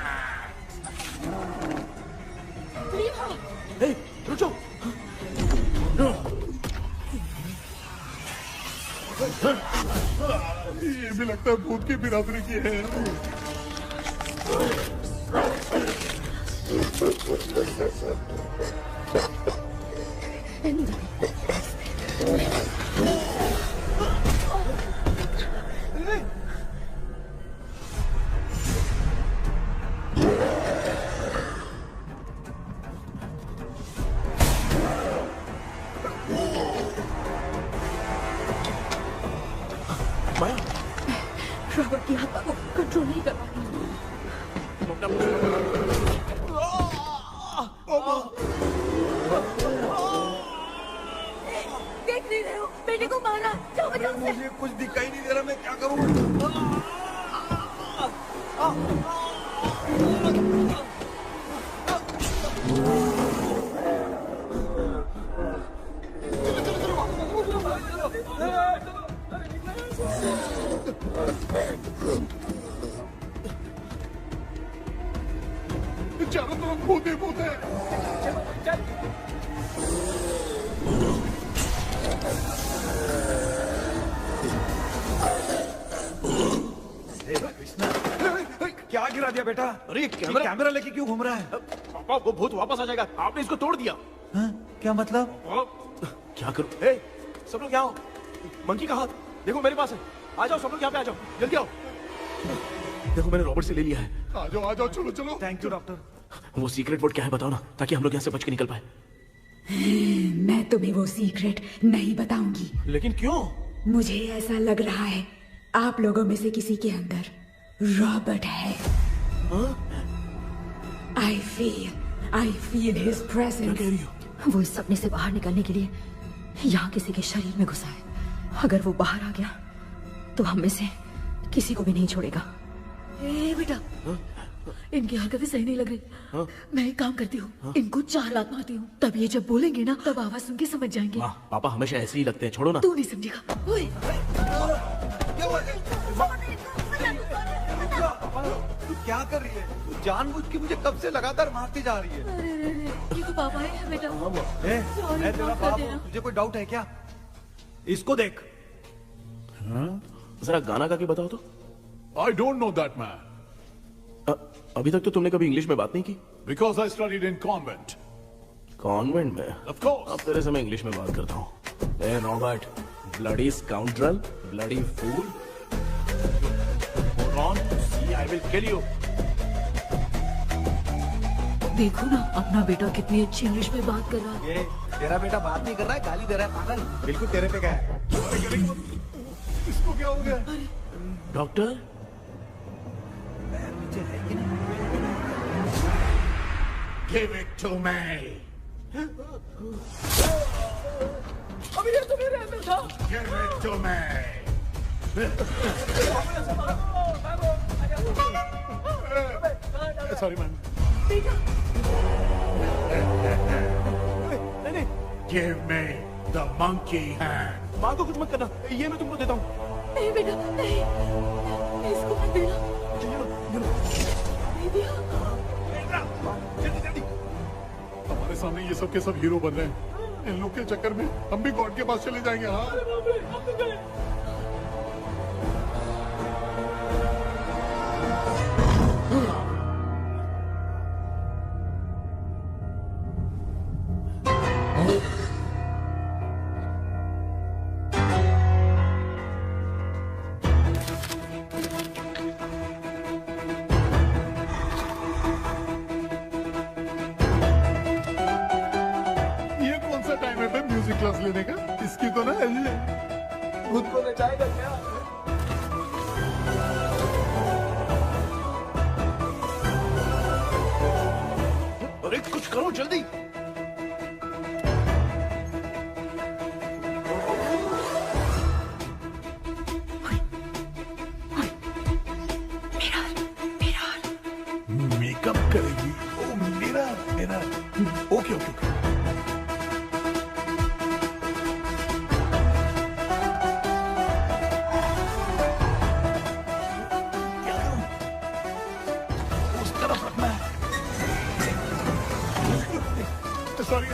Hey, रुको। ये भी लगता है भूत की बिरादरी की है। रॉबर्ट की आत्मा को कंट्रोल नहीं कर पा रही। देख नहीं रहे हो बेटे को मारा। जाओ बचाओ उसे। मुझे कुछ दिखाई नहीं दे रहा, मैं क्या करूं? चारों तरफ भूत ही भूत है। कृष्णा क्या गिरा दिया बेटा? अरे कैमरा लेके क्यों घूम रहा है? पापा वो भूत वापस आ जाएगा। आपने इसको तोड़ दिया। क्या मतलब? क्या करूं? ए, सब लोग यहाँ आओ। मंकी का हाथ देखो मेरे पास है। आ जाओ सब लोग यहाँ पे आ जाओ, जल्दी आओ। देखो मैंने रॉबर्ट से ले लिया है। आ जाओ चलो चलो। Thank you doctor. वो सीक्रेट वर्ड क्या है बताओ ना, ताकि हम लोग यहाँ से बच के निकल पाए। मैं तुम्हें वो सीक्रेट नहीं बताऊंगी। लेकिन क्यों? मुझे ऐसा लग रहा है आप लोगों में से किसी के अंदर रॉबर्ट है। I feel his presence. वो इस सपने से बाहर निकलने के लिए यहाँ किसी के शरीर में घुसा है। अगर वो बाहर आ गया तो हम में से किसी को भी नहीं छोड़ेगा। ए बेटा, इनकी हरकतें सही नहीं लग रही। मैं एक काम करती हूँ, इनको 4 लात मारती हूँ, तब ये जब बोलेंगे ना तब आवाज सुन के समझ जाएंगे। पापा हमेशा ऐसे ही लगते हैं, छोड़ो ना। तू नहीं समझेगा। ओए, तू क्या कर रही है? तू जानबूझ के मुझे कब से लगातार मारती जा रही है। अरे, ये तो पापा है बेटा। मैं तेरा बाप हूँ, तुझे कोई डाउट है क्या? इसको देख। जरा गाना गा के बताओ तो। I don't know that man. अभी तक तो तुमने कभी इंग्लिश में बात नहीं की। Because I studied in convent. Convent में? Of course. अब तेरे से मैं इंग्लिश में बात करता हूँ। ए Robert, bloody scoundrel, bloody fool. Hold on, see I will kill you. देखो ना अपना बेटा कितनी अच्छी इंग्लिश में बात कर रहा है। ये तेरा बेटा बात नहीं कर रहा है, गाली दे रहा है पागल। बिल्कुल तेरे पे क्या है? इसको क्या हो गया? Doctor? Give it to me. अभी ये तो मेरे अंदर था। Give it to me. Sorry man. नहीं। Give me the monkey hand. माँ को कुछ मत करना, ये मैं तुमको देता हूँ। नहीं बेटा, नहीं, इसको मत देना। सामने ये सब के सब हीरो बन रहे हैं। इन लोग के चक्कर में हम भी गॉड के पास चले जाएंगे। हाँ क्लास लेने का, इसकी तो ना खुद को नचाएगा क्या? अरे कुछ करो जल्दी। मेकअप करेगी? ओ मेरा ओके ओके ओके। सॉरी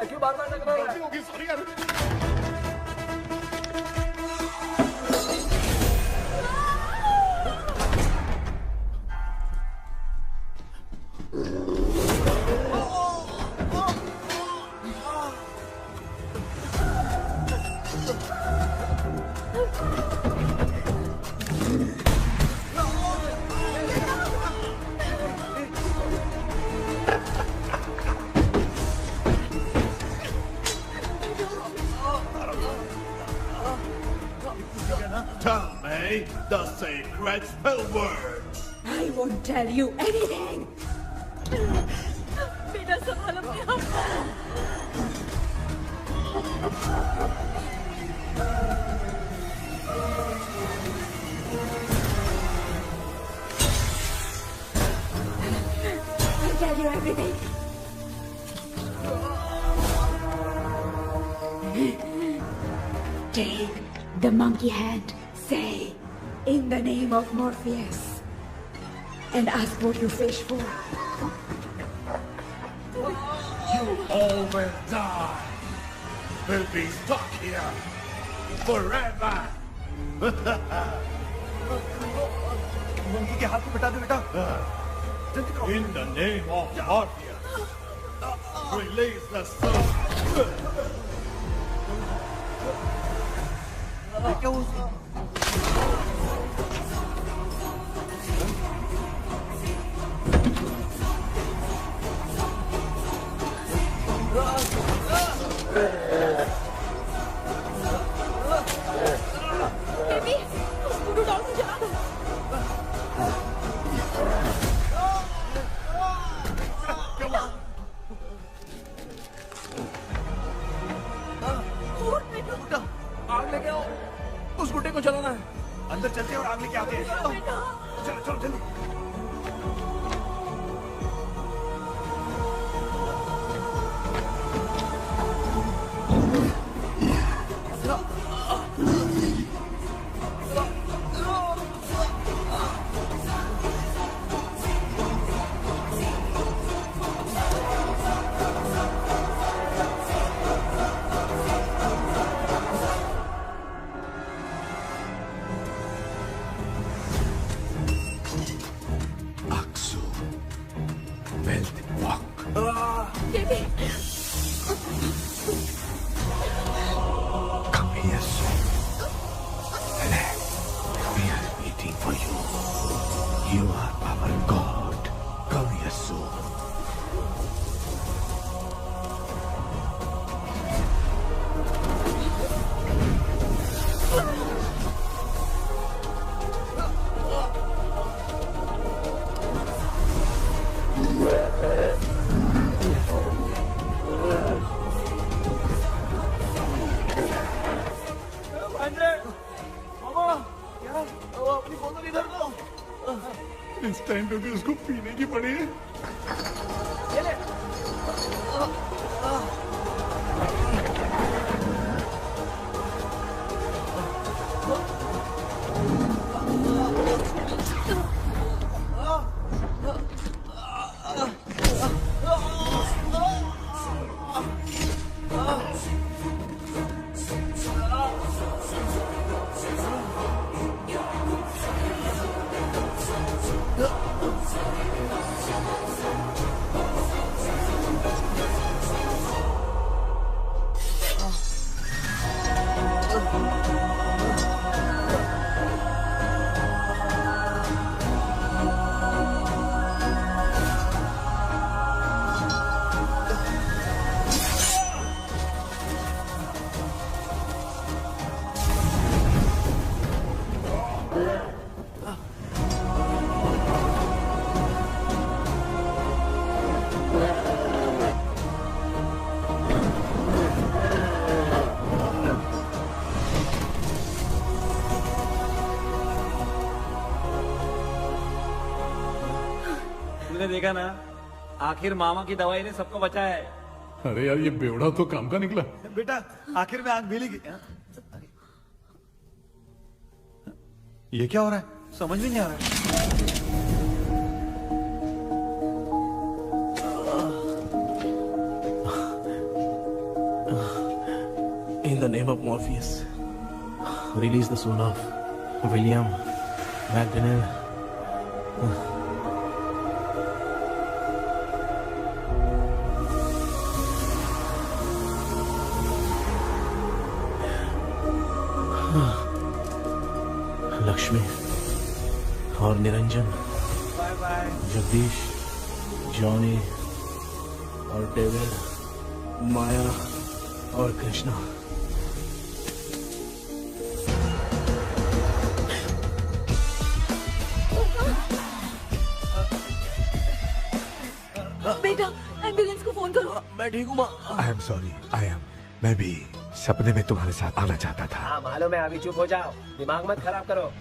क्यों बार बार टकरा रहा है? सॉरी यार। Tell me the sacred spell words. I won't tell you anything. बेटा संभाल अपने आप। I'll tell you everything. Take the monkey hand. Say, in the name of Morpheus, and ask what you fish for. You all will die. Will be stuck here forever. Monkey के हाथ को बता दो बेटा। In the name of Morpheus, release the soul. क्या वो baby, उस बुडू doll को जला दो। आग लेके आओ, उस गुड्डे को जलाना है। अंदर चलते हैं और आग लेके आते हैं। चलो चलो जल्दी। इस टाइम पे भी उसको पीने की पड़ी है। तुमने देखा ना, आखिर मामा की दवाई ने सबको बचाया है। अरे यार ये बेवड़ा तो काम का निकला। बेटा आखिर में आंख मिलेगी। ये क्या हो रहा है, समझ में नहीं आ रहा है। In the name of Morpheus, release the soul of William Magdalene. Lakshmi और निरंजन, जगदीश, जॉनी और डेविड, माया और कृष्णा। बेटा एम्बुलेंस को फोन करो। मैं ठीक हूँ। आई एम सॉरी, मैं भी सपने में तुम्हारे साथ आना चाहता था। हाँ मालूम है, अभी चुप हो जाओ, दिमाग मत खराब करो।